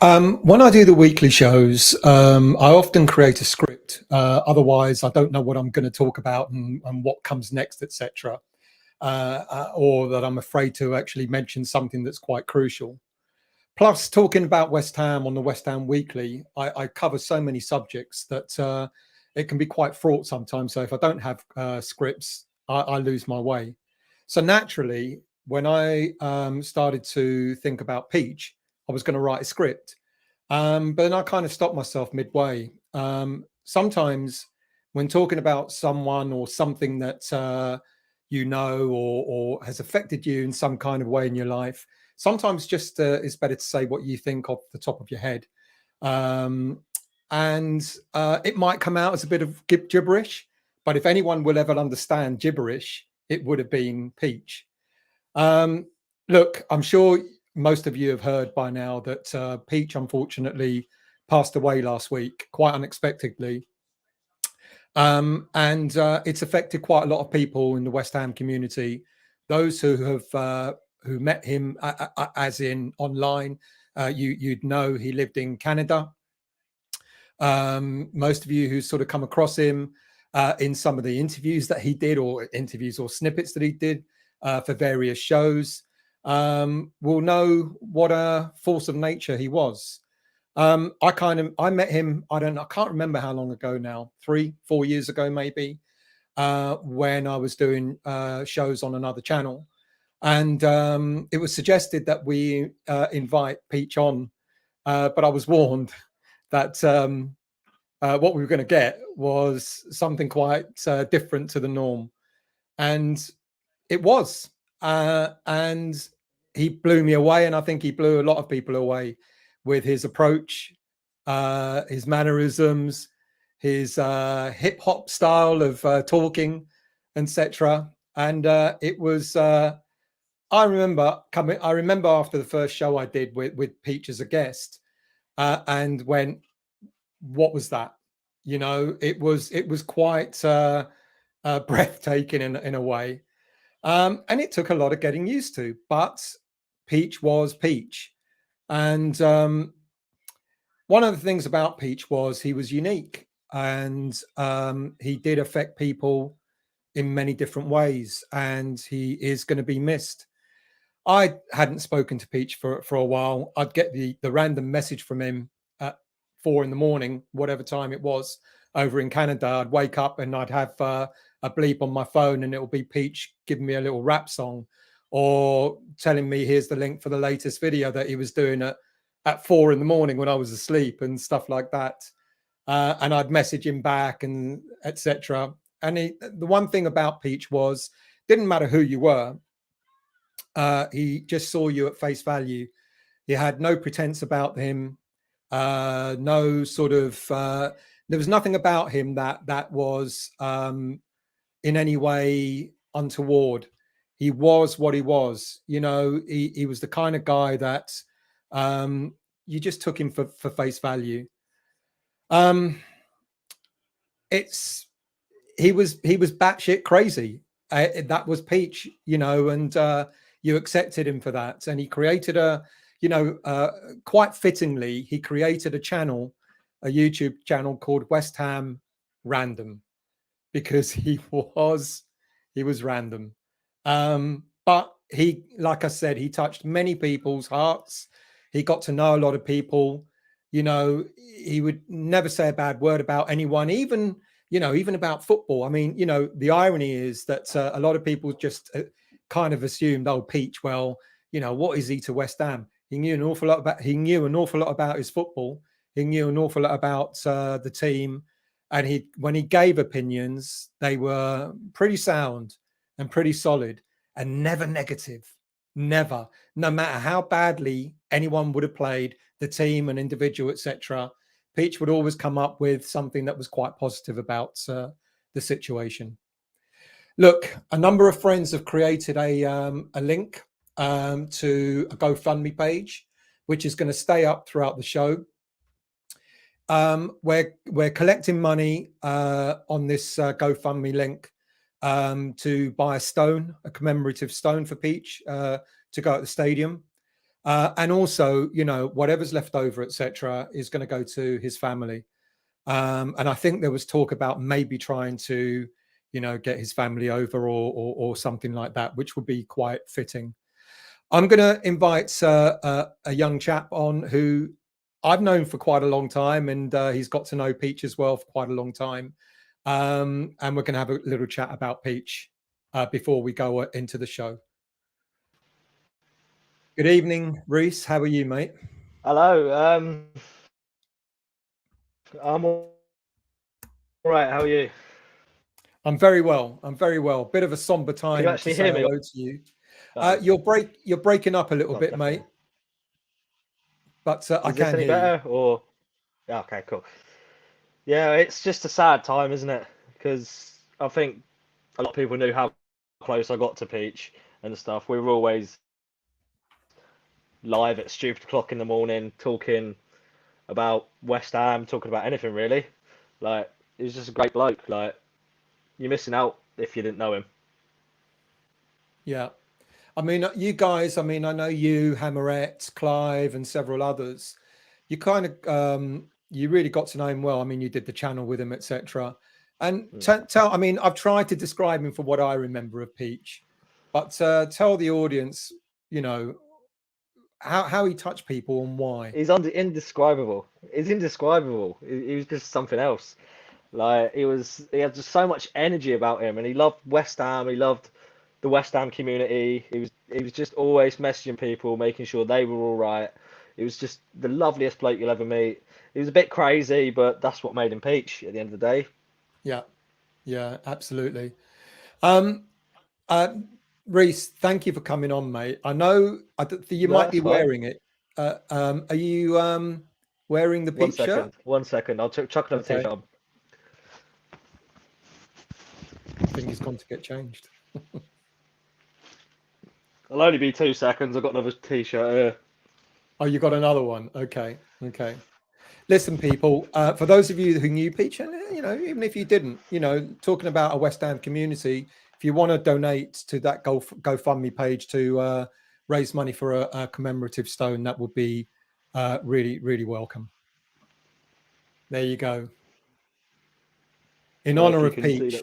When I do the weekly shows, I often create a script. Otherwise, I don't know what I'm going to talk about and what comes next, etc. Or that I'm afraid to actually mention something that's quite crucial. Plus, talking about West Ham on the West Ham Weekly, I cover so many subjects that it can be quite fraught sometimes. So if I don't have scripts, I lose my way. So naturally, when I started to think about Peach, I was going to write a script. But then I kind of stopped myself midway. Sometimes when talking about someone or something that you know or has affected you in some kind of way in your life, sometimes just it's better to say what you think off the top of your head. Um, and it might come out as a bit of gibberish, but if anyone will ever understand gibberish, it would have been Peach. Um, Look, I'm sure most of you have heard by now that Peach unfortunately passed away last week, quite unexpectedly. And it's affected quite a lot of people in the West Ham community. Those who met him, as in online, you'd know he lived in Canada. Most of you who sort of come across him in some of the interviews that he did, or interviews or snippets that he did for various shows, will know what a force of nature he was. I met him, I can't remember how long ago now, 3-4 years ago maybe, when I was doing shows on another channel. And it was suggested that we invite Peach on, but I was warned that what we were going to get was something quite different to the norm. And it was. And he blew me away. And I think he blew a lot of people away with his approach, his mannerisms, his hip hop style of talking, etc. And it was. I remember after the first show I did with Peach as a guest, and went, "What was that?" You know, it was quite breathtaking in a way, and it took a lot of getting used to. But Peach was Peach, and one of the things about Peach was he was unique, and he did affect people in many different ways, and he is going to be missed. I hadn't spoken to Peach for a while. I'd get the random message from him at 4 a.m, whatever time it was, over in Canada. I'd wake up and I'd have a bleep on my phone, and it'll be Peach giving me a little rap song, or telling me here's the link for the latest video that he was doing at 4 a.m when I was asleep and stuff like that. And I'd message him back and etc. And the one thing about Peach was, didn't matter who you were, he just saw you at face value. He had no pretense about him. No sort of. There was nothing about him that was in any way untoward. He was what he was. You know, he was the kind of guy that you just took him for face value. It's he was batshit crazy. That was Peach, you know, and you accepted him for that. And he created quite fittingly, he created a YouTube channel called West Ham Random, because he was random. But he, like I said, he touched many people's hearts. He got to know a lot of people. You know, he would never say a bad word about anyone, even about football. I mean, you know, the irony is that a lot of people just kind of assumed, oh, Peach, well, you know, what is he to West Ham? He knew an awful lot about his football. He knew an awful lot about the team. And when he gave opinions, they were pretty sound and pretty solid, and never negative. Never. No matter how badly anyone would have played, the team, an individual, etc., Peach would always come up with something that was quite positive about the situation. Look, a number of friends have created a link to a GoFundMe page, which is going to stay up throughout the show. We're collecting money on this GoFundMe link to buy a commemorative stone for Peach to go at the stadium. And also, you know, whatever's left over, etc., is going to go to his family. And I think there was talk about maybe trying to, you know, get his family over or something like that, which would be quite fitting. I'm going to invite a young chap on who I've known for quite a long time, and he's got to know Peach as well for quite a long time. And we're going to have a little chat about Peach before we go into the show. Good evening, Reese. How are you, mate? Hello. I'm all right. How are you? I'm very well. I'm very well. Bit of a somber time. Can you actually to say hear me? hello to you. You're breaking up a little bit, definitely. mate. But I Is this can any hear better? Or yeah, okay, cool. Yeah, it's just a sad time, isn't it? Because I think a lot of people knew how close I got to Peach and stuff. We were always live at stupid o'clock in the morning, talking about West Ham, talking about anything really. Like, he was just a great bloke. Like, you're missing out if you didn't know him. Yeah. I mean, you guys, I mean, I know you, Hammerette, Clive, and several others. You kind of, you really got to know him well. I mean, you did the channel with him, etc. And tell, I mean, I've tried to describe him for what I remember of Peach, but tell the audience, you know, how he touched people and why. He's indescribable. He's indescribable. He was just something else. Like, he had just so much energy about him, and he loved West Ham. He loved the West Ham community. He was just always messaging people, making sure they were all right. He was just the loveliest bloke you'll ever meet. He was a bit crazy, but that's what made him Peach at the end of the day. Yeah, yeah, absolutely. Reese, thank you for coming on, mate. I know you might be wearing it. Are you wearing the Peach shirt? 1 second. I'll chuck another t-shirt on. I think he's gone to get changed. I'll only be 2 seconds. I've got another t-shirt here. Oh, you got another one. Okay. Okay. Listen, people, for those of you who knew Peach, and you know, even if you didn't, you know, talking about a West Ham community, if you want to donate to that GoFundMe page to raise money for a commemorative stone, that would be really, really welcome. There you go. In honor of Peach.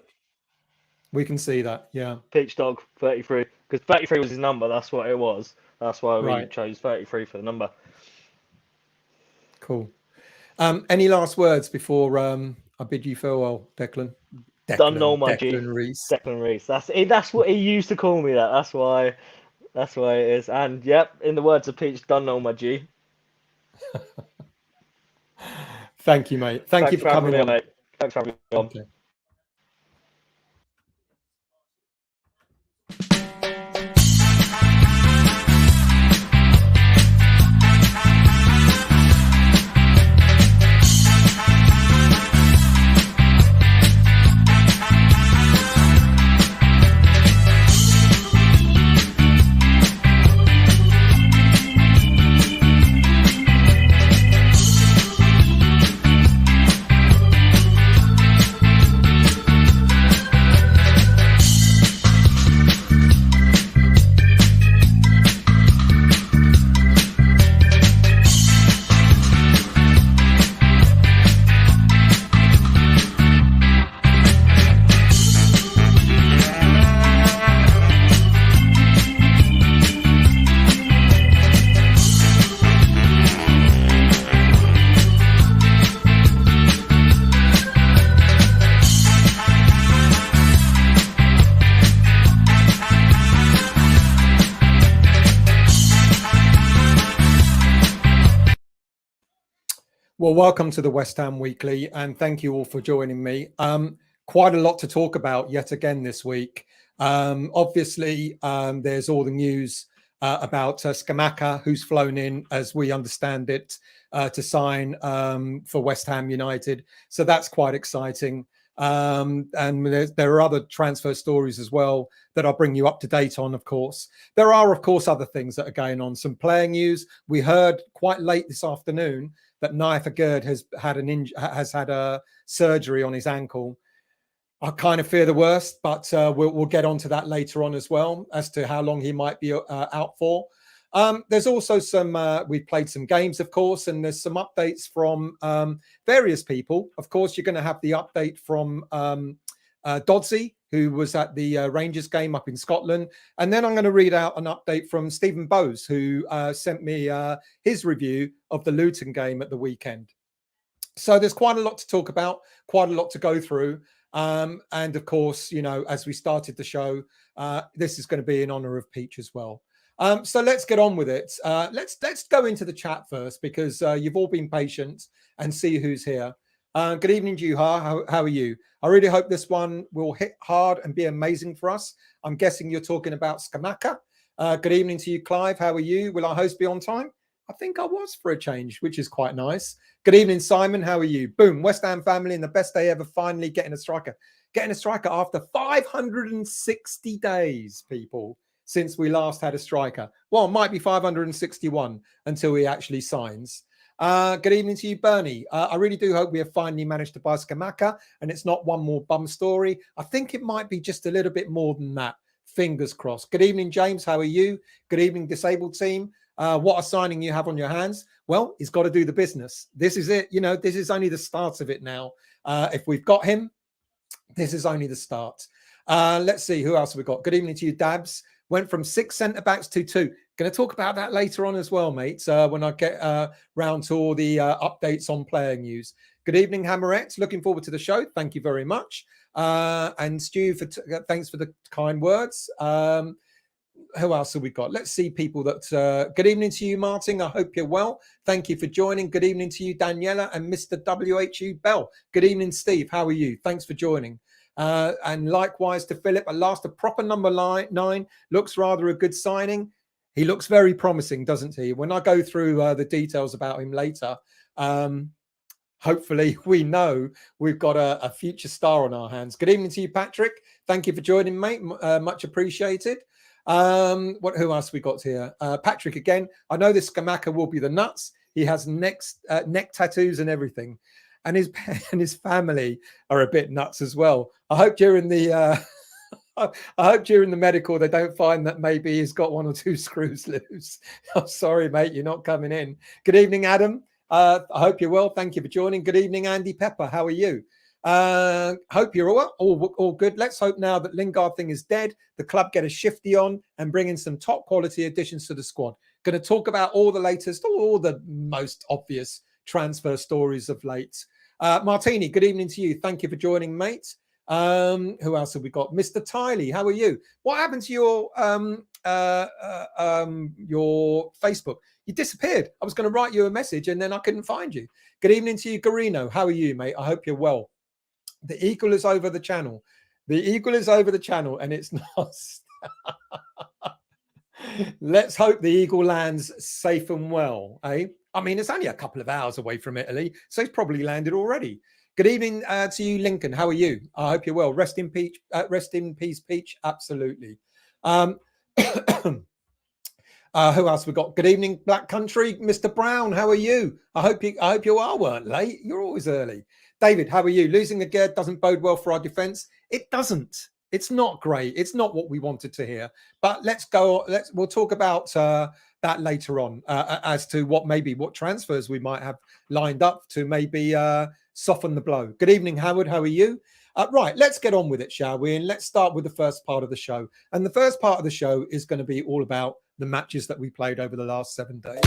We can see that, yeah. Peach Dog 33, because 33 was his number. That's what it was. That's why we chose 33 for the number. Cool. Any last words before I bid you farewell, Declan? Don't know my Declan Rice. Declan Rice. That's what he used to call me. That's why it is. And yep, in the words of Peach, don't know my G. Thank you, mate. Thank you for coming on, mate. Thanks for having me on. Okay. Well, welcome to the West Ham Weekly, and thank you all for joining me. Quite a lot to talk about yet again this week. Obviously, there's all the news about Scamacca, who's flown in, as we understand it, to sign for West Ham United. So that's quite exciting. And there are other transfer stories as well that I'll bring you up to date on, of course. There are, of course, other things that are going on. Some player news. We heard quite late this afternoon that Aguerd has had a surgery on his ankle. I kind of fear the worst, but we'll get onto that later on as well as to how long he might be out for. There's also some, we've played some games, of course, and there's some updates from various people. Of course, you're going to have the update from Dodsey, who was at the Rangers game up in Scotland. And then I'm going to read out an update from Stephen Bowes, who sent me his review of the Luton game at the weekend. So there's quite a lot to talk about, quite a lot to go through. And of course, you know, as we started the show, this is going to be in honor of Peach as well. So let's get on with it. Let's go into the chat first, because you've all been patient, and see who's here. Good evening, Juha. How are you? I really hope this one will hit hard and be amazing for us. I'm guessing you're talking about Scamacca. Good evening to you, Clive. How are you? Will our host be on time? I think I was, for a change, which is quite nice. Good evening, Simon. How are you? Boom. West Ham family, and the best day ever, finally getting a striker. Getting a striker after 560 days, people, since we last had a striker. Well, it might be 561 until he actually signs. Good evening to you, Bernie. I really do hope we have finally managed to buy Scamacca, and it's not one more bum story. I think it might be just a little bit more than that. Fingers crossed. Good evening, James. How are you? Good evening, disabled team. What a signing you have on your hands. Well, he's got to do the business. This is it. You know, this is only the start of it now. If we've got him, this is only the start. Let's see, who else have we got? Good evening to you, Dabs. Went from 6 centre-backs to 2. Going to talk about that later on as well, mates, when I get round to all the updates on player news. Good evening, Hammerette. Looking forward to the show. Thank you very much. And Stu, thanks for the kind words. Who else have we got? Let's see people that... good evening to you, Martin. I hope you're well. Thank you for joining. Good evening to you, Daniela and Mr. WHU Bell. Good evening, Steve. How are you? Thanks for joining. And likewise to Philip. At last, a proper number 9. Looks rather a good signing. He looks very promising, doesn't he? When I go through the details about him later, hopefully we know we've got a future star on our hands. Good evening to you, Patrick. Thank you for joining, mate. Much appreciated. Who else we got here? Patrick again. I know this Scamacca will be the nuts. He has neck tattoos and everything, and his family are a bit nuts as well. I hope during the medical they don't find that maybe he's got 1 or 2 screws loose. I'm sorry, mate, you're not coming in. Good evening, Adam. I hope you're well. Thank you for joining. Good evening, Andy Pepper. How are you? Hope you're all good. Let's hope now that Lingard thing is dead. The club get a shifty on and bring in some top quality additions to the squad. Going to talk about all the latest, all the most obvious transfer stories of late. Martini, good evening to you. Thank you for joining, mate. Who else have we got? Mr. Tiley, how are you? What happened to your Facebook? You disappeared. I was going to write you a message and then I couldn't find you. Good evening to you, Garino. How are you, mate? I hope you're well. The eagle is over the channel. The eagle is over the channel, and it's not. Let's hope the eagle lands safe and well, eh? I mean, it's only a couple of hours away from Italy, so it's probably landed already. Good evening to you, Lincoln. How are you? I hope you're well. Rest in peace, Peach. Absolutely. Who else we got? Good evening, Black Country. Mr. Brown, how are you? I hope you weren't late. You're always early. David, how are you? Losing Aguerd doesn't bode well for our defence. It doesn't. It's not great. It's not what we wanted to hear. But we'll talk about that later on as to what transfers we might have lined up to maybe soften the blow. Good evening, Howard. How are you? Right, let's get on with it, shall we? And let's start with the first part of the show. And the first part of the show is going to be all about the matches that we played over the last 7 days.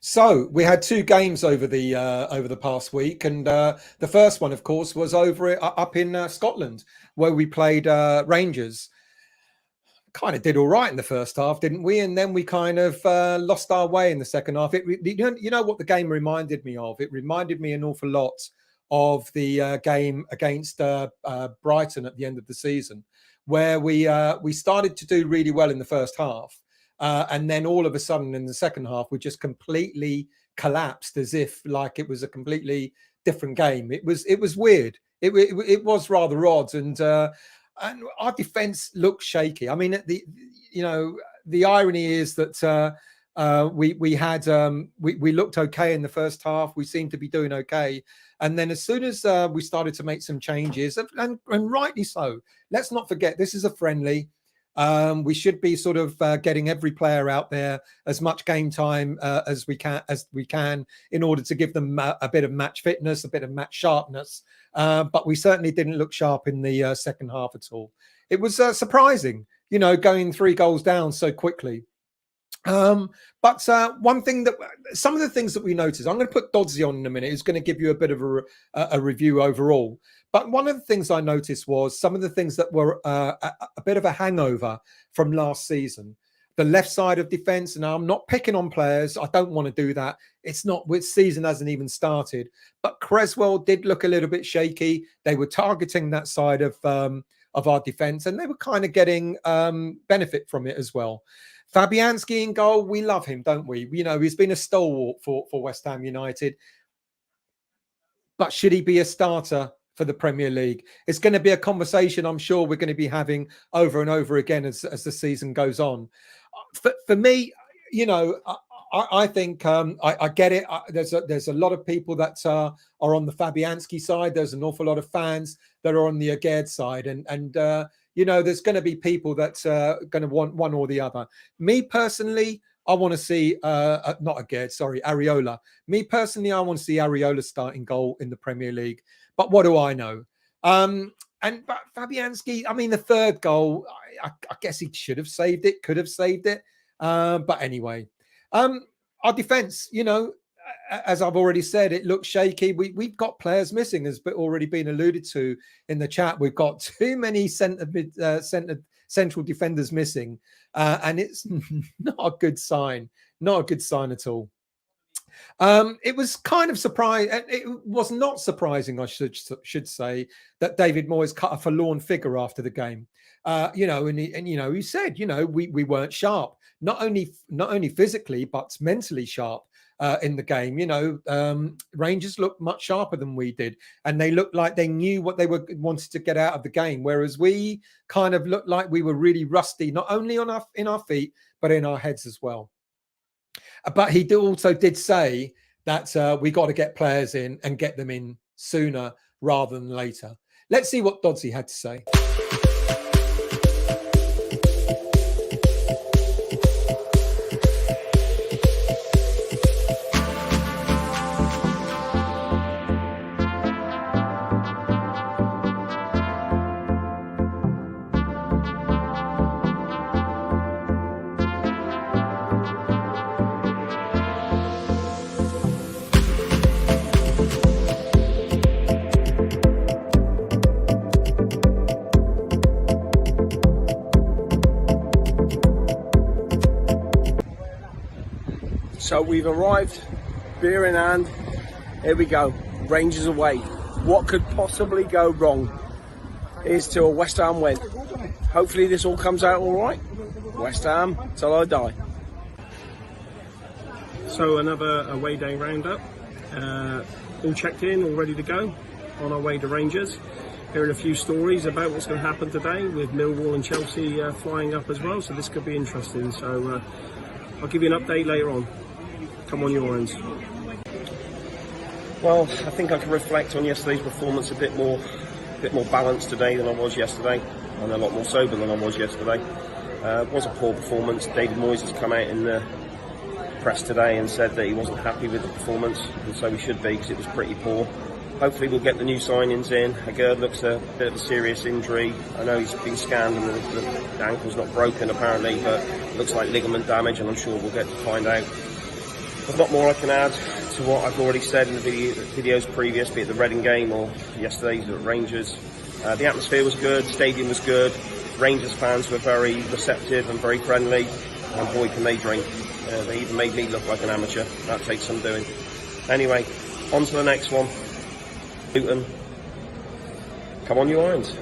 So we had 2 games over the past week, and the first one, of course, was up in Scotland, where we played Rangers. Kind of did all right in the first half, didn't we? And then we kind of lost our way in the second half. You know what the game reminded me of? It reminded me an awful lot of the game against Brighton at the end of the season, where we started to do really well in the first half. And then all of a sudden in the second half, we just completely collapsed as if like it was a completely different game. It was weird. It was rather odd, and our defence looked shaky. I mean, the irony is that we looked okay in the first half. We seemed to be doing okay, and then as soon as we started to make some changes, and rightly so. Let's not forget this is a friendly. We should be sort of getting every player out there as much game time as we can in order to give them a bit of match fitness, a bit of match sharpness. But we certainly didn't look sharp in the second half at all. It was surprising, going 3 goals down so quickly. But one thing some of the things that we noticed, I'm going to put Dodsey on in a minute, who's going to give you a bit of a review overall. But one of the things I noticed was some of the things that were a bit of a hangover from last season. The left side of defence, and I'm not picking on players. I don't want to do that. It's not, which season hasn't even started. But Cresswell did look a little bit shaky. They were targeting that side of our defence, and they were kind of getting benefit from it as well. Fabianski in goal, we love him, don't we? He's been a stalwart for West Ham United. But should he be a starter for the Premier League? It's going to be a conversation I'm sure we're going to be having over and over again as the season goes on. For me, I think I get it. There's a lot of people that are on the Fabianski side. There's an awful lot of fans that are on the Aguerd side, and there's going to be people that are going to want one or the other. Me personally, I want to see not Aguerd, sorry, Areola. Me personally, I want to see Areola starting goal in the Premier League. But what do I know? But Fabianski, I mean, the third goal, I guess he should have saved it, could have saved it. But anyway, our defence, as I've already said, it looks shaky. We've got players missing, as already been alluded to in the chat. We've got too many central defenders missing, and it's not a good sign. Not a good sign at all. It was kind of surprising. It was not surprising, I should say, that David Moyes cut a forlorn figure after the game. He said, we weren't sharp, not only physically but mentally sharp in the game. Rangers looked much sharper than we did, and they looked like they knew what they wanted to get out of the game, whereas we kind of looked like we were really rusty, not only in our feet but in our heads as well. But he also did say that we got to get players in and get them in sooner rather than later. Let's see what Dodsey had to say. So we've arrived, beer in hand, here we go, Rangers away. What could possibly go wrong? Here's to a West Ham win. Hopefully this all comes out all right. West Ham till I die. So another away day roundup, all checked in, all ready to go on our way to Rangers. Hearing a few stories about what's going to happen today with Millwall and Chelsea flying up as well, so this could be interesting. So I'll give you an update later on. Come on your ends. Well, I think I can reflect on yesterday's performance a bit more balanced today than I was yesterday, and a lot more sober than I was yesterday. It was a poor performance. David Moyes has come out in the press today and said that he wasn't happy with the performance, and so he should be, because it was pretty poor. Hopefully we'll get the new signings in. Aguerd looks a bit of a serious injury. I know he's been scanned and the ankle's not broken apparently, but it looks like ligament damage, and I'm sure we'll get to find out. There's not more I can add to what I've already said in the videos previous, be it the Reading game or yesterday's at Rangers. The atmosphere was good, stadium was good, Rangers fans were very receptive and very friendly, and boy can they drink. They even made me look like an amateur. That takes some doing. Anyway, on to the next one. Luton. Come on, you Irons.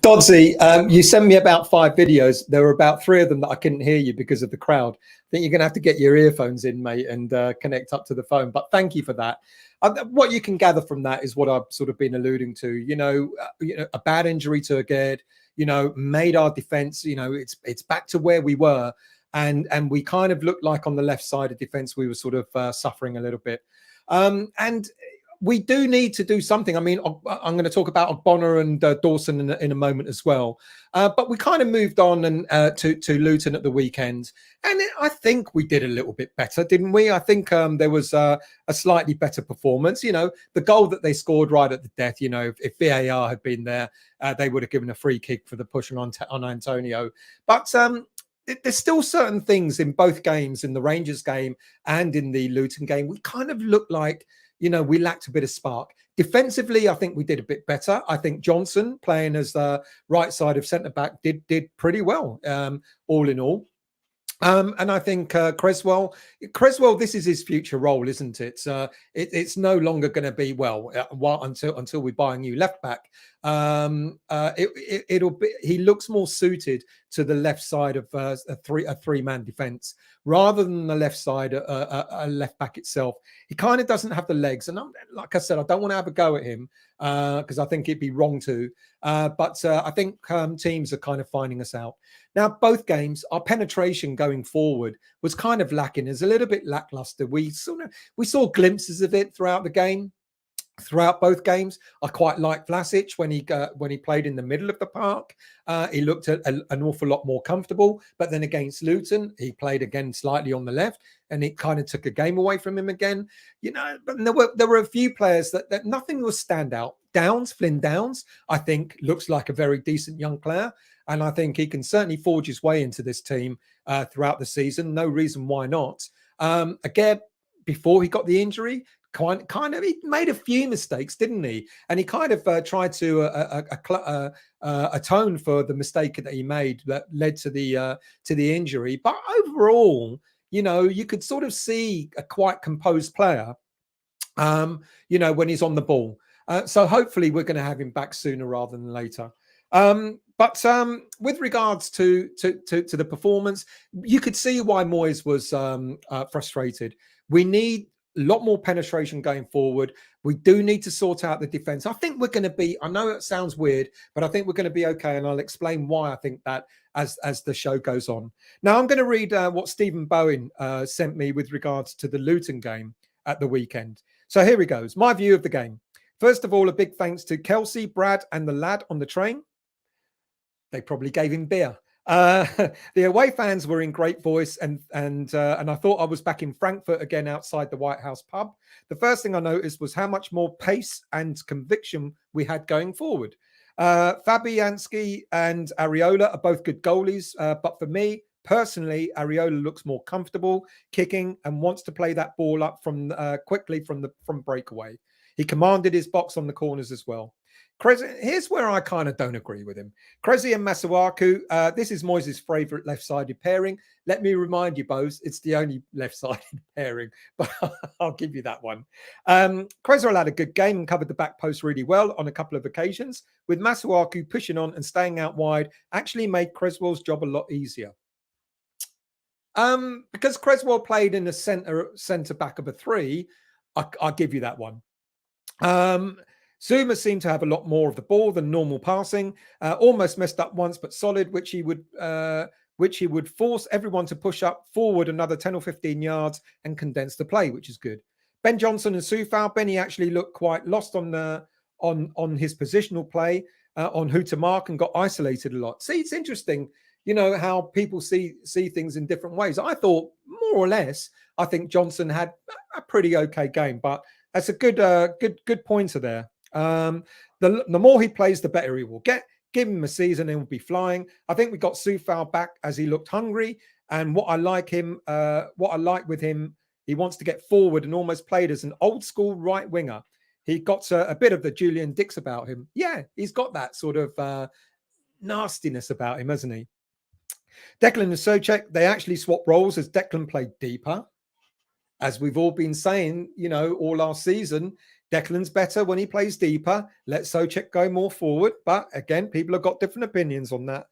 Dodsey, you sent me about 5 videos. There were about 3 of them that I couldn't hear you because of the crowd. I think you're going to have to get your earphones in, mate, and connect up to the phone. But thank you for that. What you can gather from that is what I've sort of been alluding to. A bad injury to Aguerd, made our defence. It's back to where we were, and we kind of looked like on the left side of defence we were sort of suffering a little bit, and we do need to do something. I mean, I'm going to talk about Ogbonna and Dawson in a moment as well. But we kind of moved on and to Luton at the weekend. And I think we did a little bit better, didn't we? I think there was a slightly better performance. The goal that they scored right at the death, if VAR had been there, they would have given a free kick for the push on Antonio. But there's still certain things in both games, in the Rangers game and in the Luton game. We kind of looked like, we lacked a bit of spark. Defensively, I think we did a bit better. I think Johnson, playing as the right side of centre-back, did pretty well, all in all. And I think Creswell, this is his future role, isn't it? It's no longer going to be until we buy a new left back. It'll be. He looks more suited to the left side of a three-man defence rather than the left side, a left back itself. He kind of doesn't have the legs, and like I said, I don't want to have a go at him because I think it'd be wrong to. But I think teams are kind of finding us out. Now, both games, our penetration going forward was kind of lacking. It's a little bit lackluster. We saw glimpses of it throughout the game, throughout both games. I quite liked Vlasic when he played in the middle of the park. He looked an awful lot more comfortable. But then against Luton, he played again slightly on the left, and it kind of took a game away from him again. But there were a few players that nothing was standout. Flynn Downs, I think, looks like a very decent young player. And I think he can certainly forge his way into this team throughout the season. No reason why not. Again, before he got the injury, kind of he made a few mistakes, didn't he? And he kind of tried to atone for the mistake that he made that led to the injury. But overall, you could sort of see a quite composed player, when he's on the ball. So hopefully we're going to have him back sooner rather than later. But with regards to the performance, you could see why Moyes was frustrated. We need a lot more penetration going forward. We do need to sort out the defense. I think we're going to be, I know it sounds weird, but I think we're going to be okay. And I'll explain why I think that as the show goes on. Now, I'm going to read what Stephen Bowen sent me with regards to the Luton game at the weekend. So here he goes. My view of the game. First of all, a big thanks to Kelsey, Brad, and the lad on the train. They probably gave him beer. The away fans were in great voice, and I thought I was back in Frankfurt again outside the White House pub. The first thing I noticed was how much more pace and conviction we had going forward. Fabianski and Areola are both good goalies, but for me personally, Areola looks more comfortable kicking and wants to play that ball up from quickly from breakaway. He commanded his box on the corners as well. Here's where I kind of don't agree with him. Krezi and Masuaku, this is Moyes' favourite left-sided pairing. Let me remind you both, it's the only left-sided pairing, but I'll give you that one. Krezi had a good game and covered the back post really well on a couple of occasions, with Masuaku pushing on and staying out wide actually made Creswell's job a lot easier. Because Creswell played in the centre back of a 3, I'll give you that one. Zuma seemed to have a lot more of the ball than normal passing. Almost messed up once, but solid, which he would force everyone to push up forward another 10 or 15 yards and condense the play, which is good. Ben Johnson and Soufal. Benny actually looked quite lost on his positional play, on who to mark, and got isolated a lot. See, it's interesting, how people see things in different ways. I thought more or less, I think Johnson had a pretty okay game, but that's a good pointer there. The more he plays, the better he will get. Give him a season and he'll be flying. I think we got Soufal back as he looked hungry. And what I like with him, he wants to get forward and almost played as an old school right winger. He got a bit of the Julian Dix about him. Yeah, he's got that sort of nastiness about him, hasn't he? Declan and Soucek, they actually swapped roles as Declan played deeper. As we've all been saying, all last season, Declan's better when he plays deeper. Let Soucek go more forward. But again, people have got different opinions on that.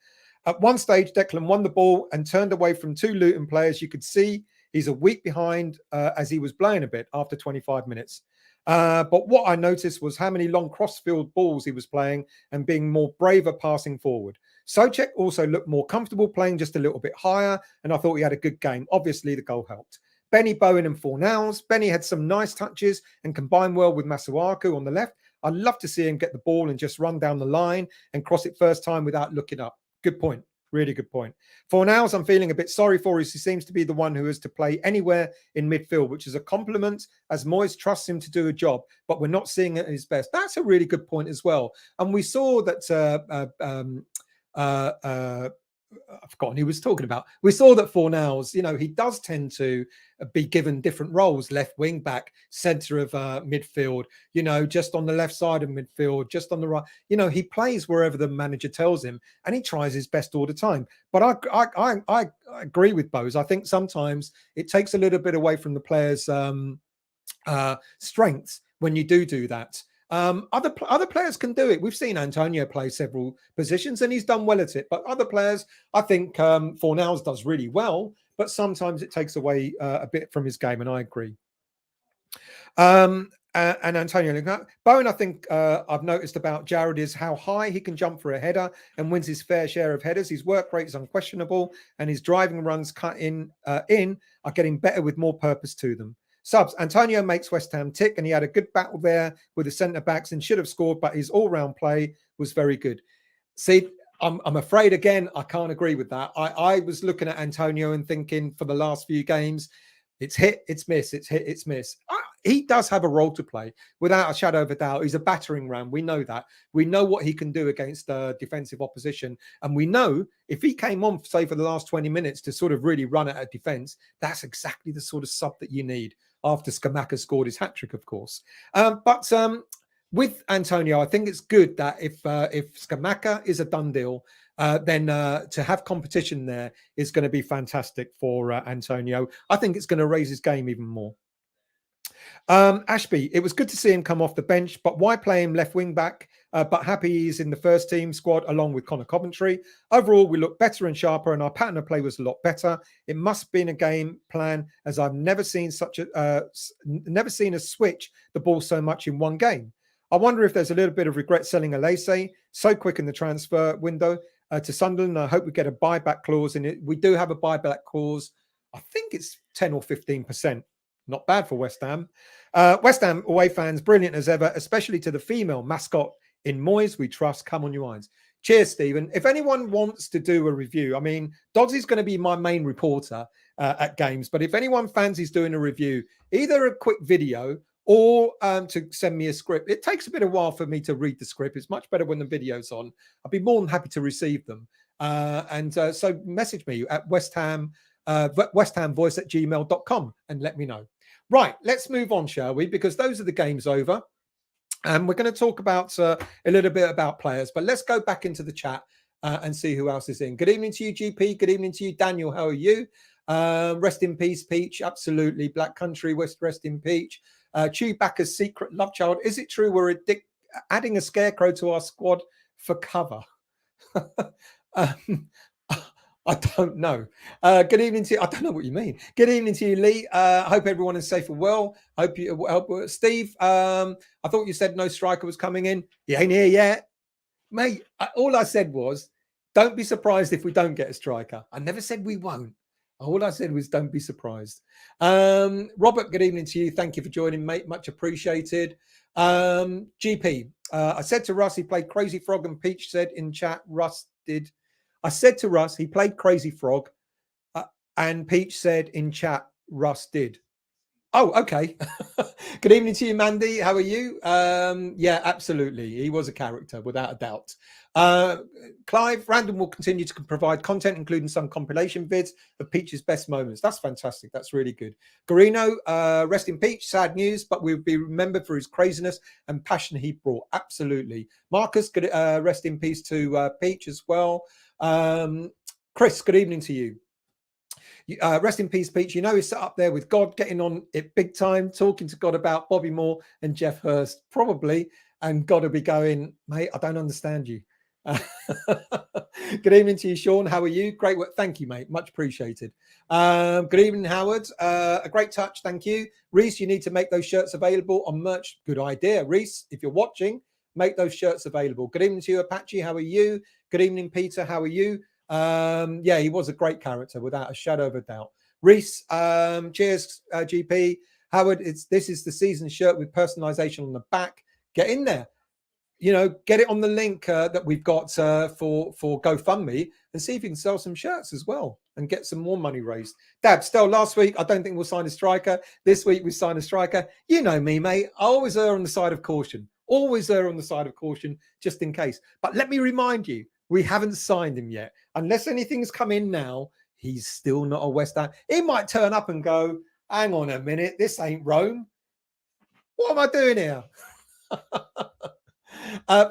At one stage, Declan won the ball and turned away from 2 Luton players. You could see he's a week behind as he was blowing a bit after 25 minutes. But what I noticed was how many long cross-field balls he was playing and being more braver passing forward. Soucek also looked more comfortable playing just a little bit higher, and I thought he had a good game. Obviously, the goal helped. Benny, Bowen and Fornals. Benny had some nice touches and combined well with Masuaku on the left. I'd love to see him get the ball and just run down the line and cross it first time without looking up. Good point. Really good point. Fornals, I'm feeling a bit sorry for. He seems to be the one who is to play anywhere in midfield, which is a compliment as Moyes trusts him to do a job, but we're not seeing it at his best. That's a really good point as well. And we saw that I've forgotten who was talking about. We saw that Fornals, he does tend to be given different roles: left wing back, centre of midfield, just on the left side of midfield, just on the right. He plays wherever the manager tells him, and he tries his best all the time. But I agree with Bose. I think sometimes it takes a little bit away from the players' strengths when you do that. Other players can do it. We've seen Antonio play several positions and he's done well at it. But other players, I think Fornals does really well, but sometimes it takes away a bit from his game, and I agree. And Antonio Bowen, I think I've noticed about Jared is how high he can jump for a header and wins his fair share of headers. His work rate is unquestionable, and his driving runs cut in are getting better with more purpose to them. Subs, Antonio makes West Ham tick, and he had a good battle there with the centre-backs and should have scored, but his all-round play was very good. See, I'm afraid, again, I can't agree with that. I was looking at Antonio and thinking for the last few games, it's hit, it's miss, it's hit, it's miss. He does have a role to play, without a shadow of a doubt. He's a battering ram. We know that. We know what he can do against defensive opposition. And we know if he came on, say, for the last 20 minutes to sort of really run at a defence, that's exactly the sort of sub that you need after Scamacca scored his hat-trick, of course. But with Antonio, I think it's good that if Scamacca is a done deal, then to have competition there is going to be fantastic for Antonio. I think it's going to raise his game even more. Ashby, it was good to see him come off the bench, but why play him left wing back? But happy he's in the first team squad along with Connor Coventry. Overall, we look better and sharper, and our pattern of play was a lot better. It must have been a game plan, as I've never seen us switch the ball so much in one game. I wonder if there's a little bit of regret selling Alese so quick in the transfer window to Sunderland. I hope we get a buyback clause in it. We do have a buyback clause. I think it's 10 or 15%. Not bad for West Ham. West Ham away fans, brilliant as ever, especially to the female mascot in Moyes. We trust. Come on, you irons. Cheers, Stephen. If anyone wants to do a review, I mean, Dodds is going to be my main reporter at games, but if anyone fancies doing a review, either a quick video or to send me a script. It takes a bit of a while for me to read the script. It's much better when the video's on. I'd be more than happy to receive them. So message me at westhamvoice@gmail.com and let me know. Right, let's move on, shall we? Because those are the games over. And we're going to talk about a little bit about players, but let's go back into the chat and see who else is in. Good evening to you, GP. Good evening to you, Daniel. How are you? Rest in peace, Peach. Absolutely. Black Country, rest in peach. Chewbacca's secret love child. Is it true we're adding a scarecrow to our squad for cover? I don't know. Good evening to you. I don't know what you mean. Good evening to you, Lee. I hope everyone is safe and well. Hope you help. Steve, I thought you said no striker was coming in. He ain't here yet. Mate, all I said was, don't be surprised if we don't get a striker. I never said we won't. All I said was don't be surprised. Robert, good evening to you. Thank you for joining, mate. Much appreciated. GP, I said to Russ, he played Crazy Frog, and Peach said in chat, Russ did. I said to Russ, he played Crazy Frog, and Peach said in chat, Russ did. Oh, okay. Good evening to you, Mandy. How are you? Yeah, absolutely. He was a character, without a doubt. Clive, Random will continue to provide content, including some compilation vids of Peach's best moments. That's fantastic. That's really good. Garino, rest in Peach. Sad news, but we'll be remembered for his craziness and passion he brought. Absolutely. Marcus, good, rest in peace to Peach as well. Chris, good evening to you. Rest in peace, Peach. You know, he's sat up there with God, getting on it big time, talking to God about Bobby Moore and Jeff Hurst, probably. And God will be going, mate, I don't understand you. Good evening to you, Sean. How are you? Great work. Thank you, mate. Much appreciated. Good evening, Howard. A great touch. Thank you. Reese, you need to make those shirts available on merch. Good idea. Reese, if you're watching, make those shirts available. Good evening to you, Apache. How are you? Good evening, Peter. How are you? Yeah, he was a great character without a shadow of a doubt. Reese, cheers, GP. Howard, this is the season shirt with personalization on the back. Get in there. You know, get it on the link that we've got for GoFundMe and see if you can sell some shirts as well and get some more money raised. Dab, still last week, I don't think we'll sign a striker. This week, we sign a striker. You know me, mate. I always err on the side of caution. Always err on the side of caution, just in case. But let me remind you, we haven't signed him yet. Unless anything's come in now, he's still not a West Ham. He might turn up and go, hang on a minute, this ain't Rome. What am I doing here?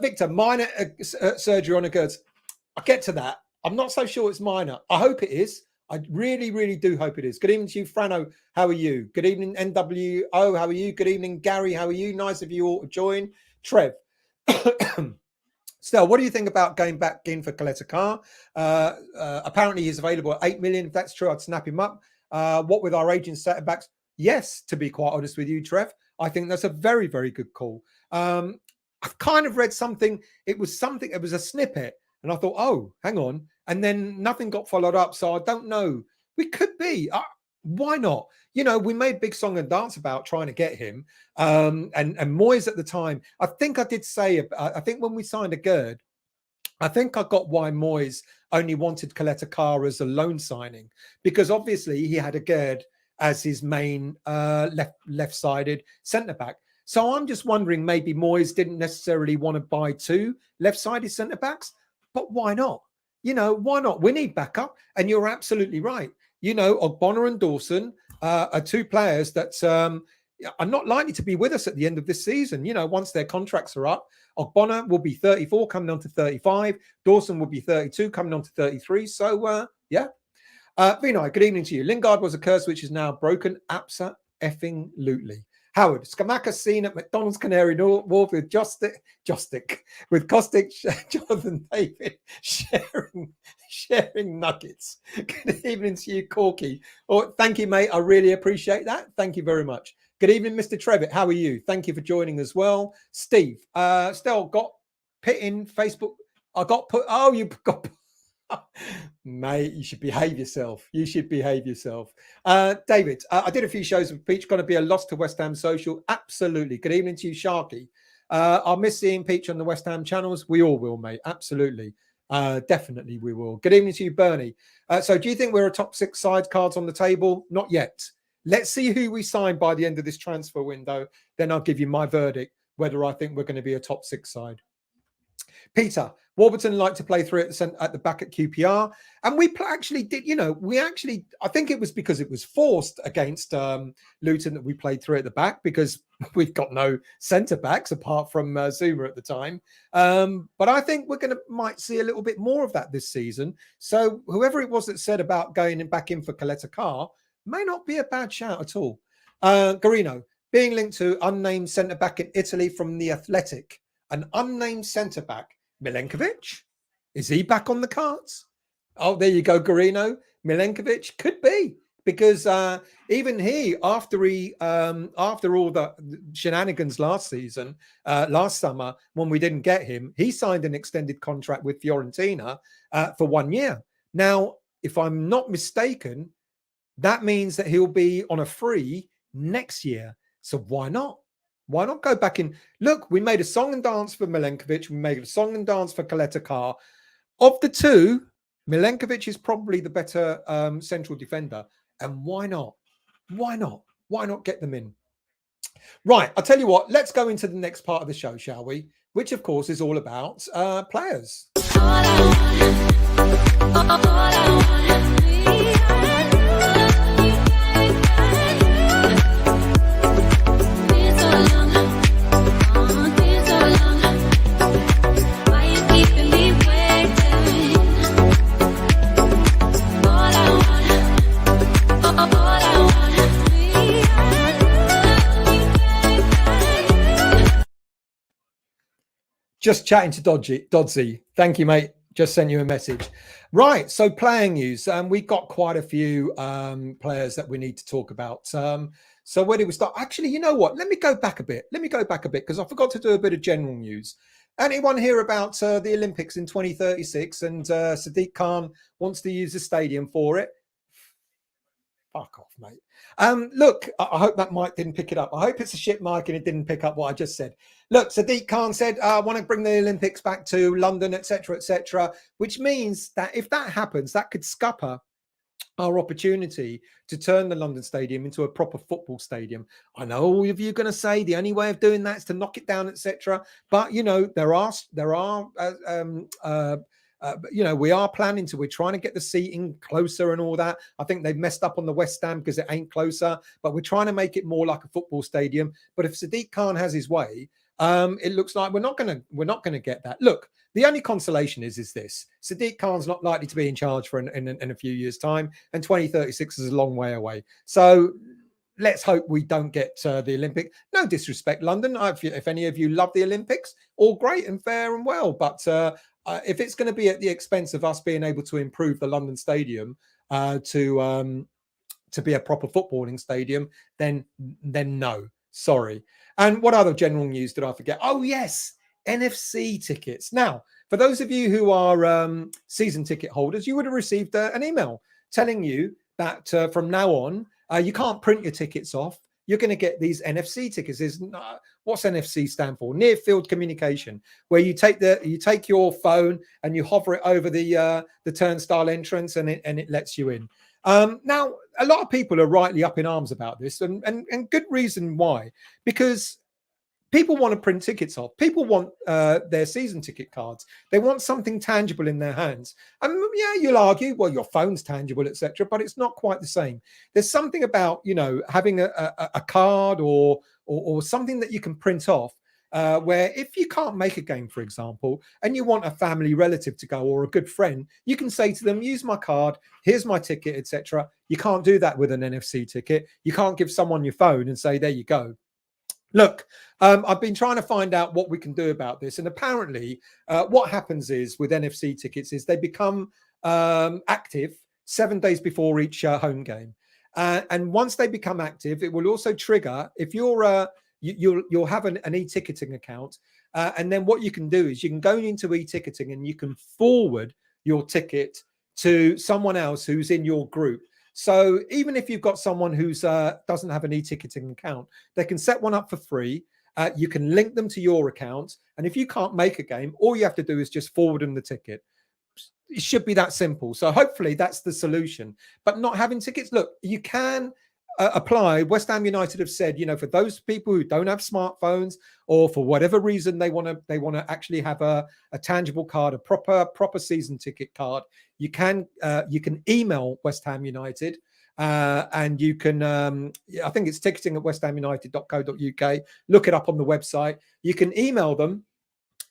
Victor, minor surgery on Aguerd. I'll get to that. I'm not so sure it's minor. I hope it is. I really, really do hope it is. Good evening to you, Frano. How are you? Good evening, NWO. How are you? Good evening, Gary. How are you? Nice of you all to join. Trev. Stell, what do you think about going back in for Coletta Carr? Apparently he's available at 8 million. If that's true, I'd snap him up. What with our aging setbacks? Yes, to be quite honest with you, Trev. I think that's a very, very good call. I've kind of read something. It was a snippet. And I thought, oh, hang on. And then nothing got followed up. So I don't know. We could be. Why not? You know, we made big song and dance about trying to get him. And Moyes at the time, I think I did say, I think when we signed Aguerd, I think I got why Moyes only wanted Coletta Carr as a loan signing. Because obviously he had Aguerd as his main left-sided centre-back. So I'm just wondering, maybe Moyes didn't necessarily want to buy two left-sided centre-backs, but why not? You know, why not? We need backup. And you're absolutely right. You know, Ogbonna and Dawson are two players that are not likely to be with us at the end of this season. You know, once their contracts are up, Ogbonna will be 34, coming on to 35. Dawson will be 32, coming on to 33. So, yeah. Vinay, good evening to you. Lingard was a curse which is now broken. Abso-effing-lutely. Howard, Scamacca seen at McDonald's Canary Wharf with Kostic, Jonathan David sharing nuggets. Good evening to you, Corky. Oh, thank you, mate. I really appreciate that. Thank you very much. Good evening, Mr. Trevitt. How are you? Thank you for joining as well. Steve, still got put in Facebook. I got put. Oh, you got. Mate, you should behave yourself. You should behave yourself. David, I did a few shows with Peach. Going to be a loss to West Ham social. Absolutely. Good evening to you, Sharky. I'll miss seeing Peach on the West Ham channels. We all will, mate. Absolutely. Definitely we will. Good evening to you, Bernie. So do you think we're a top 6 side? Cards on the table? Not yet. Let's see who we sign by the end of this transfer window. Then I'll give you my verdict, whether I think we're going to be a top 6 side. Peter, Warburton liked to play through at the back at QPR. And we actually did, you know, I think it was because it was forced against Luton that we played through at the back, because we've got no centre-backs apart from Zuma at the time. But I think we're might see a little bit more of that this season. So whoever it was that said about going back in for Coletta Carr may not be a bad shout at all. Garino, being linked to unnamed centre-back in Italy from The Athletic. An unnamed centre-back, Milenkovic? Is he back on the cards? Oh, there you go, Garino. Milenkovic could be, because even he, after all the shenanigans last summer, when we didn't get him, he signed an extended contract with Fiorentina for 1 year. Now, if I'm not mistaken, that means that he'll be on a free next year. So why not? Why not go back in? Look, we made a song and dance for Milenkovic. We made a song and dance for Coletta Carr. Of the two, Milenkovic is probably the better central defender. And why not? Why not? Why not get them in? Right, I'll tell you what. Let's go into the next part of the show, shall we? Which, of course, is all about players. Just chatting to Dodsy. Thank you, mate. Just sent you a message. Right. So playing news. We've got quite a few players that we need to talk about. So where do we start? Actually, you know what? Let me go back a bit because I forgot to do a bit of general news. Anyone hear about the Olympics in 2036 and Sadiq Khan wants to use the stadium for it? Fuck off, mate. Look, I hope that mic didn't pick it up. I hope it's a shit mic and it didn't pick up what I just said. Look, Sadiq Khan said, I want to bring the Olympics back to London, etc., which means that if that happens, that could scupper our opportunity to turn the London Stadium into a proper football stadium. I know all of you are going to say the only way of doing that is to knock it down, etc. But you know we are planning to. We're trying to get the seating closer and all that. I think they've messed up on the West Ham because it ain't closer. But we're trying to make it more like a football stadium. But if Sadiq Khan has his way, it looks like we're not going to get that. Look. The only consolation is this. Sadiq Khan's not likely to be in charge for in a few years' time, and 2036 is a long way away. So let's hope we don't get the Olympic. No disrespect, London. If any of you love the Olympics, all great and fair and well. But if it's going to be at the expense of us being able to improve the London Stadium to be a proper footballing stadium, then no. Sorry. And what other general news did I forget? Oh, yes. NFC tickets. Now, for those of you who are season ticket holders, you would have received an email telling you that from now on, you can't print your tickets off. You're going to get these NFC tickets. What's NFC stand for? Near field communication, where you take your phone and you hover it over the turnstile entrance and it lets you in. Now, a lot of people are rightly up in arms about this, and good reason why, because people want to print tickets off. People want their season ticket cards. They want something tangible in their hands. And yeah, you'll argue, well, your phone's tangible, etc., but it's not quite the same. There's something about, having a card or something that you can print off, where if you can't make a game, for example, and you want a family relative to go or a good friend, you can say to them, use my card, here's my ticket, etc. You can't do that with an NFC ticket. You can't give someone your phone and say, there you go. Look, I've been trying to find out what we can do about this. And apparently what happens is with NFC tickets is they become active 7 days before each home game. And once they become active, it will also trigger, if you'll have an e-ticketing account. And then what you can do is you can go into e-ticketing and you can forward your ticket to someone else who's in your group. So even if you've got someone who's doesn't have an e-ticketing account, they can set one up for free. You can link them to your account. And if you can't make a game, all you have to do is just forward them the ticket. It should be that simple. So hopefully that's the solution. But not having tickets, look, you can apply. West Ham United have said, for those people who don't have smartphones or for whatever reason they want to actually have a tangible card, a proper season ticket card, you can email West Ham United and you can I think it's ticketing at westhamunited.co.uk. Look it up on the website. You can email them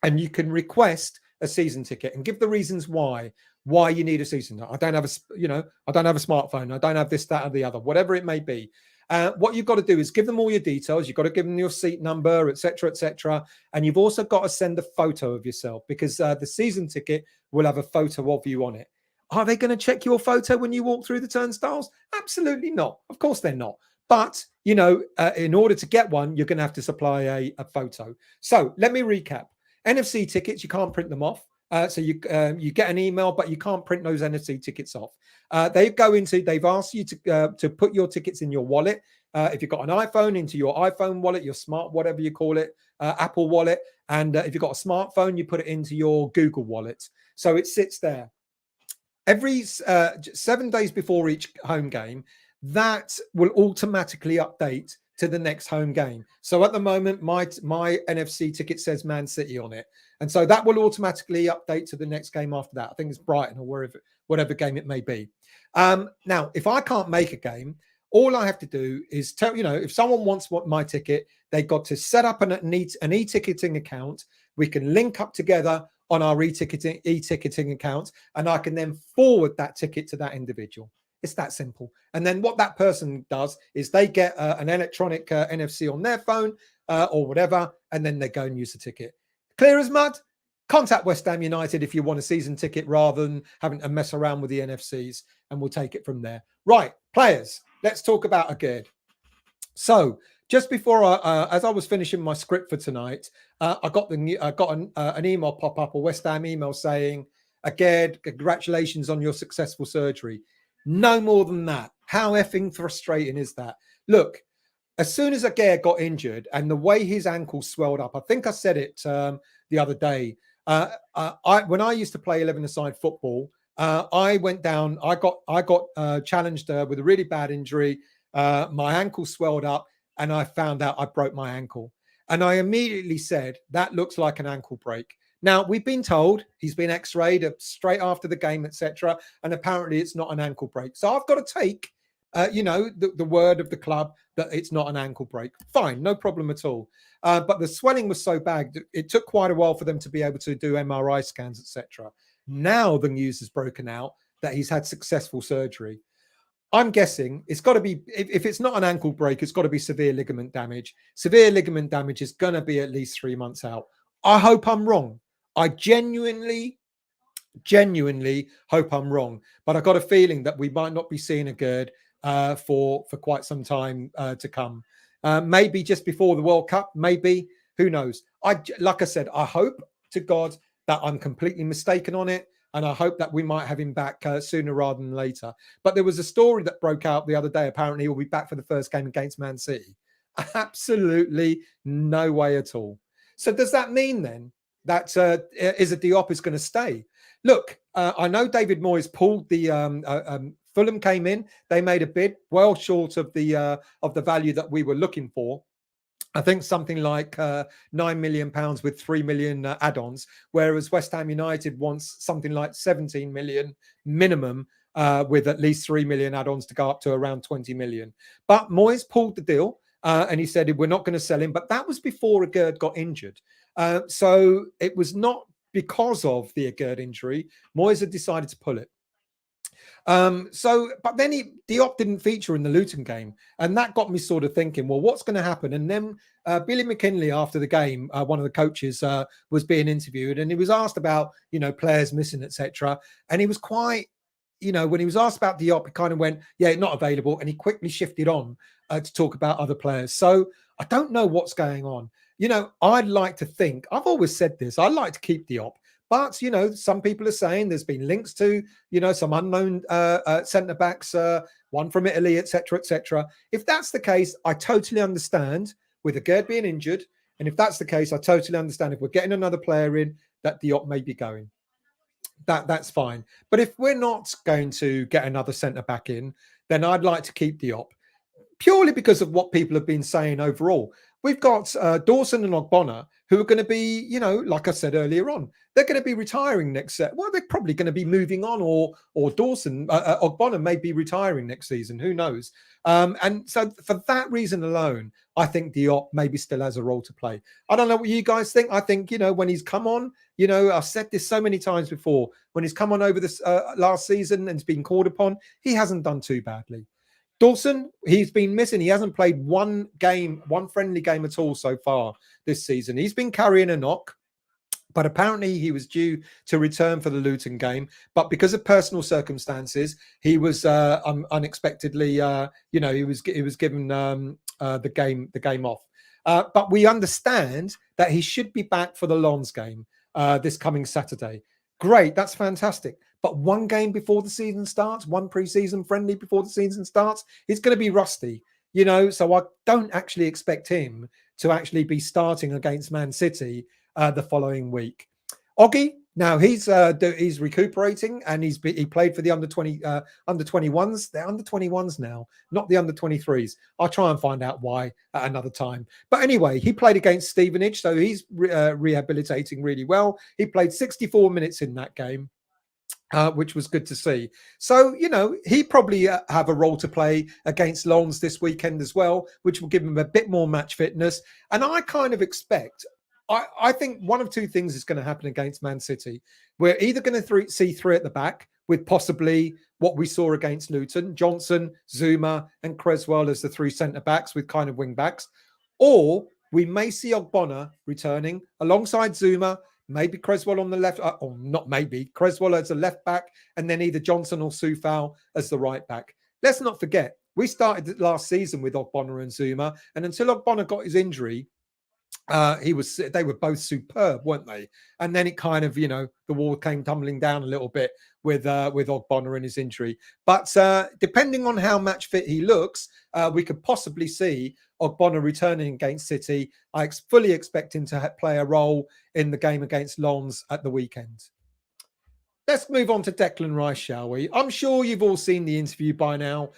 and you can request a season ticket and give the reasons why you need a season. I don't have a smartphone. I don't have this, that, or the other, whatever it may be. What you've got to do is give them all your details. You've got to give them your seat number, etc. And you've also got to send a photo of yourself because the season ticket will have a photo of you on it. Are they going to check your photo when you walk through the turnstiles? Absolutely not. Of course they're not. But, in order to get one, you're going to have to supply a photo. So let me recap. NFC tickets, you can't print them off. So you get an email, but you can't print those NFC tickets off. They've asked you to put your tickets in your wallet. If you've got an iPhone, into your iPhone wallet, your smart, whatever you call it, Apple wallet. And if you've got a smartphone, you put it into your Google wallet. So it sits there. Every 7 days before each home game, that will automatically update to the next home game. So at the moment, my NFC ticket says Man City on it. And so that will automatically update to the next game after that. I think it's Brighton or whatever game it may be. Now, if I can't make a game, all I have to do is tell, if someone wants my ticket, they've got to set up an e-ticketing account. We can link up together on our e-ticketing account, and I can then forward that ticket to that individual. It's that simple. And then what that person does is they get an electronic NFC on their phone or whatever, and then they go and use the ticket. Clear as mud? Contact West Ham United if you want a season ticket rather than having to mess around with the NFCs, and we'll take it from there. Right, players, let's talk about Aguerd. So just before as I was finishing my script for tonight, I got an email pop up, a West Ham email saying, Aguerd, congratulations on your successful surgery. No more than that. How effing frustrating is that? Look, as soon as Aguerd got injured and the way his ankle swelled up, I think I said it the other day. When I used to play 11-a-side football, I went down. I got challenged with a really bad injury. My ankle swelled up, and I found out I broke my ankle. And I immediately said, that looks like an ankle break. Now, we've been told he's been x-rayed straight after the game, etc. And apparently it's not an ankle break. So I've got to take, the word of the club that it's not an ankle break. Fine, no problem at all. But the swelling was so bad, it took quite a while for them to be able to do MRI scans, etc. Now the news has broken out that he's had successful surgery. I'm guessing it's got to be, if it's not an ankle break, it's got to be severe ligament damage. Severe ligament damage is going to be at least 3 months out. I hope I'm wrong. I genuinely hope I'm wrong. But I've got a feeling that we might not be seeing Aguerd for quite some time to come. Maybe just before the World Cup, maybe. Who knows? Like I said, I hope to God that I'm completely mistaken on it. And I hope that we might have him back sooner rather than later. But there was a story that broke out the other day. Apparently, he'll be back for the first game against Man City. Absolutely no way at all. So does that mean then that Issa Diop is going to stay? Look, I know David Moyes pulled the Fulham came in. They made a bid well short of the value that we were looking for. I think something like £9 million with 3 million add-ons, whereas West Ham United wants something like 17 million minimum with at least 3 million add-ons to go up to around 20 million. But Moyes pulled the deal and he said, we're not going to sell him. But that was before Aguerd got injured. So it was not because of the Aguerd injury. Moyes had decided to pull it. But then Diop didn't feature in the Luton game, and that got me sort of thinking, well, what's going to happen? And then Billy McKinley, after the game, one of the coaches, was being interviewed, and he was asked about, players missing, etc. And he was quite, when he was asked about Diop, he kind of went, yeah, not available, and he quickly shifted on to talk about other players. So I don't know what's going on. I'd like to think, I've always said this, I'd like to keep Diop. But, some people are saying there's been links to, some unknown centre-backs, one from Italy, etc., etc. If that's the case, I totally understand with Aguerd being injured. And if that's the case, I totally understand if we're getting another player in, that Diop may be going. That's fine. But if we're not going to get another centre-back in, then I'd like to keep Diop. Purely because of what people have been saying overall. We've got Dawson and Ogbonna, who are going to be, like I said earlier on, they're going to be retiring next set. Well, they're probably going to be moving on, or Dawson, Ogbonna may be retiring next season. Who knows? And so for that reason alone, I think Diop maybe still has a role to play. I don't know what you guys think. I think, when he's come on, I've said this so many times before, when he's come on over this last season and has been called upon, he hasn't done too badly. Dawson, he's been missing. He hasn't played one friendly game at all so far this season. He's been carrying a knock, but apparently he was due to return for the Luton game. But because of personal circumstances, he was unexpectedly, he was given the game off. But we understand that he should be back for the Lens game this coming Saturday. Great, that's fantastic. But one game before the season starts, one pre-season friendly before the season starts, he's going to be rusty, so I don't actually expect him to actually be starting against Man City the following week. Oggy, now he's recuperating, and he played for the under 21s. They're under 21s now, not the under 23s. I'll try and find out why at another time. But anyway, he played against Stevenage, so he's rehabilitating really well. He played 64 minutes in that game. Which was good to see. So, he probably have a role to play against Lens this weekend as well, which will give him a bit more match fitness. And I kind of expect, I think one of two things is going to happen against Man City. We're either going to see three at the back with possibly what we saw against Luton, Johnson, Zuma and Creswell as the three centre-backs with kind of wing-backs. Or we may see Ogbonna returning alongside Zuma, maybe Creswell on the left, or not maybe, Creswell as a left back, and then either Johnson or Soufal as the right back. Let's not forget, we started last season with Ogbonna and Zuma, and until Ogbonna got his injury, they were both superb, weren't they? And then it kind of, the wall came tumbling down a little bit with Ogbonna and his injury. But depending on how match fit he looks, we could possibly see Ogbonna returning against City. I fully expect him to play a role in the game against Lens at the weekend. Let's move on to Declan Rice, shall we? I'm sure you've all seen the interview by now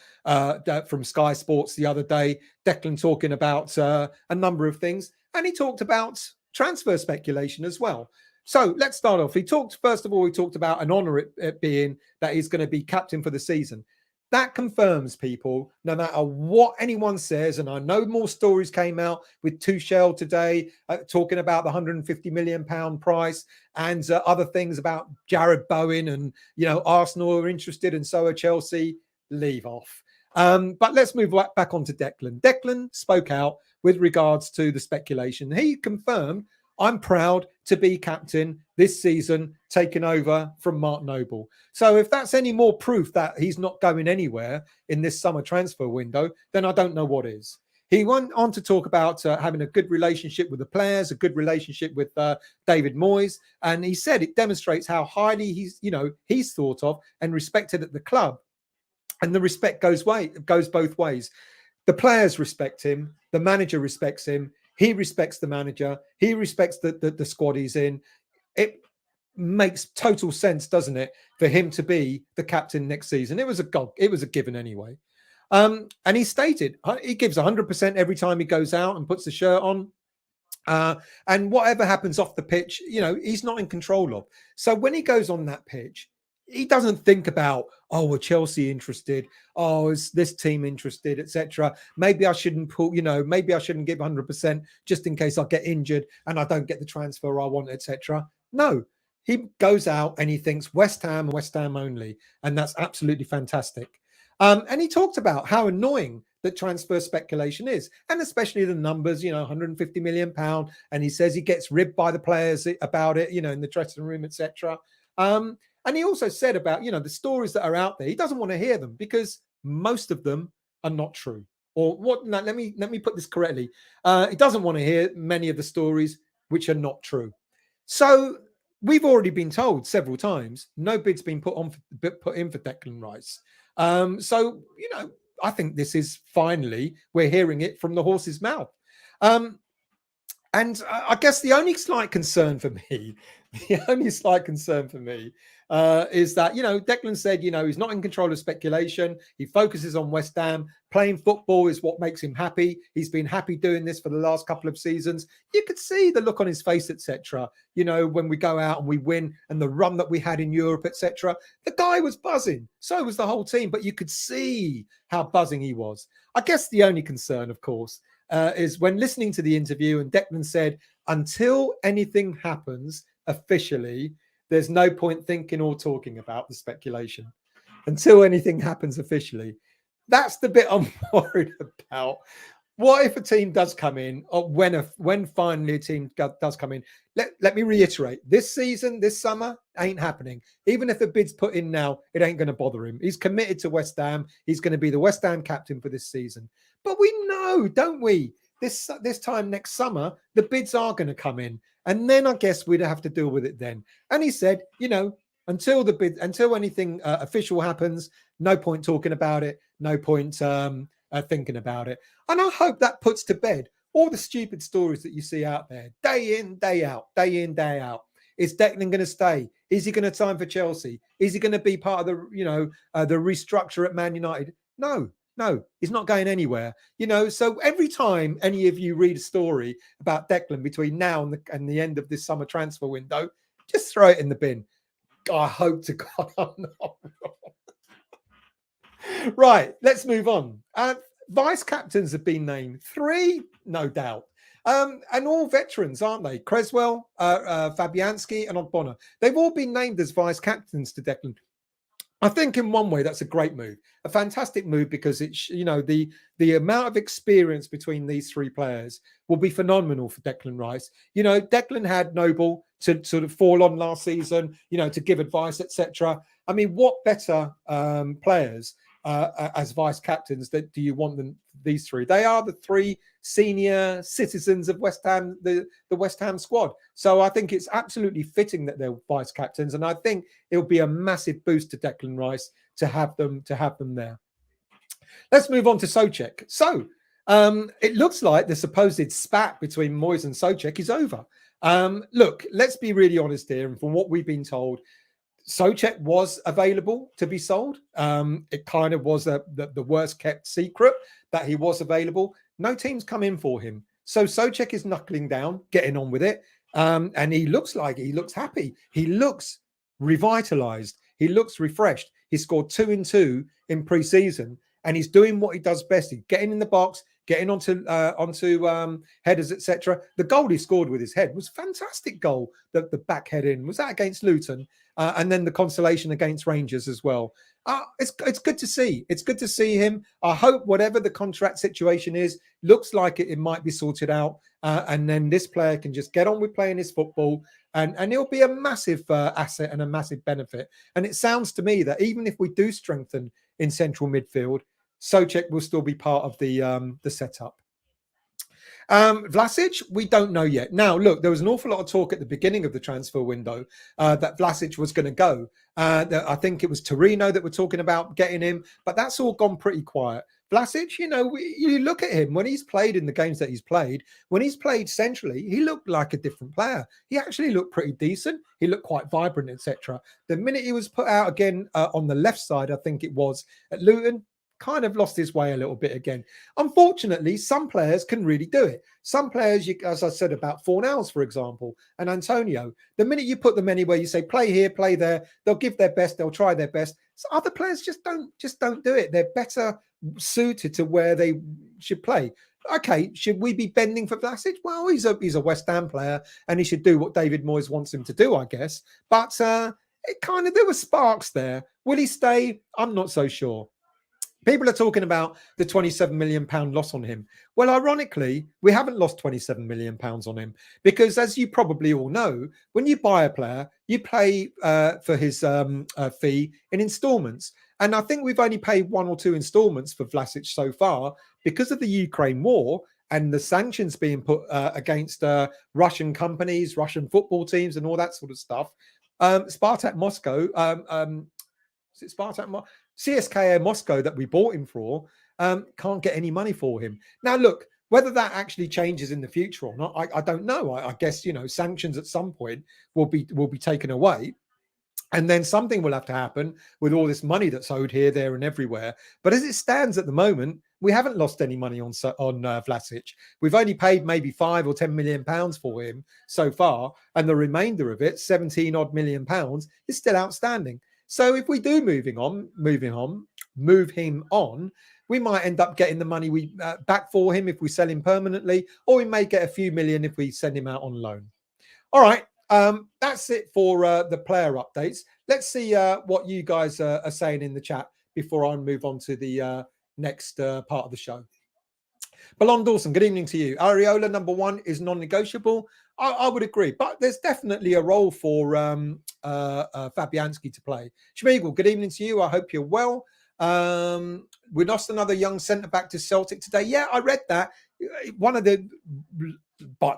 from Sky Sports the other day. Declan talking about a number of things, and he talked about transfer speculation as well. So let's start off. First of all, he talked about an honour it being that he's going to be captain for the season. That confirms, people, no matter what anyone says, and I know more stories came out with Tuchel today talking about the £150 million price and other things about Jared Bowen and, Arsenal are interested and so are Chelsea. Leave off. But let's move back on to Declan. Declan spoke out with regards to the speculation. He confirmed, I'm proud to be captain this season, taking over from Mark Noble. So if that's any more proof that he's not going anywhere in this summer transfer window, then I don't know what is. He went on to talk about having a good relationship with the players, a good relationship with David Moyes. And he said it demonstrates how highly he's thought of and respected at the club. And the respect goes both ways. The players respect him. The manager respects him. He respects the manager. He respects the squad he's in. It makes total sense, doesn't it, for him to be the captain next season? It was a given anyway. And he stated he gives 100% every time he goes out and puts the shirt on. And whatever happens off the pitch, he's not in control of. So when he goes on that pitch, he doesn't think about, are Chelsea interested? Oh, is this team interested, etc. Maybe I shouldn't maybe I shouldn't give 100% just in case I get injured and I don't get the transfer I want, etc. No, he goes out and he thinks West Ham only. And that's absolutely fantastic. And he talked about how annoying that transfer speculation is, and especially the numbers, £150 million. And he says he gets ribbed by the players about it, in the dressing room, etc. And he also said about, the stories that are out there, he doesn't want to hear them because most of them are not true. Or what? No, let me put this correctly. He doesn't want to hear many of the stories which are not true. So we've already been told several times, no bid's been put in for Declan Rice. So, I think this is finally, we're hearing it from the horse's mouth. And I guess the only slight concern for me is that, Declan said, he's not in control of speculation. He focuses on West Ham. Playing football is what makes him happy. He's been happy doing this for the last couple of seasons. You could see the look on his face, etc. When we go out and we win and the run that we had in Europe, etc. The guy was buzzing. So was the whole team. But you could see how buzzing he was. I guess the only concern, of course, is when listening to the interview and Declan said, until anything happens officially, there's no point thinking or talking about the speculation until anything happens officially. That's the bit I'm worried about. What if a team does come in, or when finally a team does come in? Let me reiterate, this season, this summer, ain't happening. Even if the bid's put in now, it ain't going to bother him. He's committed to West Ham. He's going to be the West Ham captain for this season. But we know, don't we? This time next summer, the bids are going to come in. And then I guess we'd have to deal with it then. And he said, until anything official happens, no point talking about it, no point thinking about it. And I hope that puts to bed all the stupid stories that you see out there, day in, day out. Is Declan going to stay? Is he going to sign for Chelsea? Is he going to be part of the restructure at Man United? No, he's not going anywhere. So every time any of you read a story about Declan between now and the end of this summer transfer window, just throw it in the bin. I hope to God I'm not wrong. Right, let's move on. Vice captains have been named, 3, no doubt. And all veterans, aren't they? Creswell, Fabianski and Ogbonna. They've all been named as vice captains to Declan. I think in one way that's a great move, a fantastic move, because it's, you know, the amount of experience between these three players will be phenomenal for Declan Rice. You know, Declan had Noble to sort of fall on last season, you know, to give advice, etc. I mean, what better players as vice captains that do you want than these three? They are the three senior citizens of West Ham, the West Ham squad. So I think it's absolutely fitting that they're vice captains, and I think it'll be a massive boost to Declan Rice to have them there. Let's move on to Soucek. So it looks like the supposed spat between Moyes and Soucek is over. Look, let's be really honest here, and from what we've been told, Soucek was available to be sold. It kind of was the worst kept secret that he was available. No teams come in for him. So Soucek is knuckling down, getting on with it. And he looks happy. He looks revitalized. He looks refreshed. He scored 2 in 2 in pre-season, and he's doing what he does best. He's getting in the box, getting onto headers, etc. The goal he scored with his head was a fantastic goal. The back head in, was that against Luton? And then the consolation against Rangers as well. It's good to see. It's good to see him. I hope whatever the contract situation is, looks like it might be sorted out. And then this player can just get on with playing his football, and he'll be a massive asset and a massive benefit. And it sounds to me that even if we do strengthen in central midfield, Soucek will still be part of the setup. Vlasic, we don't know yet. Now, look, there was an awful lot of talk at the beginning of the transfer window that Vlasic was going to go. I think it was Torino that were talking about getting him, but that's all gone pretty quiet. Vlasic, you know, you look at him when he's played in the games that he's played, when he's played centrally, he looked like a different player. He actually looked pretty decent. He looked quite vibrant, etc. The minute he was put out again on the left side, I think it was at Luton, kind of lost his way a little bit again. Unfortunately, some players can really do it. Some players, as I said about Fornals, for example, and Antonio, the minute you put them anywhere, you say, play here, play there, they'll give their best, they'll try their best. So other players just don't do it. They're better suited to where they should play. Okay, should we be bending for Vlasic? Well, he's a West Ham player, and he should do what David Moyes wants him to do, I guess. But there were sparks there. Will he stay? I'm not so sure. People are talking about the £27 million loss on him. Well, ironically, we haven't lost £27 million on him, because, as you probably all know, when you buy a player, you pay for his fee in instalments. And I think we've only paid 1 or 2 instalments for Vlasic so far because of the Ukraine war and the sanctions being put against Russian companies, Russian football teams, and all that sort of stuff. Spartak Moscow, is it Spartak CSKA Moscow that we bought him for, can't get any money for him. Now, look, whether that actually changes in the future or not, I don't know. I guess, you know, sanctions at some point will be taken away. And then something will have to happen with all this money that's owed here, there, and everywhere. But as it stands at the moment, we haven't lost any money on Vlasic. We've only paid maybe £5 or £10 million for him so far, and the remainder of it, 17 odd million pounds, is still outstanding. So if we do move him on, we might end up getting the money back for him if we sell him permanently, or we may get a few million if we send him out on loan. All right. That's it for the player updates. Let's see what you guys are saying in the chat before I move on to the next part of the show. Ballon Dawson, good evening to you. Areola, number 1, is non-negotiable. I would agree, but there's definitely a role for Fabianski to play. Schmiegel, good evening to you. I hope you're well. We lost another young centre-back to Celtic today. Yeah, I read that. One of the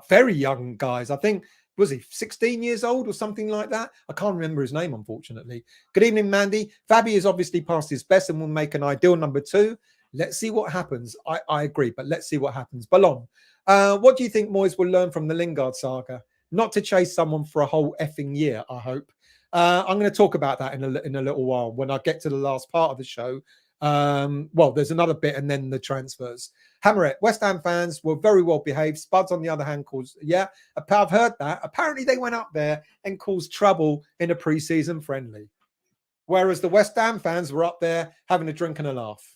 very young guys, I think, was he 16 years old or something like that? I can't remember his name, unfortunately. Good evening, Mandy. Fabi is obviously past his best and will make an ideal number 2. Let's see what happens. I agree, but let's see what happens. Ballon, what do you think Moyes will learn from the Lingard saga? Not to chase someone for a whole effing year, I hope. I'm going to talk about that in a little while when I get to the last part of the show. Well, there's another bit and then the transfers. Hammerette, West Ham fans were very well behaved. Spuds, on the other hand, caused, I've heard that. Apparently they went up there and caused trouble in a pre-season friendly. Whereas the West Ham fans were up there having a drink and a laugh.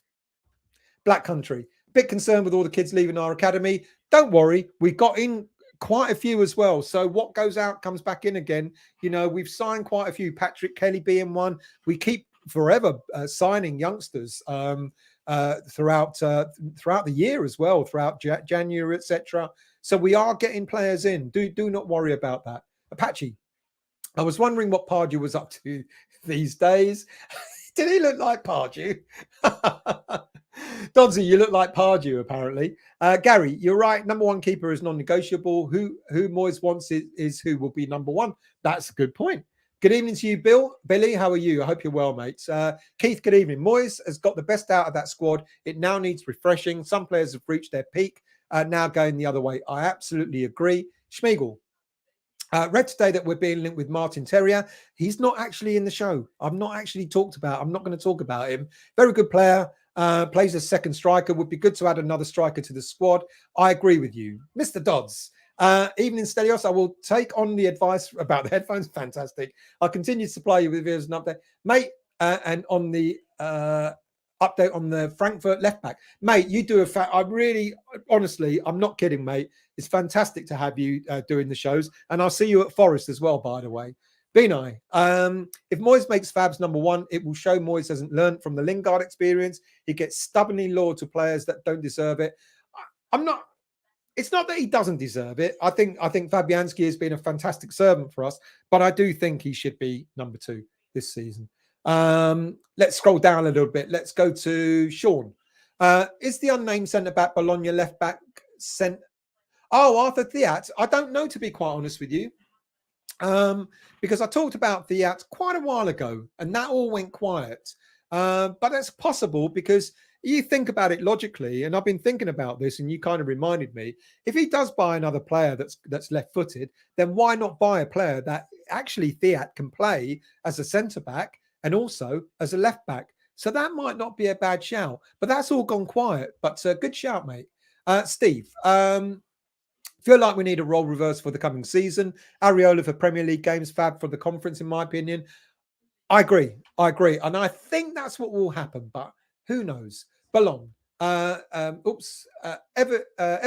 Black Country, bit concerned with all the kids leaving our academy. Don't worry, we got in quite a few as well. So what goes out comes back in again. You know, we've signed quite a few. Patrick Kelly being one. We keep forever signing youngsters throughout the year as well, throughout January, etc. So we are getting players in. Do not worry about that. Apache, I was wondering what Pardew was up to these days. Did he look like Pardew? Dodsey, you look like Pardew, apparently. Gary, you're right. Number one keeper is non-negotiable. Who Moyes wants is who will be number one. That's a good point. Good evening to you, Billy. How are you? I hope you're well, mates. Keith, good evening. Moyes has got the best out of that squad. It now needs refreshing. Some players have reached their peak, now going the other way. I absolutely agree. Schmiegel, read today that we're being linked with Martin Terrier. He's not actually in the show. I'm not going to talk about him. Very good player. Plays as second striker. Would be good to add another striker to the squad. I agree with you. Mr. Dodds. Evening, Stelios. I will take on the advice about the headphones. Fantastic. I'll continue to supply you with videos and update. Mate, and on the update on the Frankfurt left back. Mate, you do honestly, I'm not kidding, mate. It's fantastic to have you doing the shows. And I'll see you at Forest as well, by the way. Benai, if Moyes makes Fabs number one, it will show Moyes hasn't learned from the Lingard experience. He gets stubbornly loyal to players that don't deserve it. It's not that he doesn't deserve it. I think Fabianski has been a fantastic servant for us, but I do think he should be number two this season. Let's scroll down a little bit. Let's go to Sean. Is the unnamed centre-back Bologna left-back sent? Oh, Arthur Theat. I don't know, to be quite honest with you. Because I talked about Theat quite a while ago and that all went quiet. But that's possible because you think about it logically, and I've been thinking about this and you kind of reminded me, if he does buy another player that's left-footed, then why not buy a player that actually Theat can play as a centre-back and also as a left-back? So that might not be a bad shout, but that's all gone quiet. But good shout, mate. Steve, feel like we need a role reverse for the coming season. Areola for Premier League games, Fab for the conference, in my opinion. I agree. And I think that's what will happen, but who knows? Ballon. Ever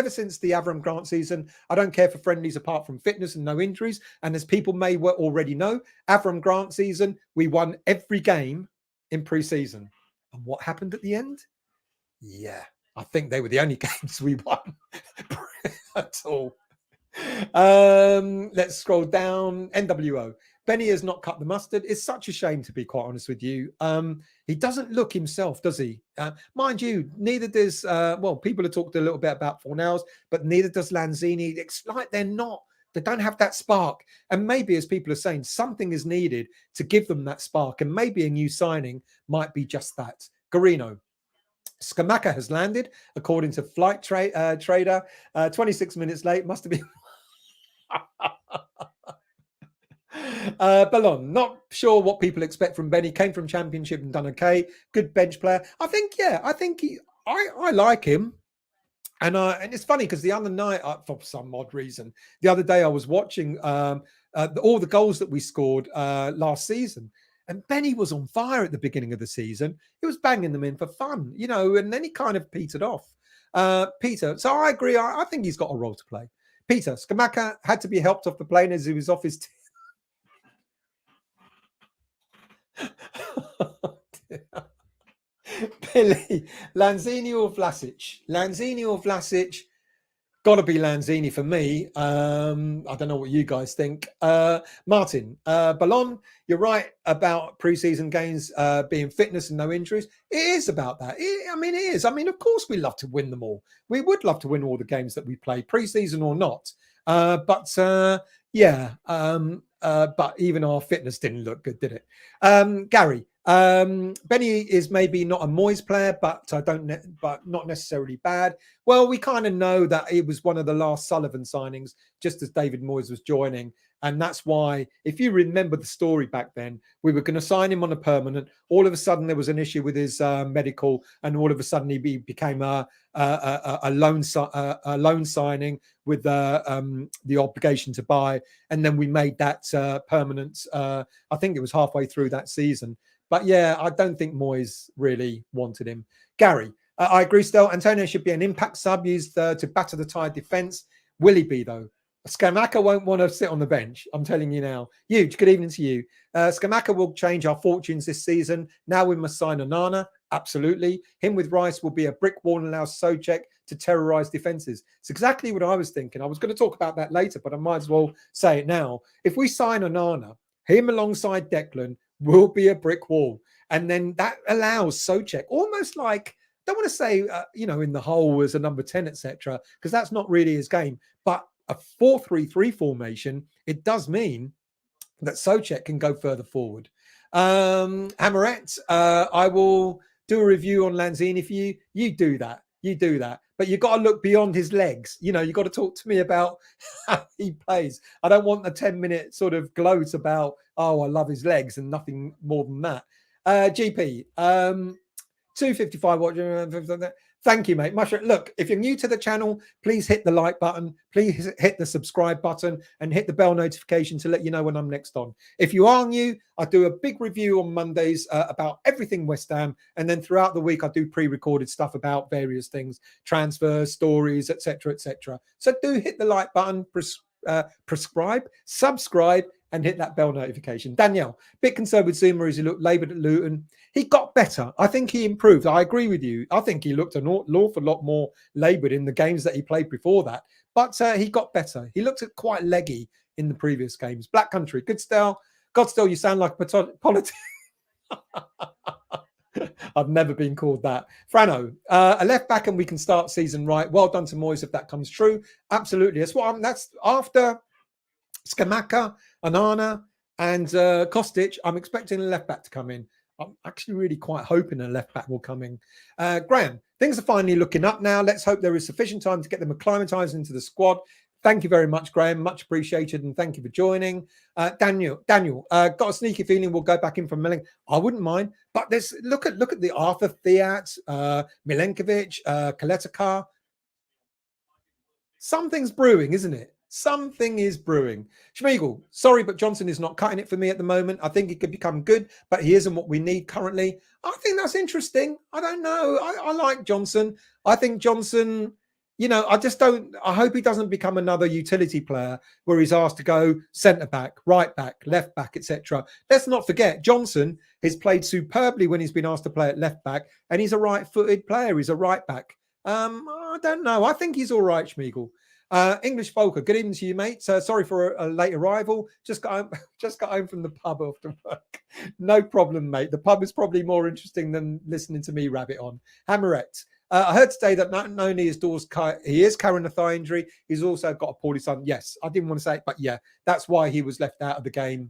since the Avram Grant season, I don't care for friendlies apart from fitness and no injuries. And as people may already know, Avram Grant season, we won every game in pre-season. And what happened at the end? Yeah, I think they were the only games we won at all. Let's scroll down. NWO. Benny has not cut the mustard. It's such a shame, to be quite honest with you. He doesn't look himself, does he? Mind you, neither does, people have talked a little bit about Fornals, but neither does Lanzini. It's like they don't have that spark. And maybe, as people are saying, something is needed to give them that spark. And maybe a new signing might be just that. Garino. Scamacca has landed, according to Flight Trader. 26 minutes late. Must have been... Ballon, not sure what people expect from Benny. Came from Championship and done okay. Good bench player. I think I like him. And it's funny because the other night, for some odd reason, the other day I was watching all the goals that we scored last season. And Benny was on fire at the beginning of the season. He was banging them in for fun, and then he kind of petered off. Peter, so I agree. I think he's got a role to play. Peter, Scamacca had to be helped off the plane as he was off his team. Billy, Lanzini or Vlasic? Lanzini or Vlasic? Got to be Lanzini for me. I don't know what you guys think. Martin, Ballon, you're right about pre-season games being fitness and no injuries. It is about that. It is. Of course we love to win them all. We would love to win all the games that we play, pre-season or not. But even our fitness didn't look good, did it? Gary, Benny is maybe not a Moyes player, but not necessarily bad. Well, we kind of know that it was one of the last Sullivan signings, just as David Moyes was joining. And that's why, if you remember the story back then, we were going to sign him on a permanent. All of a sudden, there was an issue with his medical, and all of a sudden, he became a loan signing with the obligation to buy. And then we made that permanent. I think it was halfway through that season. But yeah, I don't think Moyes really wanted him. Gary, I agree still. Antonio should be an impact sub used to batter the tired defence. Will he be, though? Scamacca won't want to sit on the bench. I'm telling you now. Huge. Good evening to you. Scamacca will change our fortunes this season. Now we must sign Onana. Absolutely. Him with Rice will be a brick wall and allow Soucek to terrorise defences. It's exactly what I was thinking. I was going to talk about that later, but I might as well say it now. If we sign Onana, him alongside Declan will be a brick wall. And then that allows Soucek, almost like, I don't want to say, in the hole as a number 10, etc., because that's not really his game. But a 4-3-3 formation, it does mean that Soucek can go further forward. Hammerette, I will do a review on Lanzini for you. You do that. But you've got to look beyond his legs. You've got to talk to me about how he plays. I don't want a 10-minute sort of gloat about, I love his legs and nothing more than that. GP, 255 watching. Thank you, mate. Look, if you're new to the channel, please hit the like button. Please hit the subscribe button and hit the bell notification to let you know when I'm next on. If you are new, I do a big review on Mondays about everything West Ham. And then throughout the week, I do pre-recorded stuff about various things, transfers, stories, etc., etc. So do hit the like button, subscribe, and hit that bell notification. Danielle, bit concerned with Zuma as he looked laboured at Luton. He got better. I think he improved. I agree with you. I think he looked an awful lot more laboured in the games that he played before that. But he got better. He looked quite leggy in the previous games. Black Country, good style. Godstill, you sound like a politician. I've never been called that. Frano, a left back and we can start season right. Well done to Moyes if that comes true. Absolutely. That's after Scamacca, Onana, and Kostic. I'm expecting a left back to come in. I'm actually really quite hoping a left back will come in. Graham, things are finally looking up now. Let's hope there is sufficient time to get them acclimatized into the squad. Thank you very much, Graham. Much appreciated, and thank you for joining. Daniel, got a sneaky feeling we'll go back in from Milan. I wouldn't mind, but there's look at the Arthur Theat, Milenkovic, Kaletakar. Something's brewing, isn't it? Something is brewing. Schmeigel, sorry, but Johnson is not cutting it for me at the moment. I think he could become good, but he isn't what we need currently. I think that's interesting. I don't know. I like Johnson. I think Johnson, I just don't. I hope he doesn't become another utility player where he's asked to go centre back, right back, left back, etc. Let's not forget, Johnson has played superbly when he's been asked to play at left back, and he's a right-footed player. He's a right back. I don't know. I think he's all right, Schmeigel. English Volker, good evening to you, mate. Sorry for a late arrival. Just got home from the pub after work. No problem, mate. The pub is probably more interesting than listening to me rabbit on. Hammerette, I heard today that not only is he is carrying a thigh injury, he's also got a poorly son. Yes, I didn't want to say it, but yeah, that's why he was left out of the game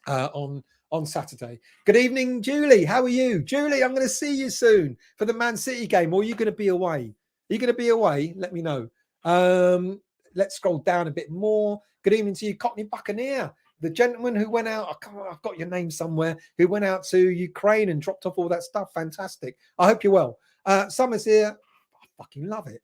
on Saturday. Good evening, Julie. How are you? Julie, I'm going to see you soon for the Man City game, or are you going to be away? Are you going to be away? Let me know. Let's scroll down a bit more. Good evening to you, Cockney Buccaneer, the gentleman who went out. I've got your name somewhere. Who went out to Ukraine and dropped off all that stuff. Fantastic. I hope you're well. Summer's here. I fucking love it.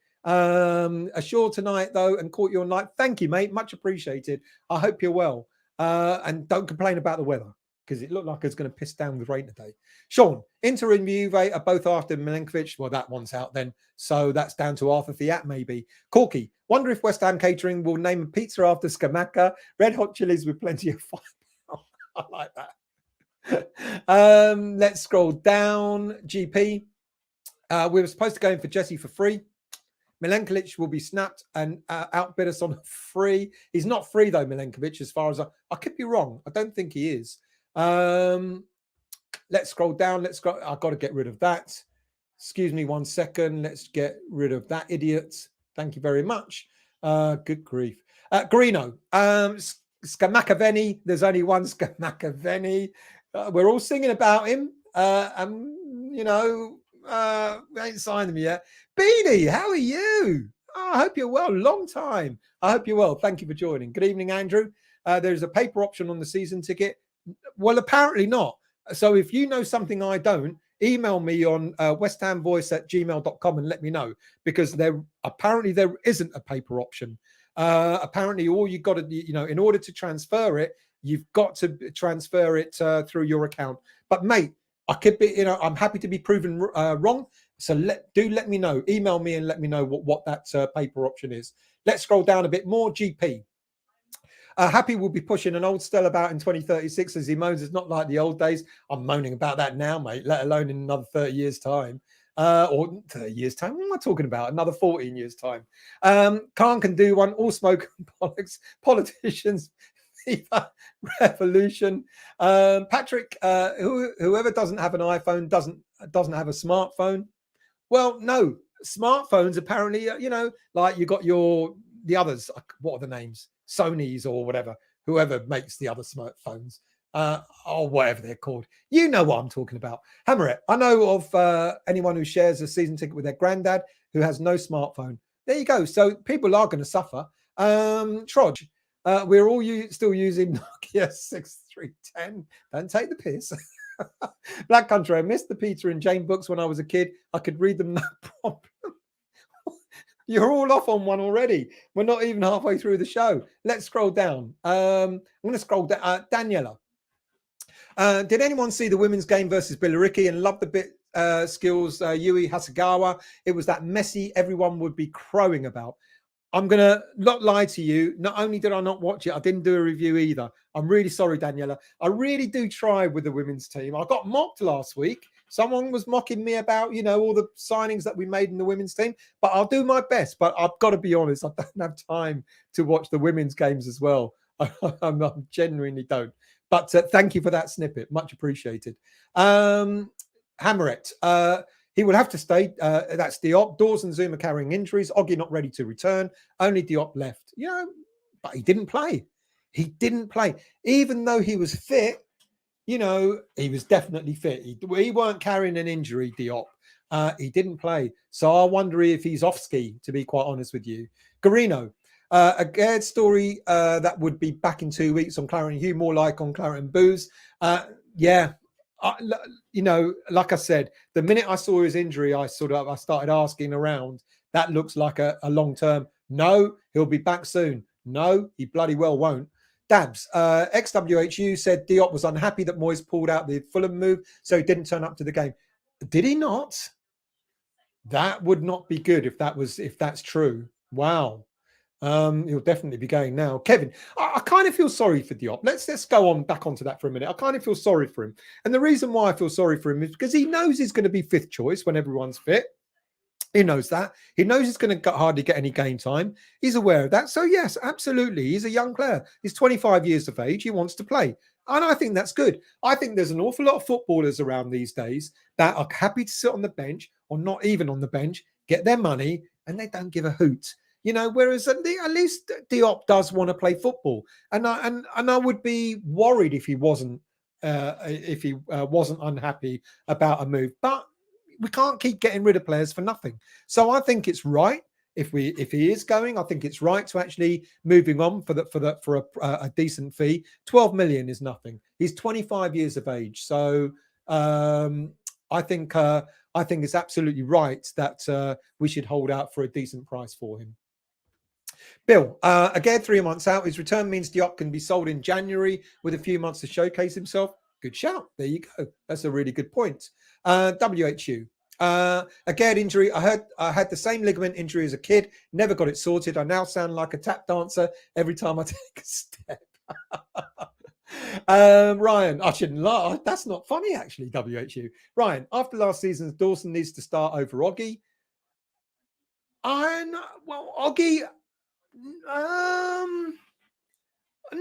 Ashore tonight though, and caught you on light. Thank you, mate. Much appreciated. I hope you're well. And don't complain about the weather, because it looked like it was going to piss down with rain today. Sean, Inter and Juve are both after Milenkovic. Well, that one's out then. So that's down to Arthur Theat, maybe. Corky, wonder if West Ham Catering will name a pizza after Scamacca. Red hot chilies with plenty of fire. I like that. Let's scroll down. GP, we were supposed to go in for Jesse for free. Milenkovic will be snapped and outbid us on a free. He's not free though, Milenkovic, as far as I could be wrong. I don't think he is. Let's scroll down. I've got to get rid of that. Excuse me 1 second. Let's get rid of that idiot. Thank you very much. Good grief. Greeno, Scamacca. There's only one Scamacca. We're all singing about him. We ain't signed him yet. Beanie, how are you? I hope you're well. Long time. I hope you're well. Thank you for joining. Good evening, Andrew. There's a paper option on the season ticket. Well, apparently not. So if you know something I don't, email me on westhamvoice@gmail.com and let me know, because there isn't a paper option. Apparently all you got to, in order to transfer it, you've got to transfer it through your account. But mate, I could be, I'm happy to be proven wrong. So let me know. Email me and let me know what that paper option is. Let's scroll down a bit more. GP. Happy will be pushing an old Stella about in 2036 as he moans. It's not like the old days. I'm moaning about that now, mate, let alone in another 30 years' time. Or 30 years' time. What am I talking about? Another 14 years' time. Khan can do one. All smoke and politicians. FIFA revolution. Patrick, whoever doesn't have an iPhone doesn't have a smartphone. Well, no. Smartphones apparently, like you got the others. What are the names? Sony's or whatever. Whoever makes the other smartphones. Or whatever they're called. You know what I'm talking about. Hammerette, I know of anyone who shares a season ticket with their granddad who has no smartphone. There you go. So people are going to suffer. Trodge, we're all still using Nokia 6310. Don't take the piss. Black Country, I missed the Peter and Jane books when I was a kid. I could read them, no problem. You're all off on one already. We're not even halfway through the show. Let's scroll down. I'm going to scroll down. Daniela. Did anyone see the women's game versus Billericay and love the bit skills Yui Hasegawa? It was that messy everyone would be crowing about. I'm going to not lie to you. Not only did I not watch it, I didn't do a review either. I'm really sorry, Daniela. I really do try with the women's team. I got mocked last week. Someone was mocking me about, all the signings that we made in the women's team. But I'll do my best. But I've got to be honest, I don't have time to watch the women's games as well. I genuinely don't. But thank you for that snippet. Much appreciated. Hammerette. He will have to stay. That's Diop. Dawson Zuma carrying injuries. Oggy not ready to return. Only Diop left. But he didn't play. He didn't play. Even though he was fit, he was definitely fit. He weren't carrying an injury, Diop. He didn't play. So I wonder if he's off ski, to be quite honest with you. Garino. A Aguerd story that would be back in 2 weeks on Claret and Hugh, more like on Claret and Booze. Yeah. Like I said, the minute I saw his injury, I started asking around. That looks like a long term. No, he'll be back soon. No, he bloody well won't. Dabs, XWHU said Diop was unhappy that Moyes pulled out the Fulham move, so he didn't turn up to the game. Did he not? That would not be good if that's true. Wow. He'll definitely be going now. Kevin, I kind of feel sorry for Diop. Let's go back onto that for a minute. I kind of feel sorry for him. And the reason why I feel sorry for him is because he knows he's going to be fifth choice when everyone's fit. He knows that. He knows he's going to hardly get any game time. He's aware of that. So, yes, absolutely. He's a young player. He's 25 years of age. He wants to play. And I think that's good. I think there's an awful lot of footballers around these days that are happy to sit on the bench or not even on the bench, get their money, and they don't give a hoot. Whereas at least Diop does want to play football. And I would be worried if he wasn't unhappy about a move. But we can't keep getting rid of players for nothing. So I think it's right if he is going. I think it's right to actually moving on for a decent fee. 12 million is nothing. He's 25 years of age. So I think it's absolutely right that we should hold out for a decent price for him. Bill, again, 3 months out. His return means Diop can be sold in January with a few months to showcase himself. Good shout. There you go. That's a really good point. WHU. Again, injury. I had the same ligament injury as a kid. Never got it sorted. I now sound like a tap dancer every time I take a step. Ryan, I shouldn't laugh. That's not funny, actually, WHU. Ryan, after last season, Dawson needs to start over Oggy. Oggy...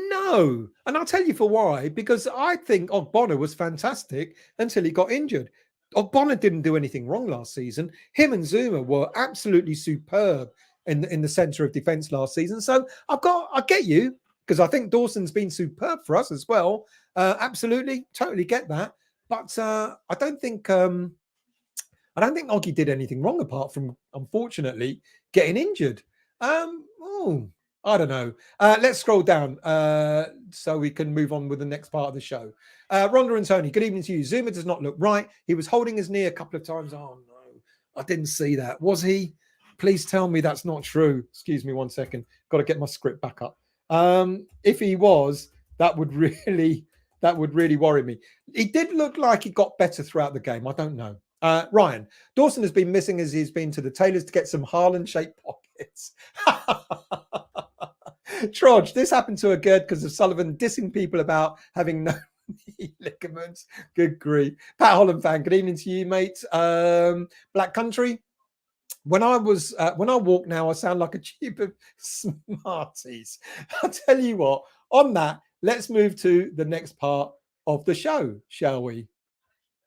no, and I'll tell you for why. Because I think Ogbonna was fantastic until he got injured. Ogbonna didn't do anything wrong last season. Him and Zuma were absolutely superb in the centre of defence last season. So I get you, because I think Dawson's been superb for us as well. Absolutely, totally get that. But I don't think Oggy did anything wrong apart from, unfortunately, getting injured. I don't know. Let's scroll down so we can move on with the next part of the show. Rhonda and Tony, good evening to you. Zuma does not look right. He was holding his knee a couple of times. Oh, no. I didn't see that. Was he? Please tell me that's not true. Excuse me 1 second. Got to get my script back up. If he was, that would really worry me. He did look like he got better throughout the game. I don't know. Ryan, Dawson has been missing as he's been to the tailors to get some Haaland-shaped pockets. Tickets. Trodge, this happened to Aguerd because of Sullivan dissing people about having no knee ligaments. Good grief. Pat Holland fan, good evening to you, mate. Black Country. When I walk now, I sound like a cheap of Smarties. I'll tell you what, on that, let's move to the next part of the show, shall we?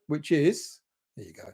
Which is, there you go.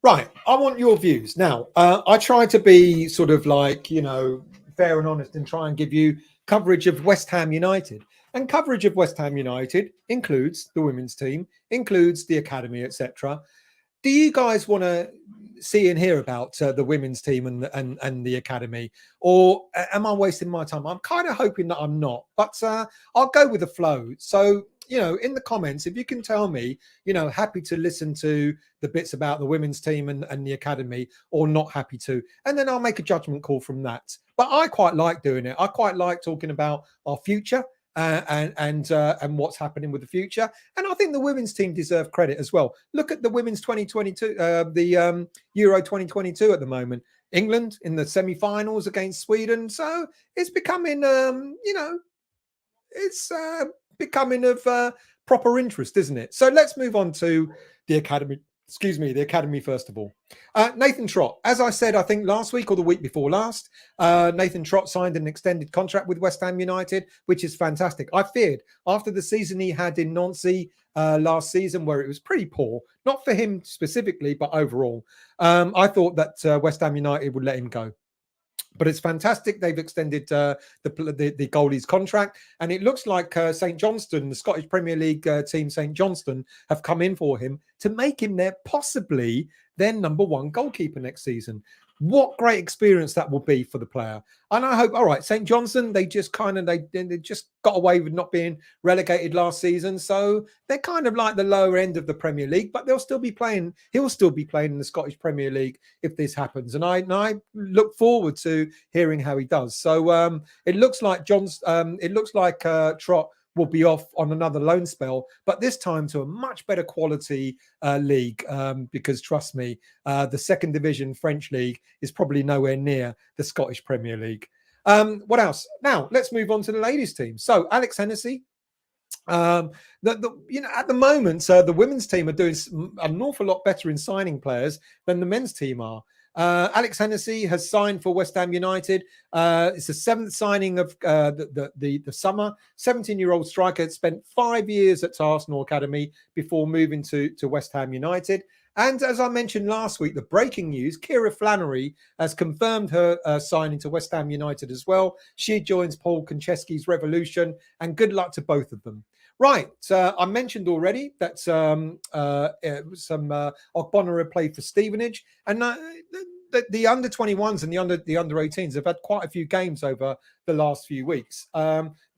Right, I want your views. Now, I try to be sort of like, fair and honest and try and give you coverage of West Ham United. And coverage of West Ham United includes the women's team, includes the academy, etc. Do you guys want to see and hear about the women's team and the academy? Or am I wasting my time? I'm kind of hoping that I'm not, but I'll go with the flow. So, in the comments, if you can tell me, happy to listen to the bits about the women's team and the academy, or not happy to, and then I'll make a judgment call from that. But I quite like doing it. I quite like talking about our future and what's happening with the future. And I think the women's team deserve credit as well. Look at the women's 2022, the Euro 2022 at the moment. England in the semi-finals against Sweden. So it's becoming, it's becoming of proper interest, isn't it? So let's move on to the academy. Excuse me, the academy first of all. Nathan Trott, as I said, I think last week or the week before last, Nathan Trott signed an extended contract with West Ham United, which is fantastic. I feared after the season he had in Nancy last season, where it was pretty poor, not for him specifically, but overall, I thought that West Ham United would let him go. But it's fantastic. They've extended the goalie's contract. And it looks like St Johnstone, the Scottish Premier League team St Johnstone, have come in for him to make him possibly their number one goalkeeper next season. What great experience that will be for the player. And I hope, all right, St Johnstone, they just they just got away with not being relegated last season. So they're kind of like the lower end of the Premier League, but they'll still be playing. He'll still be playing in the Scottish Premier League if this happens. And I look forward to hearing how he does. So it looks like Trott will be off on another loan spell, but this time to a much better quality league, because trust me, the second division French league is probably nowhere near the Scottish Premier League. What else? Now let's move on to the ladies team. So Alex Hennessy, at the moment, the women's team are doing an awful lot better in signing players than the men's team are. Alex Hennessy has signed for West Ham United. It's the seventh signing of the summer. 17-year-old striker spent 5 years at Arsenal Academy before moving to West Ham United. And as I mentioned last week, the breaking news, Kira Flannery has confirmed her signing to West Ham United as well. She joins Paul Konchesky's Revolution, and good luck to both of them. Right, I mentioned already that some Ogbonna played for Stevenage, and the under 21s and the under 18s have had quite a few games over the last few weeks.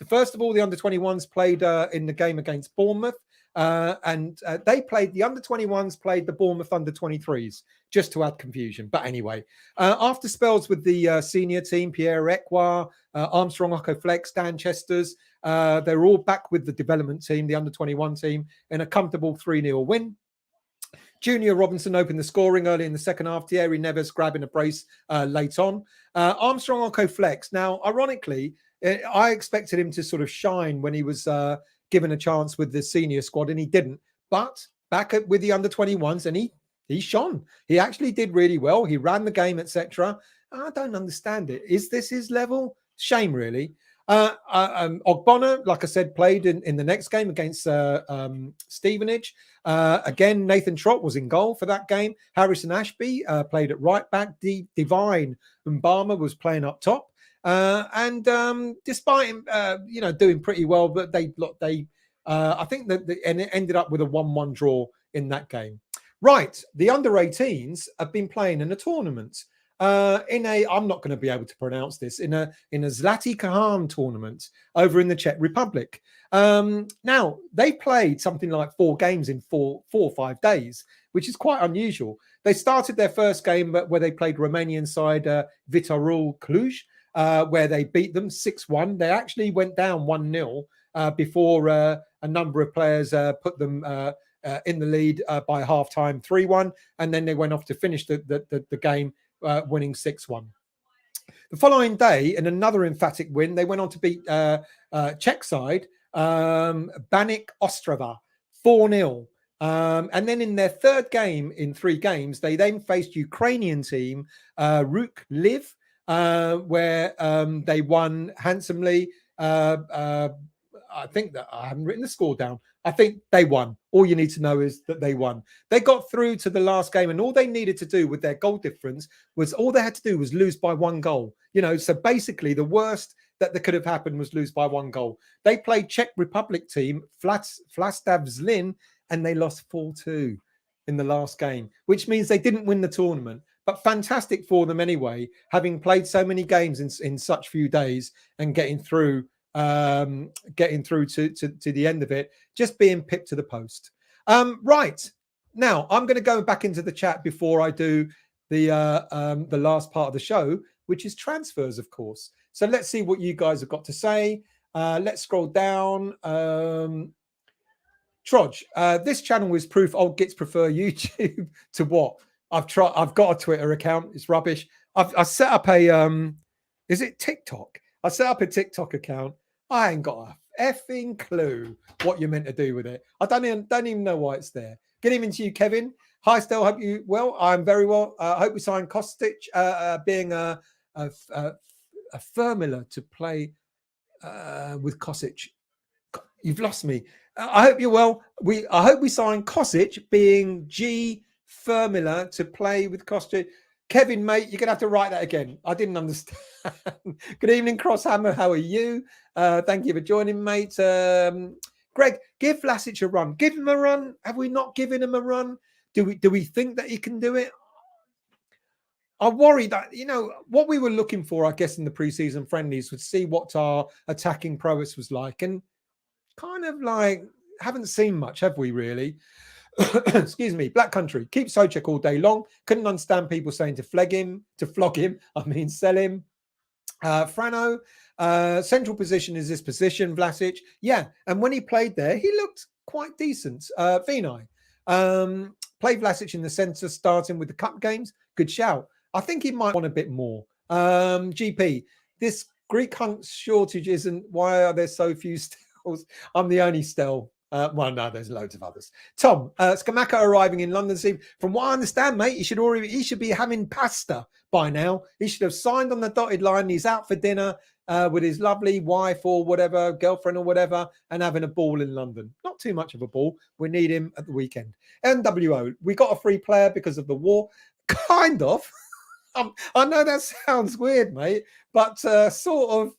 First of all, the under 21s played in the game against Bournemouth, and they played the under 21s played the Bournemouth under 23s, just to add confusion. But anyway, after spells with the senior team, Pierre Ekwa, Armstrong Okoflex, Dan Chesters, they're all back with the development team, the under 21 team, in a comfortable 3-0 win. Junior Robinson opened the scoring early in the second half. Thierry Neves grabbing a brace late on. Armstrong Okoflex. Now, ironically, I expected him to sort of shine when he was given a chance with the senior squad, and he didn't. But back with the under 21s, and he shone. He actually did really well. He ran the game, etc. I don't understand it. Is this his level? Shame, really. Ogbonna, like I said, played in the next game against Stevenage. Again, Nathan Trott was in goal for that game. Harrison Ashby played at right back. Divine Mbama was playing up top. And despite him, doing pretty well, but I think that it ended up with a 1-1 draw in that game. Right, the under 18s have been playing in a tournament. in a, I'm not going to be able to pronounce this, in a Zlati Khan tournament over in the Czech Republic. Now they played something like 4 games in four or 5 days, which is quite unusual. They started their first game where they played Romanian side Viitorul Cluj, where they beat them 6-1. They actually went down 1-0 before a number of players put them in the lead by half-time 3-1, and then they went off to finish the game winning 6-1. The following day, in another emphatic win, they went on to beat Czech side Baník Ostrava 4-0. And then in their third game in 3 games, they then faced Ukrainian team Ruk Liv, where they won handsomely. I think that I haven't written the score down. I think they won. All you need to know is that they won. They got through to the last game, and all they needed to do with their goal difference was lose by 1 goal. You know, so basically the worst that could have happened was lose by 1 goal. They played Czech Republic team Vlastav Zlin, and they lost 4-2 in the last game, which means they didn't win the tournament. But fantastic for them anyway, having played so many games in such few days and getting through to the end of it, just being pipped to the post. Right now, I'm going to go back into the chat before I do the last part of the show, which is transfers, of course. So let's see what you guys have got to say. Let's scroll down. Trodge, this channel is proof old gits prefer YouTube to what? I've got a Twitter account. It's rubbish. I set up a is it TikTok? I set up a TikTok account. I ain't got a effing clue what you're meant to do with it. I don't even know why it's there. Good evening to you, Kevin. Hi, Stel. Hope you well. I'm very well. I hope we sign Kostic, being a formula to play with Kostic. You've lost me. I hope you're well. I hope we sign Kostic, being G formula to play with Kostic. Kevin, mate, you're going to have to write that again. I didn't understand. Good evening, Crosshammer. How are you? Thank you for joining, mate. Greg, give Vlasic a run. Give him a run. Have we not given him a run? Do we think that he can do it? I worry that, you know, what we were looking for, I guess, in the preseason friendlies was see what our attacking prowess was like. And kind of like, haven't seen much, have we really? Excuse me. Black Country, keep Soucek all day long. Couldn't understand people saying to flog him, I mean sell him. Frano, central position is this position, Vlasic. Yeah, and when he played there, he looked quite decent. Vinay, play Vlasic in the centre, starting with the cup games. Good shout. I think he might want a bit more. GP, this Greek hunt shortage isn't. Why are there so few Stels? I'm the only Stel. Well, no, there's loads of others. Tom, Scamacca arriving in London. From what I understand, mate, he should be having pasta by now. He should have signed on the dotted line. He's out for dinner with his lovely wife or whatever, girlfriend or whatever, and having a ball in London. Not too much of a ball. We need him at the weekend. NWO, we got a free player because of the war. Kind of. I know that sounds weird, mate, but sort of,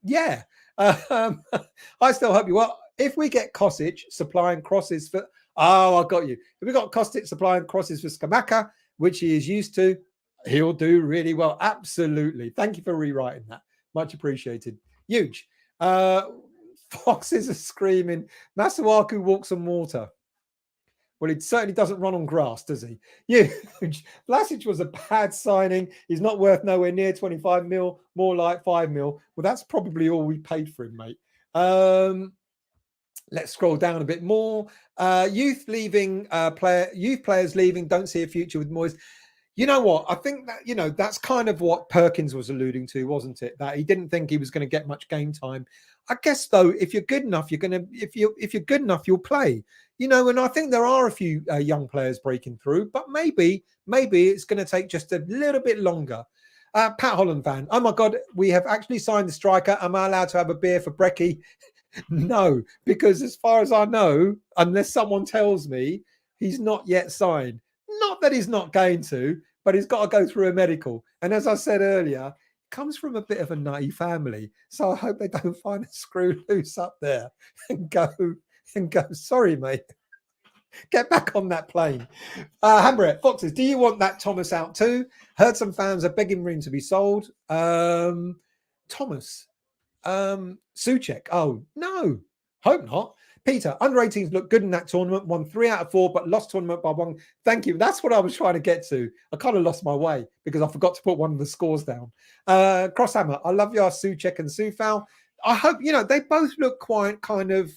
yeah. I still hope you well. If we get Kostic supplying crosses for, I got you. If we got Kostic supplying crosses for Scamacca, which he is used to, he'll do really well. Absolutely. Thank you for rewriting that. Much appreciated. Huge. Foxes are screaming. Masuaku walks on water. Well, he certainly doesn't run on grass, does he? Huge. Vlasic was a bad signing. He's not worth nowhere near 25 mil, more like 5 mil. Well, that's probably all we paid for him, mate. Let's scroll down a bit more. Youth players leaving, don't see a future with Moyes. You know what? I think that, you know, that's kind of what Perkins was alluding to, wasn't it? That he didn't think he was going to get much game time. I guess though, if you're good enough, if you're good enough, you'll play. You know, and I think there are a few young players breaking through, but maybe it's going to take just a little bit longer. Pat Holland fan, oh my God, we have actually signed the striker. Am I allowed to have a beer for Brecky? No, because as far as I know, unless someone tells me, he's not yet signed. Not that he's not going to, but he's got to go through a medical. And as I said earlier, comes from a bit of a nutty family. So I hope they don't find a screw loose up there and go, sorry, mate. Get back on that plane. Hamburg Foxes, do you want that Thomas out too? Heard some fans are begging for him to be sold. Thomas. Soucek. Oh, no. Hope not. Peter, under 18s looked good in that tournament. Won 3 out of 4, but lost tournament by 1. Thank you. That's what I was trying to get to. I kind of lost my way because I forgot to put one of the scores down. Crosshammer, I love your Soucek and Soufal. I hope, they both look quite kind of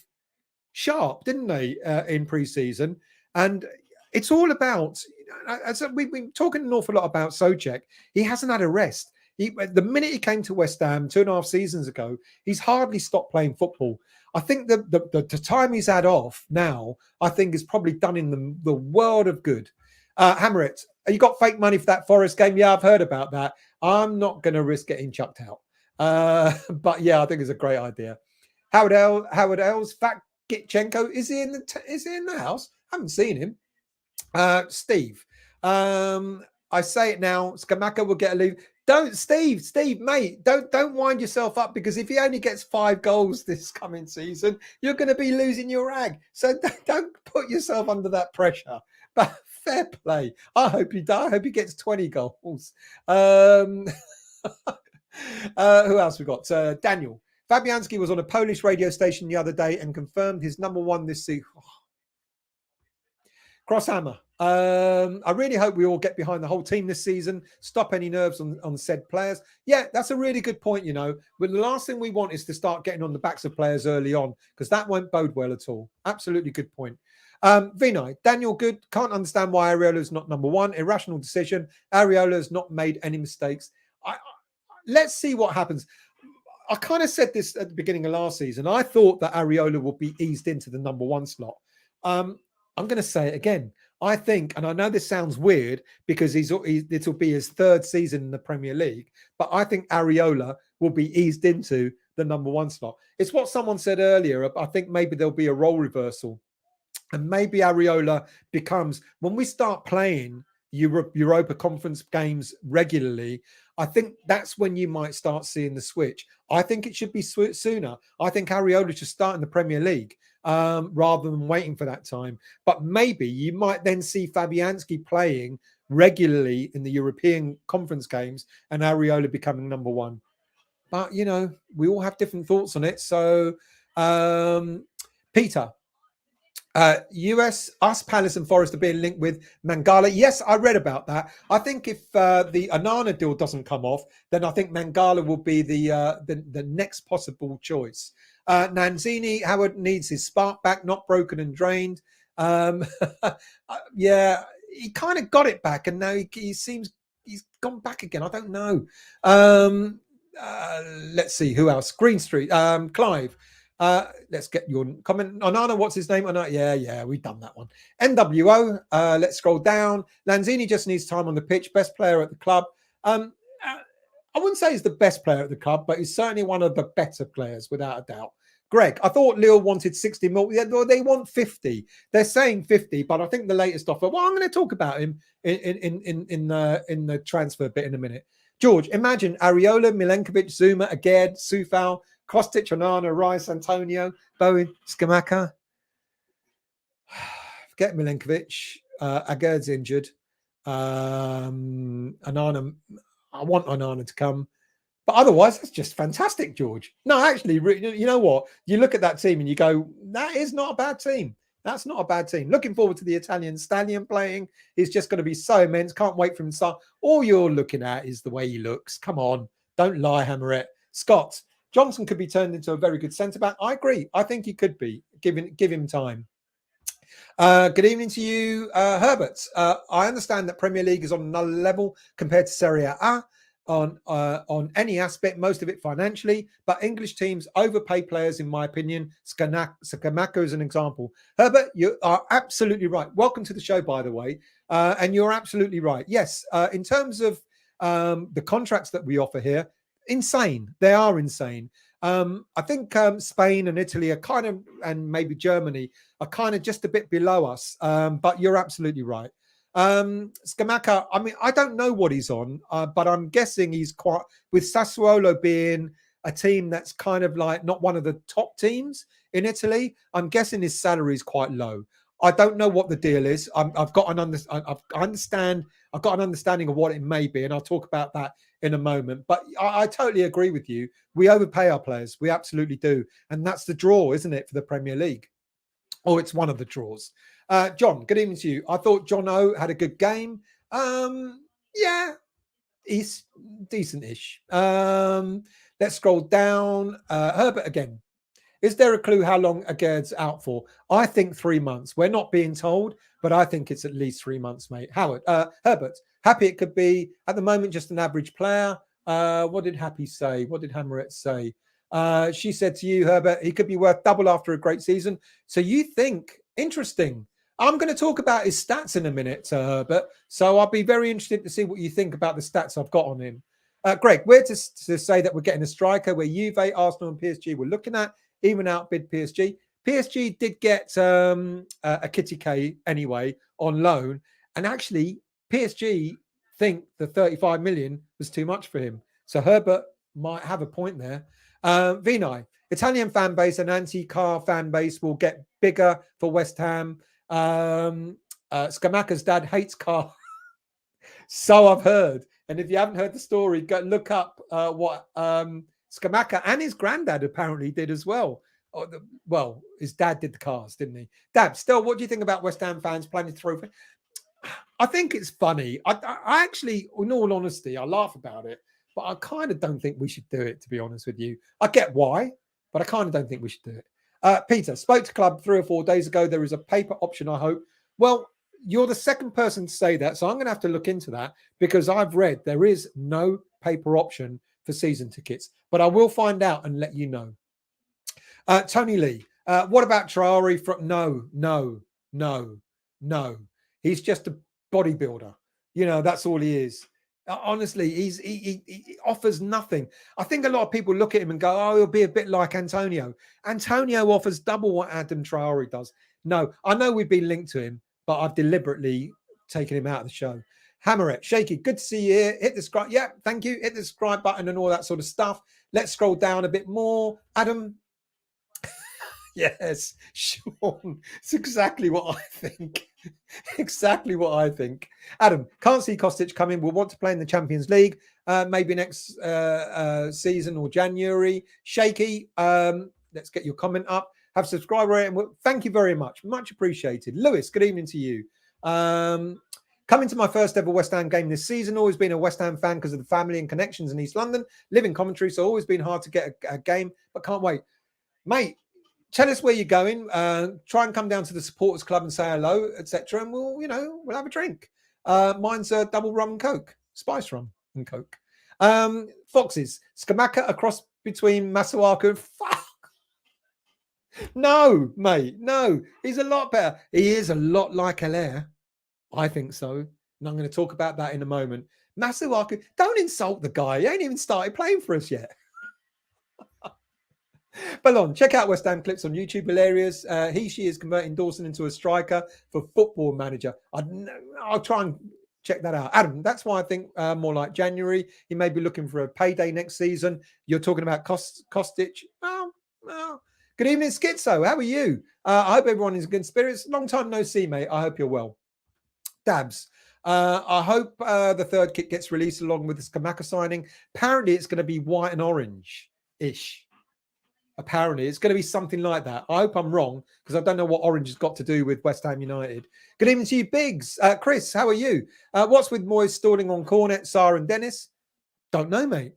sharp, didn't they, in pre-season? And it's all about, we've been talking an awful lot about Soucek. He hasn't had a rest. The minute he came to West Ham 2.5 seasons ago, he's hardly stopped playing football. I think the time he's had off now, I think is probably done in the world of good. Hammerit, you got fake money for that Forest game? Yeah, I've heard about that. I'm not going to risk getting chucked out. But yeah, I think it's a great idea. Howard Ells, Fat Gitchenko, is he in the house? I haven't seen him. Steve, I say it now. Scamacca will get a leave. Don't, Steve, mate, don't wind yourself up, because if he only gets 5 goals this coming season, you're going to be losing your rag. So don't put yourself under that pressure. But fair play. I hope he gets 20 goals. Who else we got? Daniel. Fabianski was on a Polish radio station the other day and confirmed his #1 this season. Crosshammer. I really hope we all get behind the whole team this season. Stop any nerves on said players. Yeah, that's a really good point, But the last thing we want is to start getting on the backs of players early on, because that won't bode well at all. Absolutely good point. Vinay, Daniel Good, can't understand why Areola's not #1. Irrational decision. Areola's not made any mistakes. Let's see what happens. I kind of said this at the beginning of last season. I thought that Areola would be eased into the #1 slot. I'm going to say it again. I think, and I know this sounds weird because it'll be his 3rd season in the Premier League, but I think Areola will be eased into the #1 slot. It's what someone said earlier. I think maybe there'll be a role reversal, and maybe Areola becomes, when we start playing Europa Conference games regularly, I think that's when you might start seeing the switch. I think it should be sooner. I think Areola should start in the Premier League rather than waiting for that time. But maybe you might then see Fabianski playing regularly in the European Conference games and Areola becoming #1. But, we all have different thoughts on it. So, Peter, us, Palace and Forest are being linked with Mangala. Yes, I read about that. I think if the Onana deal doesn't come off, then I think Mangala will be the next possible choice. Nanzini, Howard needs his spark back, not broken and drained. Yeah, he kind of got it back, and now he seems he's gone back again. I don't know. Let's see who else. Green Street, Clive. Let's get your comment. Onana, what's his name? Yeah, we've done that one. NWO, let's scroll down. Lanzini just needs time on the pitch. Best player at the club. I wouldn't say he's the best player at the club, but he's certainly one of the better players, without a doubt. Greg, I thought Lille wanted 60 mil. Yeah, they want 50. They're saying 50, but I think the latest offer. Well, I'm going to talk about him in the transfer bit in a minute. George, imagine Areola, Milenkovic, Zuma, Aguerd, Soufal, Kostic, Onana, Rice, Antonio, Bowen, Scamacca. Forget Milenkovic. Aguerd's injured. Onana, I want Onana to come. But otherwise, that's just fantastic, George. No, actually, you know what? You look at that team and you go, that is not a bad team. That's not a bad team. Looking forward to the Italian stallion playing. He's just going to be so immense. Can't wait for him to start. All you're looking at is the way he looks. Come on. Don't lie, Hammerette. Scott, Johnson could be turned into a very good centre-back. I agree. I think he could be. Give him time. Good evening to you, Herbert. I understand that Premier League is on another level compared to Serie A on any aspect, most of it financially, but English teams overpay players, in my opinion. Scamacca is an example. Herbert, you are absolutely right. Welcome to the show, by the way. And you're absolutely right. Yes, in terms of the contracts that we offer here, insane. They are insane. I think Spain and Italy are kind of, and maybe Germany are kind of just a bit below us. But you're absolutely right. Scamacca, I mean, I don't know what he's on, but I'm guessing he's quite, with Sassuolo being a team that's kind of like not one of the top teams in Italy, I'm guessing his salary is quite low. I don't know what the deal is. I've got an understanding of what it may be, and I'll talk about that in a moment. But I totally agree with you. We overpay our players. We absolutely do. And that's the draw, isn't it, for the Premier League? Or it's one of the draws. John, good evening to you. I thought John O had a good game. Yeah, he's decent-ish. Let's scroll down. Herbert again. Is there a clue how long Aguerd's out for? I think 3 months. We're not being told, but I think it's at least 3 months, mate. Herbert, happy it could be at the moment just an average player. What did Happy say? What did Hammerette say? She said to you, Herbert, he could be worth double after a great season. So you think, interesting. I'm going to talk about his stats in a minute, Herbert. So I'll be very interested to see what you think about the stats I've got on him. Greg, we're to say that we're getting a striker where Juve, Arsenal and PSG we're looking at. Even outbid PSG. PSG did get a Kitty K anyway on loan. And actually, PSG think the 35 million was too much for him. So Herbert might have a point there. Vinay, Italian fan base and anti-car fan base will get bigger for West Ham. Scamacca's dad hates car. So I've heard. And if you haven't heard the story, go look up what Scamacca and his granddad apparently did as well. Well, his dad did the cars, didn't he? Dad, still, what do you think about West Ham fans planning to throw? I think it's funny. I actually, in all honesty, I laugh about it, but I kind of don't think we should do it, to be honest with you. I get why, but I kind of don't think we should do it. Peter, spoke to club 3 or 4 days ago. There is a paper option, I hope. Well, you're the second person to say that, so I'm going to have to look into that because I've read there is no paper option for season tickets, but I will find out and let you know. Tony Lee, what about Traore? No. He's just a bodybuilder. You know, that's all he is. Honestly, he offers nothing. I think a lot of people look at him and go, oh, he'll be a bit like Antonio. Antonio offers double what Adam Traore does. No, I know we've been linked to him, but I've deliberately taken him out of the show. Hammerette, Shaky, good to see you here. Hit the subscribe. Yeah, thank you. Hit the subscribe button and all that sort of stuff. Let's scroll down a bit more. Adam. Yes, Sean. It's exactly what I think. Exactly what I think. Adam, can't see Kostic coming. We'll want to play in the Champions League. Maybe next season or January. Shaky, let's get your comment up. Have subscriber rating. Well, thank you very much. Much appreciated. Lewis, good evening to you. Coming to my first ever West Ham game this season. Always been a West Ham fan because of the family and connections in East London. Live in Coventry, so always been hard to get a game, but can't wait. Mate, tell us where you're going. Try and come down to the supporters club and say hello, etc. And we'll have a drink. Mine's a double rum and coke, spice rum and coke. Foxes, Scamacca a cross between Masuaku and fuck. No, mate, no. He's a lot better. He is a lot like Haller. I think so. And I'm going to talk about that in a moment. Masuaku, don't insult the guy. He ain't even started playing for us yet. Ballon, check out West Ham clips on YouTube. Hilarious. She is converting Dawson into a striker for Football Manager. I'll try and check that out. Adam, that's why I think more like January. He may be looking for a payday next season. You're talking about Kostic. Oh. Good evening, Schizo. How are you? I hope everyone is in good spirits. Long time no see, mate. I hope you're well. Dabs. I hope the third kit gets released along with the Scamacca signing. Apparently, it's going to be white and orange-ish. Apparently, it's going to be something like that. I hope I'm wrong because I don't know what orange has got to do with West Ham United. Good evening to you, Biggs. Chris, how are you? What's with Moyes stalling on Cornet, Sarr and Dennis? Don't know, mate.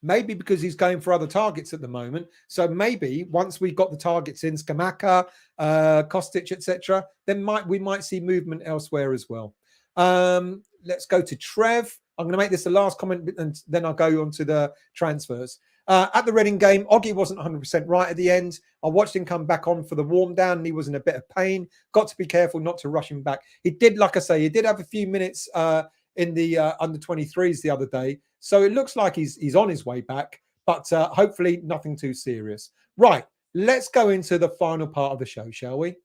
Maybe because he's going for other targets at the moment. So maybe once we've got the targets in Scamacca, Kostic, etc., then we might see movement elsewhere as well. Let's go to Trev. I'm going to make this the last comment and then I'll go on to the transfers. At the Reading game, Oggy wasn't 100% right at the end. I watched him come back on for the warm down and he was in a bit of pain. Got to be careful not to rush him back. He did, like I say, he did have a few minutes in the under-23s the other day. So it looks like he's on his way back, but hopefully nothing too serious. Right, let's go into the final part of the show, shall we?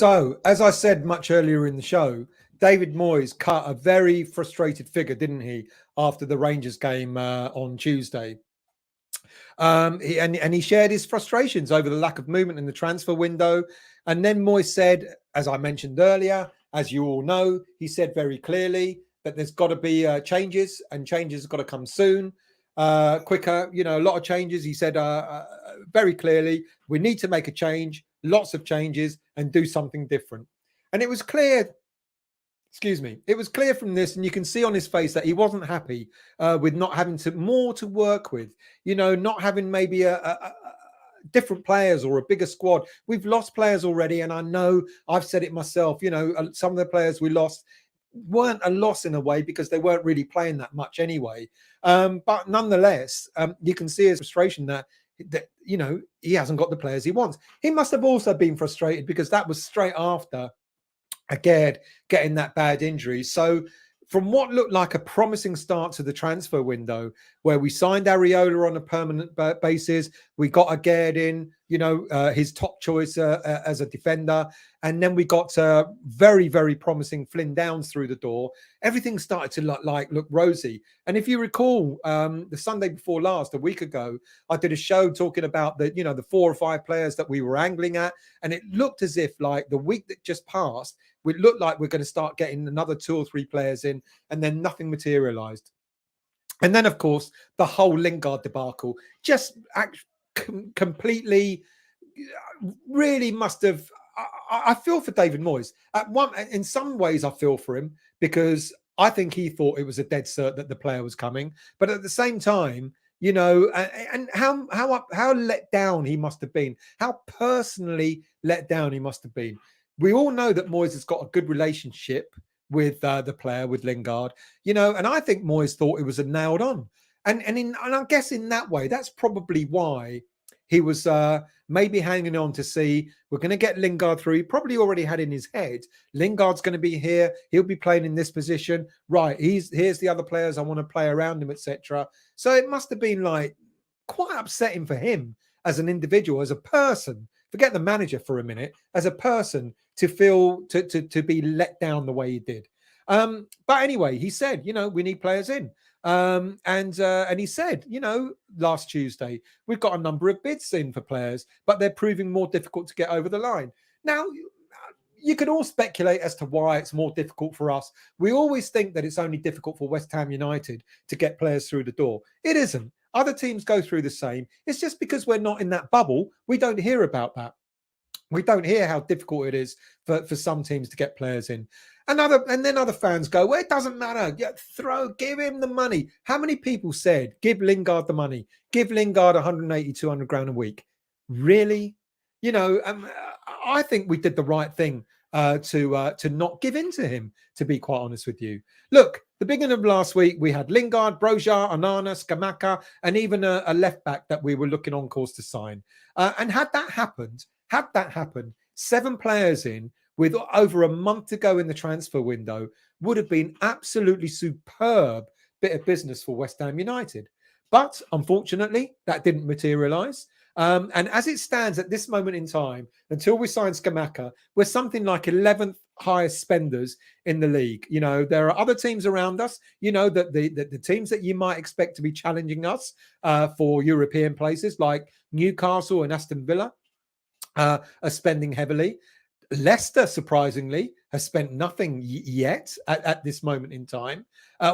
So, as I said much earlier in the show, David Moyes cut a very frustrated figure, didn't he, after the Rangers game on Tuesday? He shared his frustrations over the lack of movement in the transfer window. And then Moyes said, as I mentioned earlier, as you all know, he said very clearly that there's got to be changes, and changes have got to come soon, quicker. You know, a lot of changes. He said very clearly, we need to make a change, lots of changes, and do something different. And it was clear. Excuse me. It was clear from this, and you can see on his face that he wasn't happy with not having more to work with. You know, not having maybe a different players or a bigger squad. We've lost players already, and I know I've said it myself. You know, some of the players we lost weren't a loss in a way because they weren't really playing that much anyway. But nonetheless, you can see his frustration that you know, he hasn't got the players he wants. He must have also been frustrated because that was straight after Aguerd getting that bad injury. So from what looked like a promising start to the transfer window, where we signed Areola on a permanent basis, we got Aguerd in, you know, his top choice as a defender, and then we got very, very promising Flynn Downs through the door. Everything started to look rosy. And if you recall, the Sunday before last, a week ago, I did a show talking about the 4 or 5 players that we were angling at, and it looked as if like the week that just passed, it looked like we're going to start getting another 2 or 3 players in, and then nothing materialized. And then, of course, the whole Lingard debacle just completely really must have. I feel for David Moyes. In some ways, I feel for him because I think he thought it was a dead cert that the player was coming. But at the same time, you know, and how let down he must have been, how personally let down he must have been. We all know that Moyes has got a good relationship with the player, with Lingard, you know, and I think Moyes thought it was a nailed on. And I guess in that way, that's probably why he was maybe hanging on to see, we're going to get Lingard through. He probably already had in his head, Lingard's going to be here. He'll be playing in this position. Right. Here's the other players I want to play around him, etc. So it must have been like quite upsetting for him as an individual, as a person. Forget the manager for a minute, as a person, to feel to be let down the way he did. But anyway, he said, you know, we need players in. And he said, you know, last Tuesday, we've got a number of bids in for players, but they're proving more difficult to get over the line. Now, you can all speculate as to why it's more difficult for us. We always think that it's only difficult for West Ham United to get players through the door. It isn't. Other teams go through the same. It's just because we're not in that bubble, we don't hear about that. We don't hear how difficult it is for some teams to get players in. And then other fans go, well, it doesn't matter. Give him the money. How many people said, give Lingard the money? Give Lingard 180, 200 grand a week. Really? You know, I think we did the right thing to not give in to him, to be quite honest with you. Look, the beginning of last week, we had Lingard, Broja, Onana, Scamacca, and even a left back that we were looking on course to sign. And had that happened, 7 players in with over a month to go in the transfer window would have been absolutely superb bit of business for West Ham United. But unfortunately, that didn't materialise. And as it stands at this moment in time, until we sign Scamacca, we're something like 11th highest spenders in the league. You know, there are other teams around us, you know, that the teams that you might expect to be challenging us for European places like Newcastle and Aston Villa are spending heavily. Leicester, surprisingly, has spent nothing yet at this moment in time.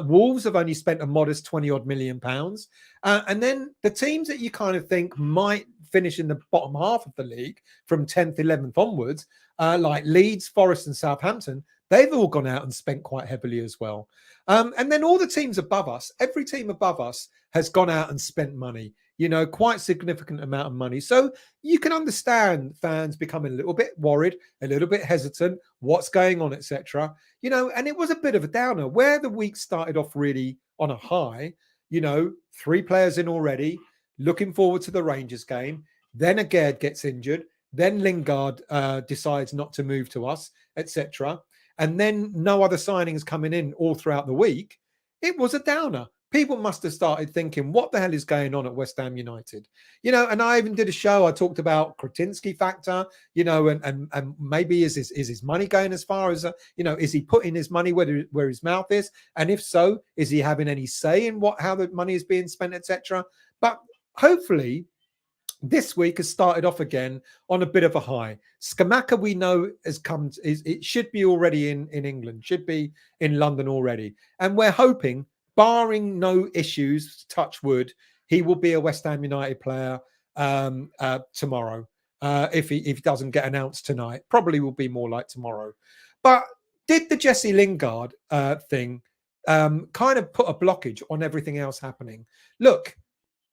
Wolves have only spent a modest 20-odd million pounds. And then the teams that you kind of think might finish in the bottom half of the league from 10th, 11th onwards, like Leeds, Forest and Southampton, they've all gone out and spent quite heavily as well. And then all the teams above us, every team above us has gone out and spent money, you know, quite significant amount of money. So you can understand fans becoming a little bit worried, a little bit hesitant, what's going on, etc. You know, and it was a bit of a downer where the week started off really on a high, you know, 3 players in already, looking forward to the Rangers game. Then Aguerd gets injured. Then Lingard decides not to move to us, etc. And then no other signings coming in all throughout the week. It was a downer. people must have started thinking, what the hell is going on at West Ham United? You know, and I even did a show. I talked about Kretinsky factor, you know, and maybe is his money going as far as, you know, is he putting his money where his mouth is? And if so, is he having any say in how the money is being spent, etc.? But hopefully, this week has started off again on a bit of a high. Scamacca, we know, has come. It should be already in England, should be in London already. And we're hoping, barring no issues, touch wood, he will be a West Ham United player tomorrow. If he doesn't get announced tonight, probably will be more like tomorrow. But did the Jesse Lingard thing kind of put a blockage on everything else happening? Look,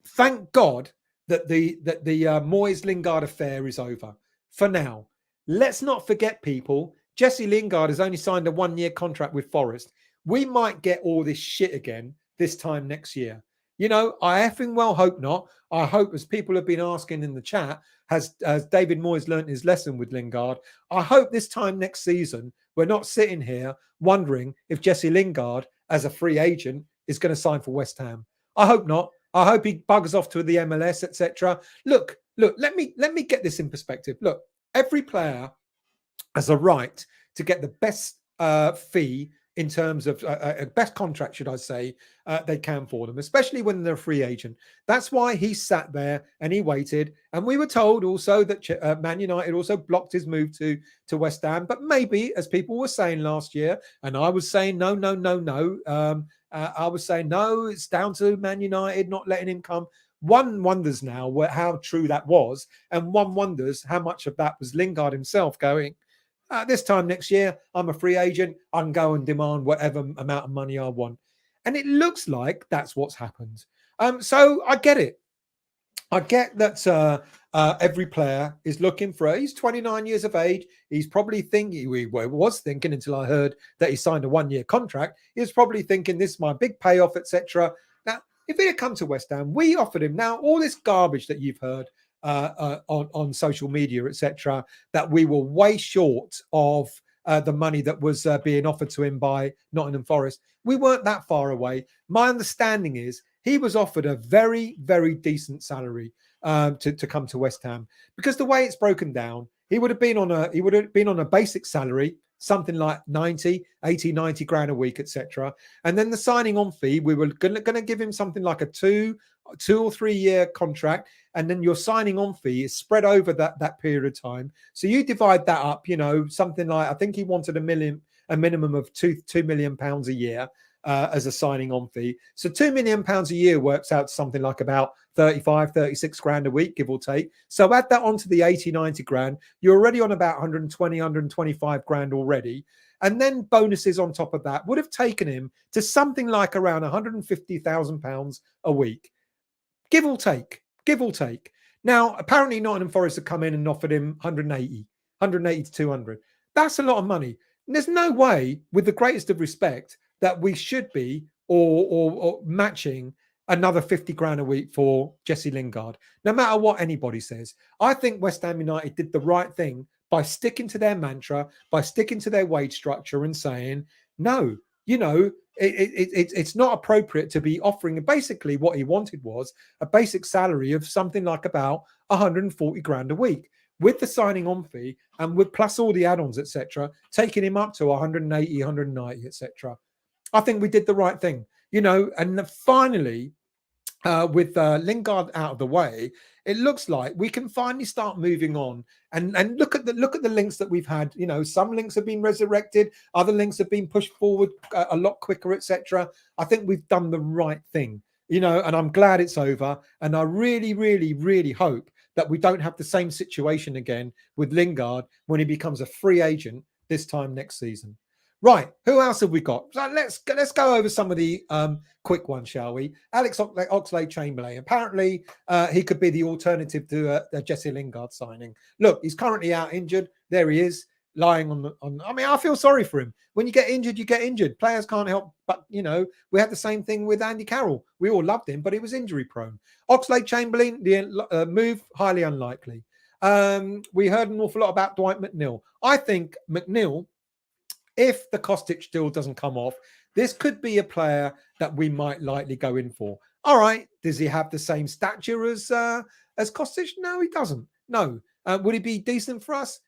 thank God that the Moyes Lingard affair is over for now. Let's not forget, people, Jesse Lingard has only signed a 1-year contract with Forest. We might get all this shit again this time next year. You know, I effing well hope not. I hope, as people have been asking in the chat, has David Moyes learnt his lesson with Lingard? I hope this time next season we're not sitting here wondering if Jesse Lingard, as a free agent, is going to sign for West Ham. I hope not. I hope he buggers off to the MLS, etc. Look, let me get this in perspective. Look, every player has a right to get the best fee in terms of best contract, should I say, they can for them, especially when they're a free agent. That's why he sat there and he waited. And we were told also that Man United also blocked his move to West Ham. But maybe, as people were saying last year, and I was saying no. I was saying, no, it's down to Man United not letting him come. One wonders now how true that was. And one wonders how much of that was Lingard himself going, this time next year, I'm a free agent. I can go and demand whatever amount of money I want. And it looks like that's what's happened. So I get it. I get that every player is looking for. He's 29 years of age. He's probably thinking. He was thinking until I heard that he signed a 1-year contract. He was probably thinking, this is my big payoff, etc. Now, if he had come to West Ham, we offered him. Now, all this garbage that you've heard on social media, etc., that we were way short of the money that was being offered to him by Nottingham Forest. We weren't that far away. My understanding is he was offered a very, very decent salary to come to West Ham, because the way it's broken down, he would have been on a basic salary, something like 90 grand a week, etc. And then the signing on fee, we were going to give him something like a 2 or 3 year contract, and then your signing on fee is spread over that period of time. So you divide that up, you know, something like, I think he wanted a minimum of £2 million a year as a signing on fee. So £2 million a year works out to something like about 36 grand a week, give or take. So add that onto the 90 grand, you're already on about 125 grand already. And then bonuses on top of that would have taken him to something like around £150,000 a week, give or take. Now, apparently Nottingham Forest have come in and offered him 180 to 200. That's a lot of money. And there's no way, with the greatest of respect, that we should be or matching another 50 grand a week for Jesse Lingard, no matter what anybody says. I think West Ham United did the right thing by sticking to their mantra, by sticking to their wage structure and saying, no, you know, it's not appropriate to be offering. Basically what he wanted was a basic salary of something like about 140 grand a week, with the signing on fee and with plus all the add-ons, etc., taking him up to 180, 190, etc. I think we did the right thing, you know. And finally, with Lingard out of the way, it looks like we can finally start moving on and look at the links that we've had. You know, some links have been resurrected, other links have been pushed forward a lot quicker, etc. I think we've done the right thing, you know, and I'm glad it's over. And I really, really, really hope that we don't have the same situation again with Lingard when he becomes a free agent this time next season. Right, who else have we got? So let's go over some of the quick ones, shall we? Alex Oxlade-Chamberlain. Apparently, he could be the alternative to a Jesse Lingard signing. Look, he's currently out injured. There he is, lying on. I mean, I feel sorry for him. When you get injured, you get injured. Players can't help, but you know, we had the same thing with Andy Carroll. We all loved him, but he was injury prone. Oxlade-Chamberlain, the move highly unlikely. We heard an awful lot about Dwight McNeil. I think McNeil if the Kostic deal doesn't come off, this could be a player that we might likely go in for. All right, does he have the same stature as Kostic? No, he doesn't. No. Would he be decent for us?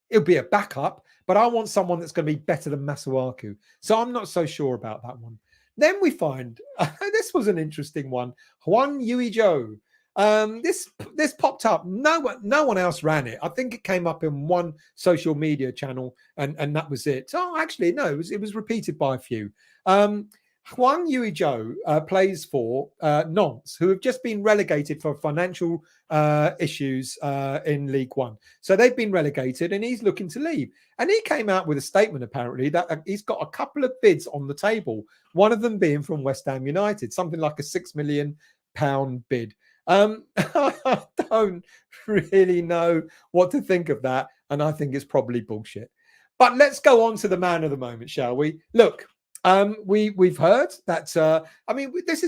It'll be a backup, but I want someone that's going to be better than Masuaku. So I'm not so sure about that one. Then we find this was an interesting one. Hwang Ui-jo. This popped up. No one else ran it. I think it came up in one social media channel, and that was it. Oh, actually, no, it was repeated by a few. Hwang Ui-jo plays for Nantes, who have just been relegated for financial issues in League One. So they've been relegated, and he's looking to leave. And he came out with a statement, apparently, that he's got a couple of bids on the table, one of them being from West Ham United, something like a £6 million bid. I don't really know what to think of that, and I think it's probably bullshit. But let's go on to the man of the moment, shall we? Look, we've heard that. I mean, this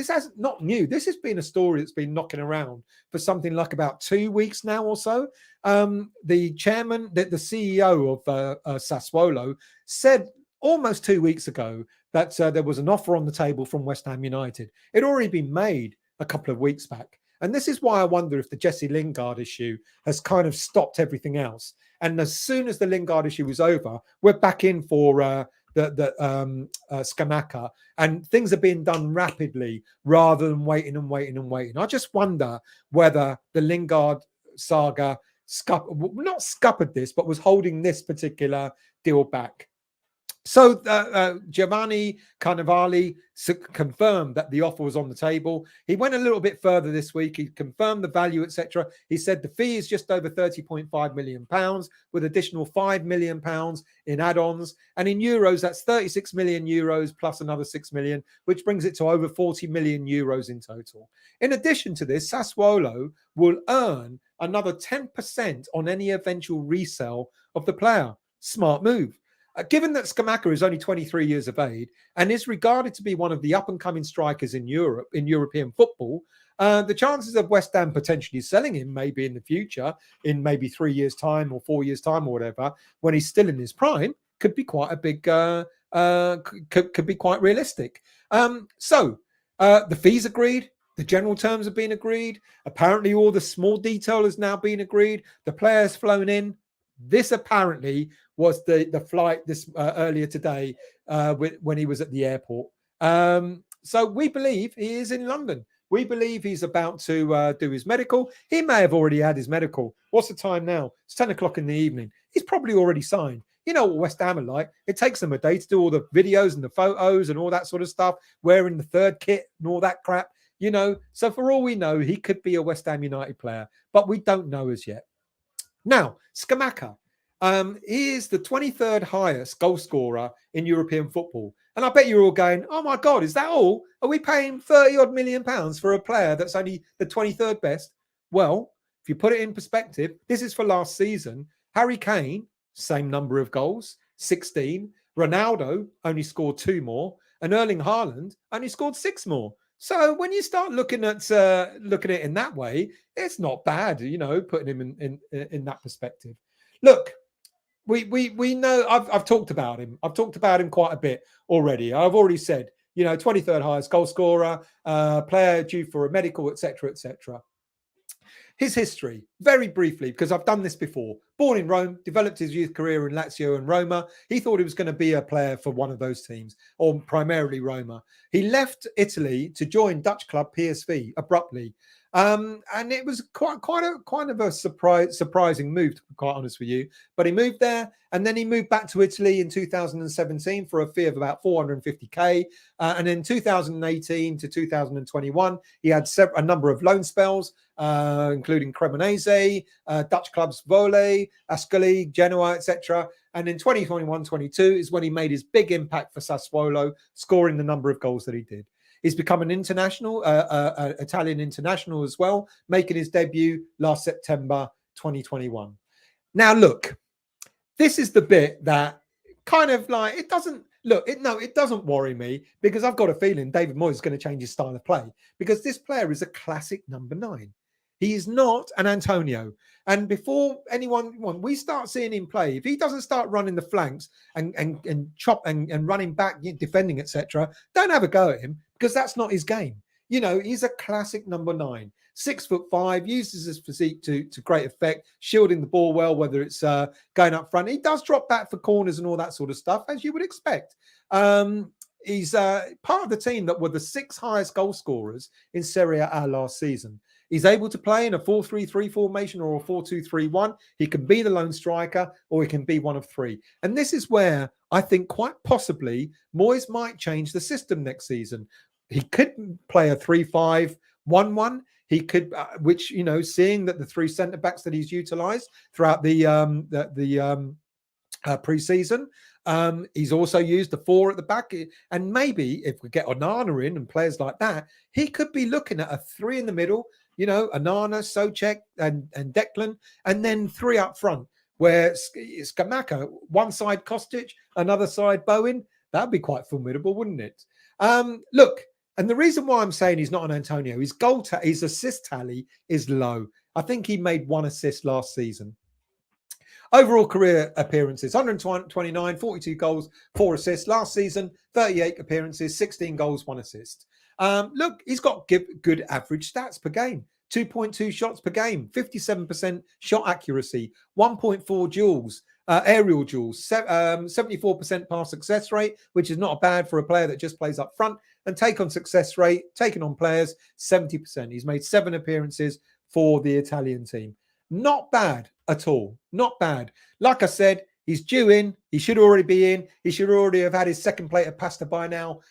has not new. This has been a story that's been knocking around for something like about 2 weeks now or so. The chairman, the CEO of Sassuolo, said almost 2 weeks ago that there was an offer on the table from West Ham United. It had already been made a couple of weeks back. And this is why I wonder if the Jesse Lingard issue has kind of stopped everything else. And as soon as the Lingard issue was over, we're back in for the Scamacca, and things are being done rapidly rather than waiting and waiting and waiting. I just wonder whether the Lingard saga not scuppered this, but was holding this particular deal back. So Giovanni Carnevali confirmed that the offer was on the table. He went a little bit further this week. He confirmed the value, etc. He said the fee is just over £30.5 million with additional £5 million in add-ons. And in euros, that's 36 million euros plus another 6 million, which brings it to over 40 million euros in total. In addition to this, Sassuolo will earn another 10% on any eventual resale of the player. Smart move. Given that Scamacca is only 23 years of age and is regarded to be one of the up-and-coming strikers in Europe, in European football, the chances of West Ham potentially selling him maybe in the future, in maybe 3 years' time or 4 years' time or whatever, when he's still in his prime, could be quite a big, could be quite realistic. So the fees agreed. The general terms have been agreed. Apparently, all the small detail has now been agreed. The player's flown in. This apparently was the flight this earlier today when he was at the airport. So we believe he is in London. We believe he's about to do his medical. He may have already had his medical. What's the time now? It's 10 o'clock in the evening. He's probably already signed. You know what West Ham are like. It takes them a day to do all the videos and the photos and all that sort of stuff, wearing the third kit and all that crap. You know, so for all we know, he could be a West Ham United player, but we don't know as yet. Now, Scamacca. He is the 23rd highest goal scorer in European football. And I bet you're all going, oh my God, is that all? Are we paying 30 odd million pounds for a player that's only the 23rd best? Well, if you put it in perspective, this is for last season. Harry Kane, same number of goals, 16. Ronaldo only scored 2 more. And Erling Haaland only scored 6 more. So when you start looking at it in that way, it's not bad, you know, putting him in that perspective. Look, we know I've talked about him. I've talked about him quite a bit already. I've already said, you know, 23rd highest goal scorer, player due for a medical, etc., etc. His history, very briefly, because I've done this before. Born in Rome, developed his youth career in Lazio and Roma. He thought he was going to be a player for one of those teams, or primarily Roma. He left Italy to join Dutch club PSV abruptly. And it was quite a surprising move, to be quite honest with you. But he moved there, and then he moved back to Italy in 2017 for a fee of about 450k. And in 2018 to 2021, he had a number of loan spells, including Cremonese, Dutch clubs Vole, Ascoli, Genoa, etc. And in 2021-22 is when he made his big impact for Sassuolo, scoring the number of goals that he did. He's become an international, Italian international as well, making his debut last September 2021. Now, look, this is the bit that kind of like, it doesn't worry me, because I've got a feeling David Moyes is going to change his style of play, because this player is a classic number 9. He is not an Antonio. And before when we start seeing him play, if he doesn't start running the flanks and chop and running back, defending, etc., don't have a go at him, because that's not his game. You know, he's a classic number 9, 6'5", uses his physique to great effect, shielding the ball well, whether it's going up front. He does drop back for corners and all that sort of stuff, as you would expect. He's part of the team that were the 6 highest goal scorers in Serie A last season. He's able to play in a 4-3-3 formation or a 4-2-3-1. He can be the lone striker, or he can be one of 3. And this is where I think quite possibly Moyes might change the system next season. He could play a 3-5-1-1. He could, which, you know, seeing that the 3 centre backs that he's utilised throughout the pre-season. He's also used the 4 at the back, and maybe if we get Onana in and players like that, he could be looking at a 3 in the middle. You know, Onana, Soucek, and Declan, and then 3 up front, where Scamacca, one side Kostic, another side Bowen. That'd be quite formidable, wouldn't it? Look, and the reason why I'm saying he's not an Antonio, his assist tally is low. I think he made 1 assist last season. Overall career appearances, 129, 42 goals, 4 assists. Last season, 38 appearances, 16 goals, 1 assist. Look, he's got good average stats per game. 2.2 shots per game, 57% shot accuracy, 1.4 duels, aerial duels, 74% pass success rate, which is not bad for a player that just plays up front. And take on success rate, taking on players, 70%. He's made 7 appearances for the Italian team. Not bad at all. Not bad. Like I said, he's due in. He should already be in. He should already have had his second plate of pasta by now.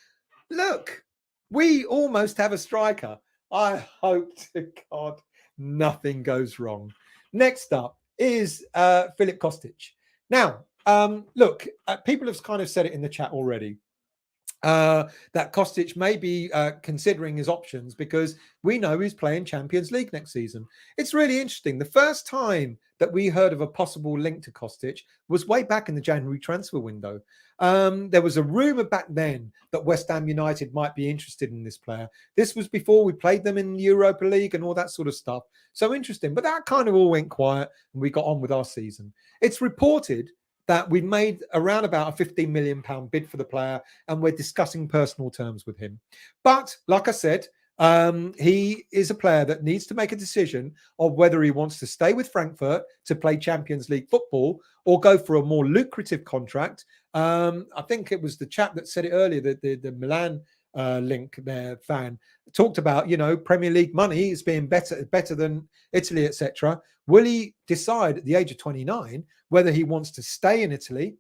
Look, we almost have a striker. I hope to God nothing goes wrong. Next up is Filip Kostic. Now, look, people have kind of said it in the chat already. That Kostic may be considering his options, because we know he's playing Champions League next season. It's really interesting. The first time that we heard of a possible link to Kostic was way back in the January transfer window. There was a rumour back then that West Ham United might be interested in this player. This was before we played them in the Europa League and all that sort of stuff. So interesting. But that kind of all went quiet and we got on with our season. It's reported that we made around about a £15 million bid for the player, and we're discussing personal terms with him. But like I said, he is a player that needs to make a decision of whether he wants to stay with Frankfurt to play Champions League football or go for a more lucrative contract. I think it was the chap that said it earlier, the Milan link there fan talked about, you know, Premier League money is being better than Italy, etc. Will he decide at the age of 29 whether he wants to stay in Italy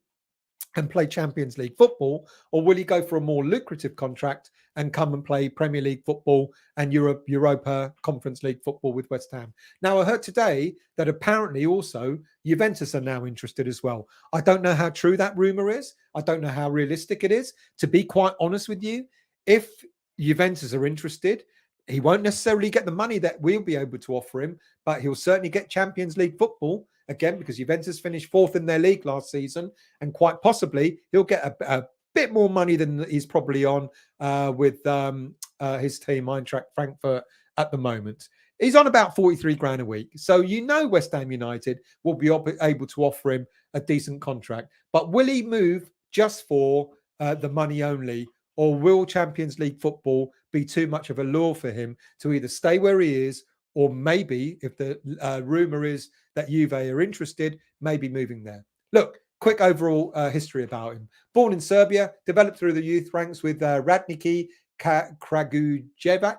and play Champions League football, or will he go for a more lucrative contract and come and play Premier League football and Europa Conference League football with West Ham? Now, I heard today that apparently also Juventus are now interested as well. I don't know how true that rumour is. I don't know how realistic it is. To be quite honest with you, if Juventus are interested, he won't necessarily get the money that we'll be able to offer him, but he'll certainly get Champions League football, again, because Juventus finished 4th in their league last season, and quite possibly he'll get a bit more money than he's probably on with his team, Eintracht Frankfurt, at the moment. He's on about 43 grand a week. So you know West Ham United will be able to offer him a decent contract. But will he move just for the money only, or will Champions League football be too much of a lure for him to either stay where he is, or maybe, if the rumour is that Juve are interested, maybe moving there? Look, quick overall history about him. Born in Serbia, developed through the youth ranks with Radniki Kragujevac.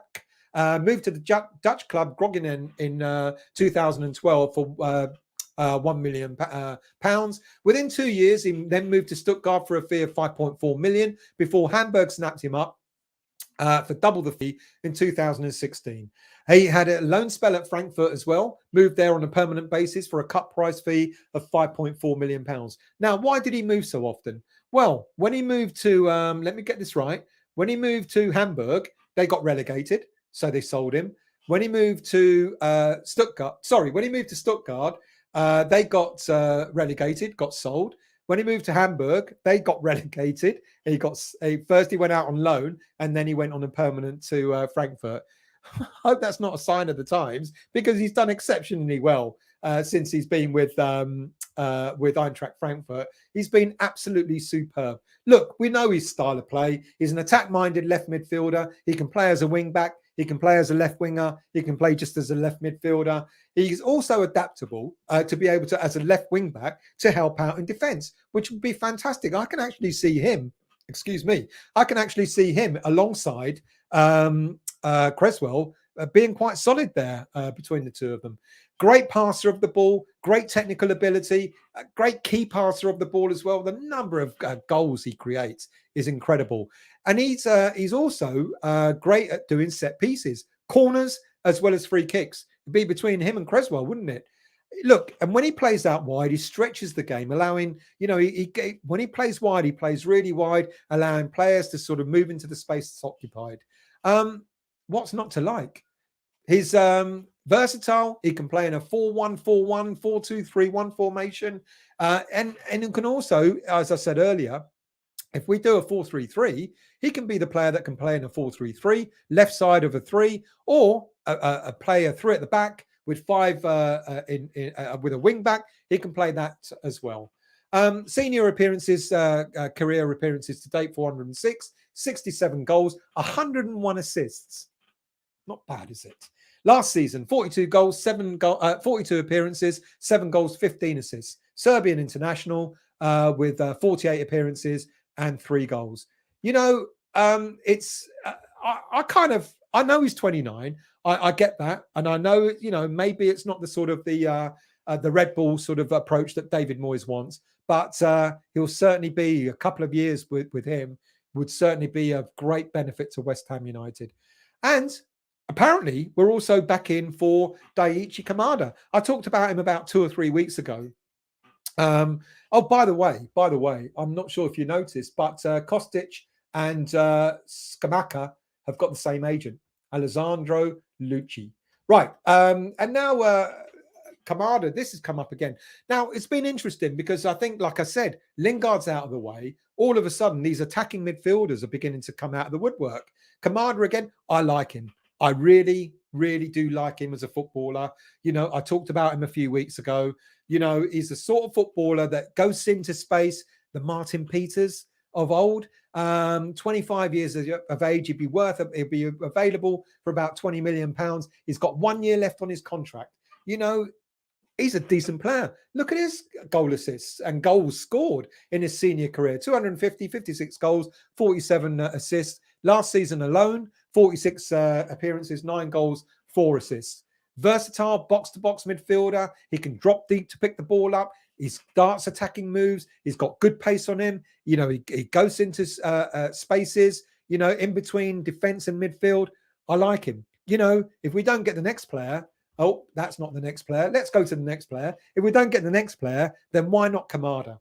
Moved to the Dutch club Groningen in 2012 for £1 million. Within 2 years, he then moved to Stuttgart for a fee of 5.4 million before Hamburg snapped him up for double the fee in 2016. He had a loan spell at Frankfurt as well, moved there on a permanent basis for a cut price fee of £5.4 million. Now, why did he move so often? Well, when he moved to, let me get this right, when he moved to Hamburg, they got relegated, so they sold him. When he moved to Stuttgart, they got relegated, got sold. When he moved to Hamburg, they got relegated. First he went out on loan, and then he went on a permanent to Frankfurt. I hope that's not a sign of the times, because he's done exceptionally well since he's been with Eintracht Frankfurt. He's been absolutely superb. Look, we know his style of play. He's an attack-minded left midfielder. He can play as a wing-back. He can play as a left winger. He can play just as a left midfielder. He's also adaptable to be able to, as a left wing-back, to help out in defence, which would be fantastic. I can actually see him, I can actually see him alongside Cresswell being quite solid there between the two of them. Great passer of the ball, great technical ability, a great key passer of the ball as well. The number of goals he creates is incredible. And he's also great at doing set pieces, corners, as well as free kicks. It'd be between him and Cresswell, wouldn't it? Look, and when he plays out wide, he stretches the game, allowing, when he plays wide, he plays really wide, allowing players to sort of move into the space that's occupied. What's not to like? He's versatile. He can play in a 4-1-4-1, 4-2-3-1 formation. And he can also, as I said earlier, if we do a 4-3-3, he can be the player that can play in a 4-3-3, left side of a 3, or a player 3 at the back with 5 with a wing back. He can play that as well. Senior appearances, career appearances to date, 406, 67 goals, 101 assists. Not bad, is it? Last season, 42 goals, 42 appearances, 7 goals, 15 assists. Serbian international with 48 appearances and 3 goals. It's I know he's 29. I get that, and I know maybe it's not the sort of the Red Bull sort of approach that David Moyes wants, but he'll certainly be a couple of years with him would certainly be of great benefit to West Ham United. And apparently, we're also back in for Daichi Kamada. I talked about him about 2 or 3 weeks ago. By the way, I'm not sure if you noticed, but Kostic and Scamacca have got the same agent, Alessandro Lucci. Right. And now Kamada, this has come up again. Now, it's been interesting because I think, like I said, Lingard's out of the way. All of a sudden, these attacking midfielders are beginning to come out of the woodwork. Kamada, again, I like him. I really, really do like him as a footballer. I talked about him a few weeks ago. He's the sort of footballer that goes into space, the Martin Peters of old. 25 years of age, he'd be available for about £20 million. He's got 1 year left on his contract. He's a decent player. Look at his goal assists and goals scored in his senior career. 56 goals, 47 assists. Last season alone, 46 appearances, 9 goals, 4 assists. Versatile box-to-box midfielder. He can drop deep to pick the ball up. He starts attacking moves. He's got good pace on him. He goes into spaces, in between defense and midfield. I like him. If we don't get the next player, oh, that's not the next player. Let's go to the next player. If we don't get the next player, then why not Kamada?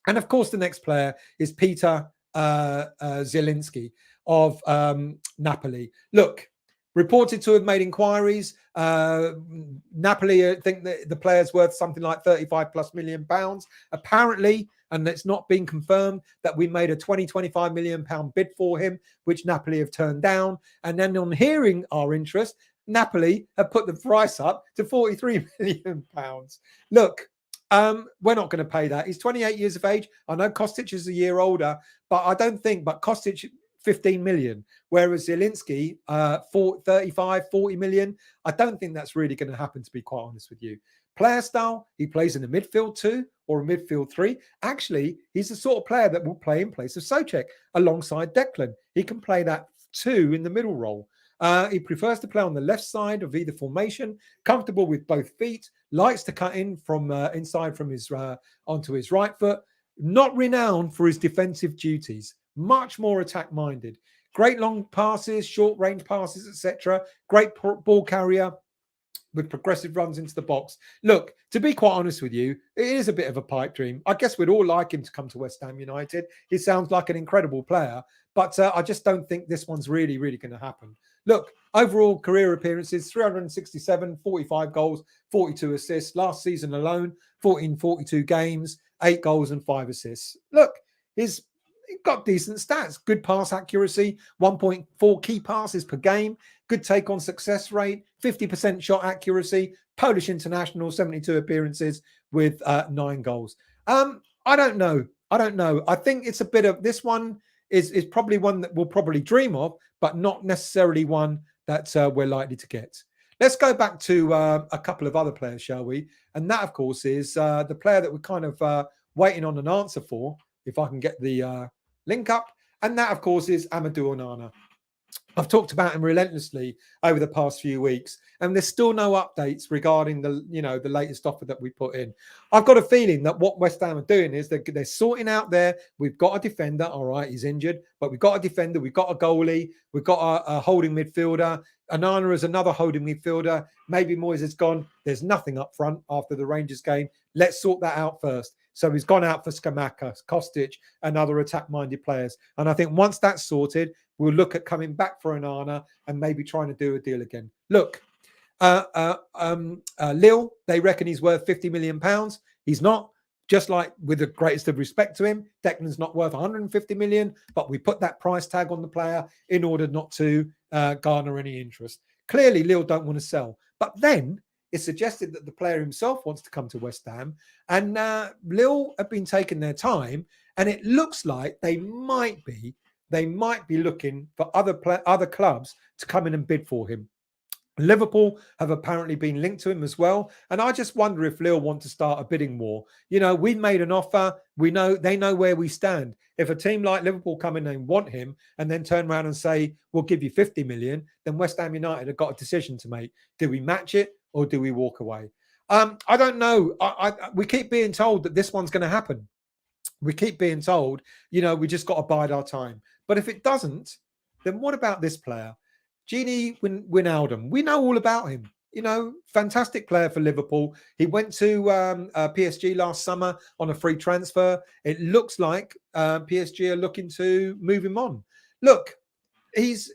And of course, the next player is Peter Zielinski of Napoli. Look, reported to have made inquiries. Napoli, I think that the player's worth something like £35+ million. Apparently, and it's not been confirmed, that we made a £25 million bid for him, which Napoli have turned down. And then on hearing our interest, Napoli have put the price up to £43 million. Look, we're not going to pay that. He's 28 years of age. I know Kostic is a year older, but I don't think, but Kostic, 15 million, whereas Zielinski, 35, 40 million. I don't think that's really going to happen, to be quite honest with you. Player style, he plays in a midfield 2 or a midfield 3. Actually, he's the sort of player that will play in place of Soucek alongside Declan. He can play that 2 in the middle role. He prefers to play on the left side of either formation, comfortable with both feet, likes to cut in from inside from his onto his right foot, not renowned for his defensive duties, much more attack-minded. Great long passes, short-range passes, etc. Great ball carrier with progressive runs into the box. Look, to be quite honest with you, it is a bit of a pipe dream. I guess we'd all like him to come to West Ham United. He sounds like an incredible player, but I just don't think this one's really, really going to happen. Look, overall career appearances, 367, 45 goals, 42 assists. Last season alone, 42 games, 8 goals and 5 assists. Look, he's got decent stats, good pass accuracy, 1.4 key passes per game, good take on success rate, 50% shot accuracy, Polish international, 72 appearances with 9 goals. I don't know. I think it's a bit of, this one is probably one that we'll probably dream of, but not necessarily one that we're likely to get. Let's go back to a couple of other players, shall we? And that, of course, is the player that we're kind of waiting on an answer for, if I can get the link up. And that, of course, is Amadou Onana. I've talked about him relentlessly over the past few weeks, and there's still no updates regarding the latest offer that we put in. I've got a feeling that what West Ham are doing is they're sorting out there. We've got a defender, all right, he's injured, but we've got a defender, we've got a goalie, we've got a holding midfielder. Onana is another holding midfielder. Maybe Moyes has gone, there's nothing up front after the Rangers game. Let's sort that out first. So he's gone out for Scamacca, Kostic, and other attack-minded players. And I think once that's sorted, we'll look at coming back for Onana and maybe trying to do a deal again. Look, Lille, they reckon he's worth £50 million. He's not. Just like, with the greatest of respect to him, Declan's not worth 150 million, but we put that price tag on the player in order not to garner any interest. Clearly, Lille don't want to sell. But then it's suggested that the player himself wants to come to West Ham, and Lille have been taking their time, and it looks like they might be looking for other clubs to come in and bid for him. Liverpool have apparently been linked to him as well, and I just wonder if Lille want to start a bidding war. You know, we've made an offer. We know they know where we stand. If a team like Liverpool come in and want him, and then turn around and say we'll give you 50 million, then West Ham United have got a decision to make. Do we match it or do we walk away? I don't know. We keep being told that this one's going to happen. We keep being told, you know, we just got to bide our time. But if it doesn't, then what about this player? Gini Wijnaldum, we know all about him. You know, fantastic player for Liverpool. He went to PSG last summer on a free transfer. It looks like PSG are looking to move him on. Look, he's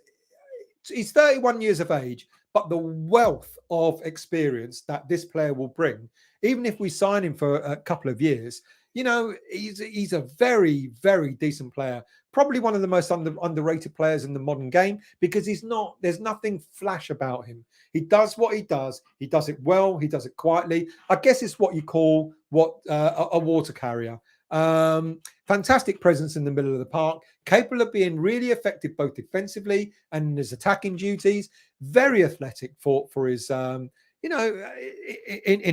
31 years of age, but the wealth of experience that this player will bring, even if we sign him for a couple of years, you know, he's a very, very decent player. Probably one of the most underrated players in the modern game, because there's nothing flash about him. He does what he does. He does it well. He does it quietly. I guess it's what you call a water carrier. Fantastic presence in the middle of the park, capable of being really effective both defensively and in his attacking duties. Very athletic for his in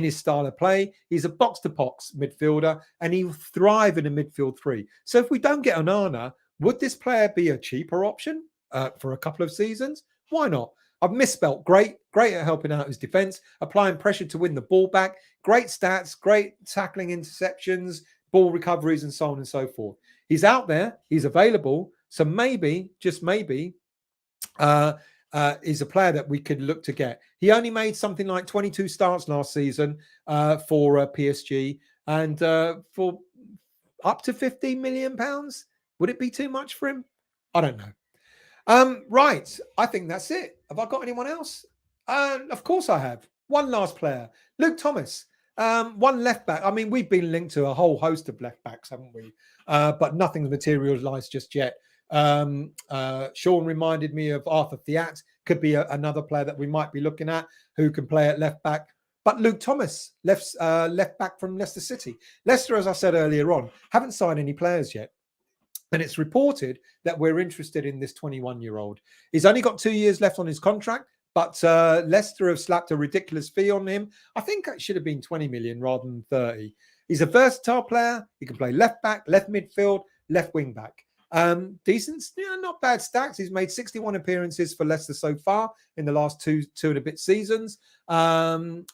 his style of play. He's a box-to-box midfielder, and he'll thrive in a midfield three. So if we don't get Onana, would this player be a cheaper option for a couple of seasons? Why not? I've misspelt great at helping out his defense, applying pressure to win the ball back, great stats, great tackling, interceptions, ball recoveries, and so on and so forth. He's out there, he's available, so maybe, just maybe, is a player that we could look to get. He only made something like 22 starts last season for PSG, and for up to £15 million. Would it be too much for him? I don't know. Right. I think that's it. Have I got anyone else? Of course I have. One last player. Luke Thomas. One left back. I mean, we've been linked to a whole host of left backs, haven't we? But nothing's materialised just yet. Sean reminded me of Arthur Thiat. Could be another player that we might be looking at who can play at left back. But Luke Thomas, left back from Leicester City. Leicester, as I said earlier on, haven't signed any players yet. And it's reported that we're interested in this 21-year-old. He's only got 2 years left on his contract, but Leicester have slapped a ridiculous fee on him. I think it should have been 20 million rather than 30. He's a versatile player. He can play left back, left midfield, left wing back. Decent, not bad stats. He's made 61 appearances for Leicester so far in the last two and a bit seasons. And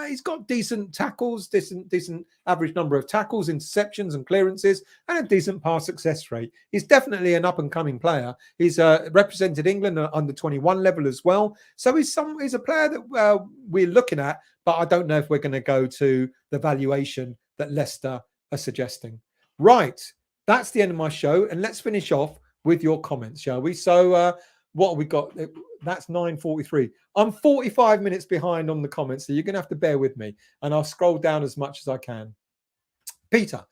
he's got decent tackles, decent average number of tackles, interceptions and clearances, and a decent pass success rate. He's definitely an up-and-coming player. He's represented England at under 21 level as well. So he's a player that we're looking at, but I don't know if we're going to go to the valuation that Leicester are suggesting. Right. That's the end of my show, and let's finish off with your comments, shall we? So what have we got? That's 9:43. I'm 45 minutes behind on the comments, so you're going to have to bear with me, and I'll scroll down as much as I can. Peter,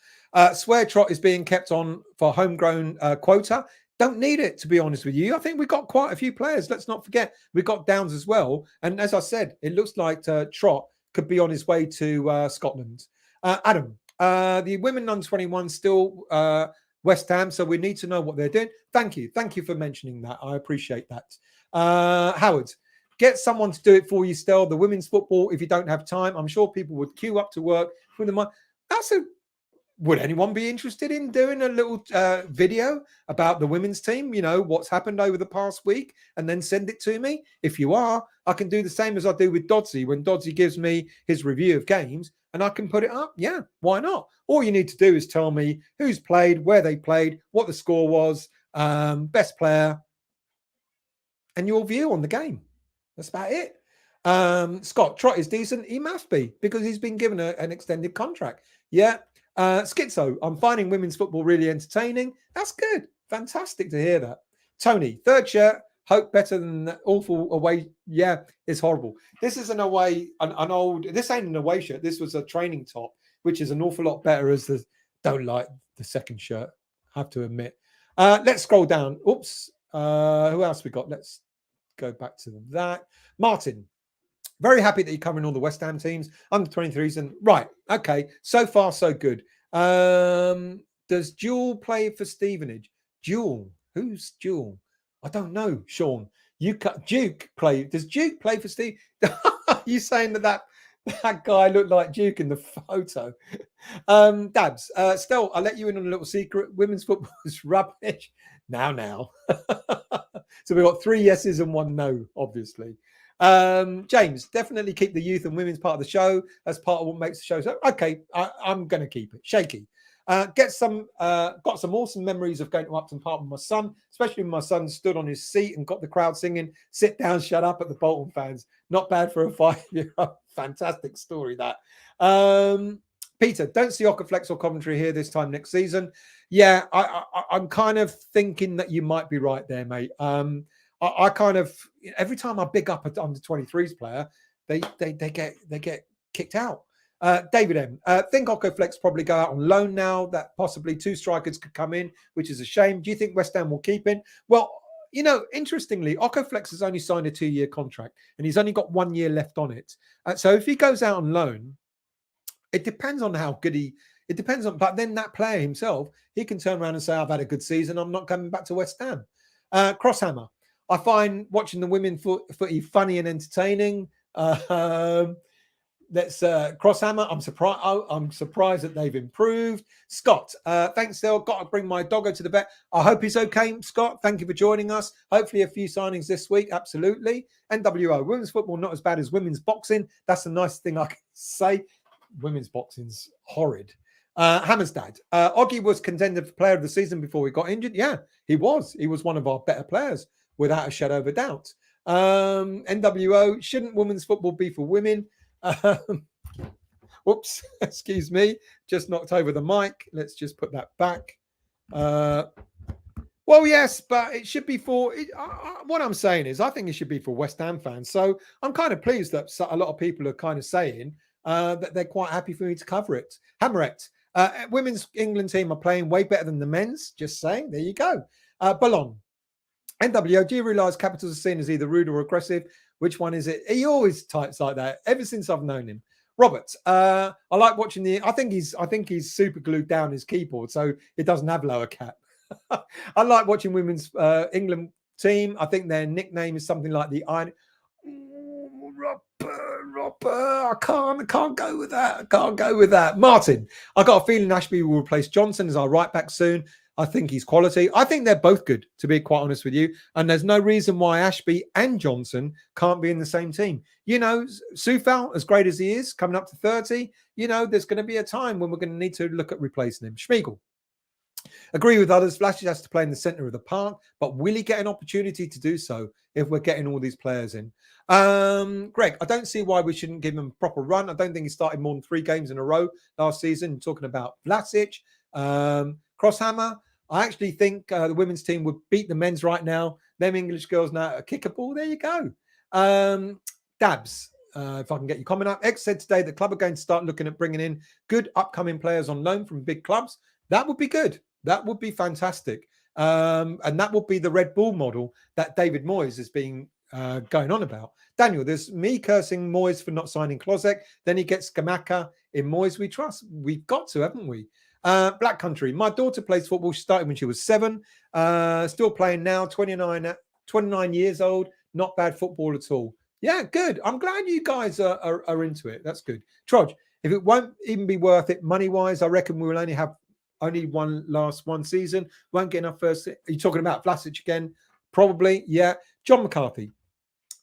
Swear Trot is being kept on for homegrown quota. Don't need it, to be honest with you. I think we've got quite a few players. Let's not forget, we've got Downs as well. And as I said, it looks like Trot could be on his way to Scotland. Adam, the women under-21 still West Ham, so we need to know what they're doing. Thank you. Thank you for mentioning that. I appreciate that. Howard, get someone to do it for you still. The women's football, if you don't have time, I'm sure people would queue up to work with them. Would anyone be interested in doing a little video about the women's team? You know, what's happened over the past week, and then send it to me? If you are, I can do the same as I do with Dodsey when Dodsey gives me his review of games, and I can put it up. Yeah, why not? All you need to do is tell me who's played, where they played, what the score was, best player, and your view on the game. That's about it. Scott, Trot is decent. He must be, because he's been given an extended contract. Yeah. Schizo, I'm finding women's football really entertaining. That's good. Fantastic to hear that. Tony, third shirt. Hope better than that awful away. Yeah, it's horrible. This is an away, an old, this ain't an away shirt. This was a training top, which is an awful lot better as the, don't like the second shirt, I have to admit. Let's scroll down. Oops. Who else we got? Let's go back to that. Martin. Very happy that you're covering all the West Ham teams, under 23s. And right, okay, so far so good. Does Jewel play for Stevenage? Jewel? Who's Jewel? I don't know, Sean. Duke play. Does Duke play for Steve? You saying that guy looked like Duke in the photo? Dabs, Stel, I'll let you in on a little secret. Women's football is rubbish. Now. So we've got 3 yeses and 1 no, obviously. James, definitely keep the youth and women's part of the show as part of what makes the show. So, okay, I'm going to keep it. Shaky. Got some awesome memories of going to Upton Park with my son, especially when my son stood on his seat and got the crowd singing, "Sit down, shut up" at the Bolton fans. Not bad for a 5-year-old. Fantastic story, that. Peter, don't see Ockerflex or Coventry here this time next season. Yeah, I'm kind of thinking that you might be right there, mate. I kind of, every time I big up an under 23s player, they get kicked out. David M. Think Ockerflex probably go out on loan now, that possibly 2 strikers could come in, which is a shame. Do you think West Ham will keep him? Well, you know, interestingly, Ockerflex has only signed a 2-year contract and he's only got 1 year left on it. So if he goes out on loan, it depends on how good it depends on, but then that player himself, he can turn around and say, I've had a good season, I'm not coming back to West Ham. Crosshammer, I find watching the women footy funny and entertaining. Let's Crosshammer. I'm surprised that they've improved. Scott, thanks, Dale. Got to bring my doggo to the vet. I hope he's okay, Scott. Thank you for joining us. Hopefully a few signings this week. Absolutely. NWO, women's football not as bad as women's boxing. That's the nice thing I can say. Women's boxing's horrid. Hammer's dad. Oggy was contender for player of the season before he got injured. Yeah, he was. He was one of our better players, without a shadow of a doubt. NWO, shouldn't women's football be for women? Whoops, excuse me. Just knocked over the mic. Let's just put that back. Well, yes, but it should be for... what I'm saying is I think it should be for West Ham fans. So I'm kind of pleased that a lot of people are kind of saying that they're quite happy for me to cover it. Hammerette, women's England team are playing way better than the men's. Just saying. There you go. Ballon. NWO, do you realise Capitals are seen as either rude or aggressive? Which one is it? He always types like that ever since I've known him. Robert, I like watching I think he's super glued down his keyboard, so it doesn't have lower cap. I like watching women's England team. I think their nickname is something like the Iron. Robert, I can't go with that. I can't go with that. Martin, I got a feeling Ashby will replace Johnson as our right back soon. I think he's quality. I think they're both good, to be quite honest with you. And there's no reason why Ashby and Johnson can't be in the same team. You know, Soufal, as great as he is, coming up to 30, you know, there's going to be a time when we're going to need to look at replacing him. Schmiegel. Agree with others. Vlasic has to play in the centre of the park, but will he get an opportunity to do so if we're getting all these players in? Greg, I don't see why we shouldn't give him a proper run. I don't think he started more than 3 games in a row last season. Talking about Vlasic, Crosshammer. I actually think the women's team would beat the men's right now. Them English girls know how to kick a ball. There you go. Dabs. if I can get your comment up. X said today the club are going to start looking at bringing in good upcoming players on loan from big clubs. That would be good. That would be fantastic. And that would be the Red Bull model that David Moyes has been going on about. Daniel, there's me cursing Moyes for not signing Kostic. Then he gets Scamacca. In Moyes we trust. We've got to, haven't we? Black Country. My daughter plays football. She started when she was 7. Still playing now, 29 years old. Not bad football at all. Yeah, good. I'm glad you guys are into it. That's good. Troj, if it won't even be worth it money-wise, I reckon we will only have one season. Won't get enough first. Are you talking about Vlasic again? Probably, yeah. John McCarthy.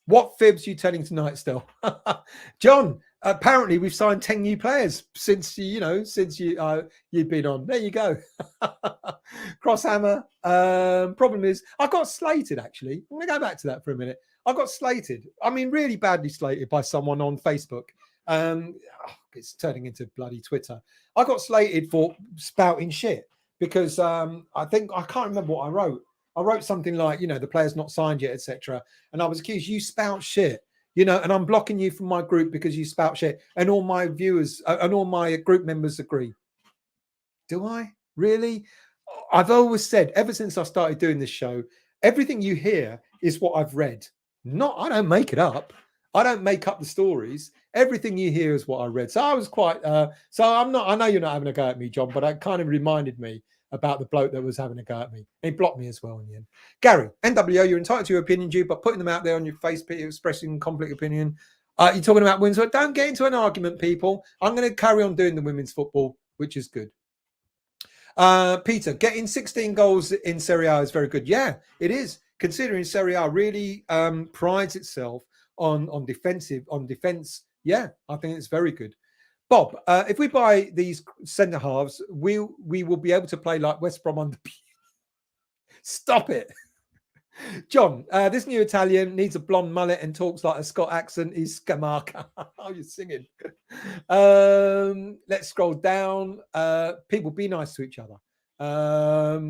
What fibs are you telling tonight, still? John, apparently we've signed 10 new players since you've been on. There you go. Crosshammer. Problem is, I got slated, actually. I'm going to go back to that for a minute. I got slated. I mean, really badly slated by someone on Facebook. It's turning into bloody Twitter. I got slated for spouting shit because I can't remember what I wrote. I wrote something like, the player's not signed yet, etc. And I was accused, you spout shit, and I'm blocking you from my group because you spout shit. And all my viewers and all my group members agree. Do I? Really? I've always said, ever since I started doing this show, everything you hear is what I've read. I don't make it up. I don't make up the stories. Everything you hear is what I read. So I was quite, I know you're not having a go at me, John, but it kind of reminded me about the bloke that was having a go at me. He blocked me as well in the end. Gary, NWO, you're entitled to your opinion, Jude, but putting them out there on your face, expressing conflict opinion. You're talking about women's football. Don't get into an argument, people. I'm going to carry on doing the women's football, which is good. Peter, getting 16 goals in Serie A is very good. Yeah, it is. Considering Serie A really prides itself on defense. Yeah, I think it's very good. Bob, if we buy these centre halves, we will be able to play like West Brom under. Stop it, John. This new Italian needs a blonde mullet and talks like a Scot accent. He's Scamacca. Oh, you're singing. Let's scroll down. People, be nice to each other. But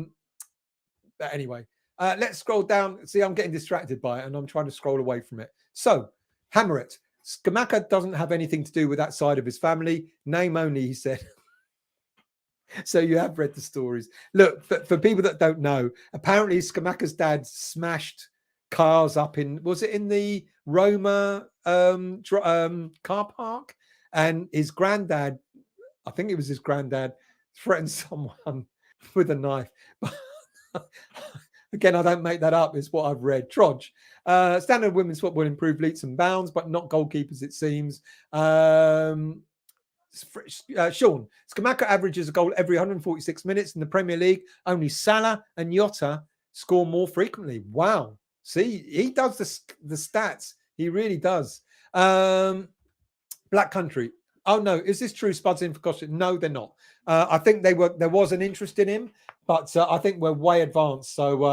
anyway, let's scroll down. See, I'm getting distracted by it, and I'm trying to scroll away from it. So, hammer it. Scamacca doesn't have anything to do with that side of his family. Name only, he said. So you have read the stories. Look, for people that don't know, apparently Scamacca's dad smashed cars up in the Roma car park, and his granddad, I think it was his granddad, threatened someone with a knife. Again, I don't make that up. It's what I've read. Trodge. Standard women's football improved leaps and bounds, but not goalkeepers, it seems. Sean. Scamacca averages a goal every 146 minutes in the Premier League. Only Salah and Jota score more frequently. Wow. See, he does the stats. He really does. Black Country. Oh, no. Is this true? Spuds in for Kostic? No, they're not. I think there was an interest in him, but I think we're way advanced. So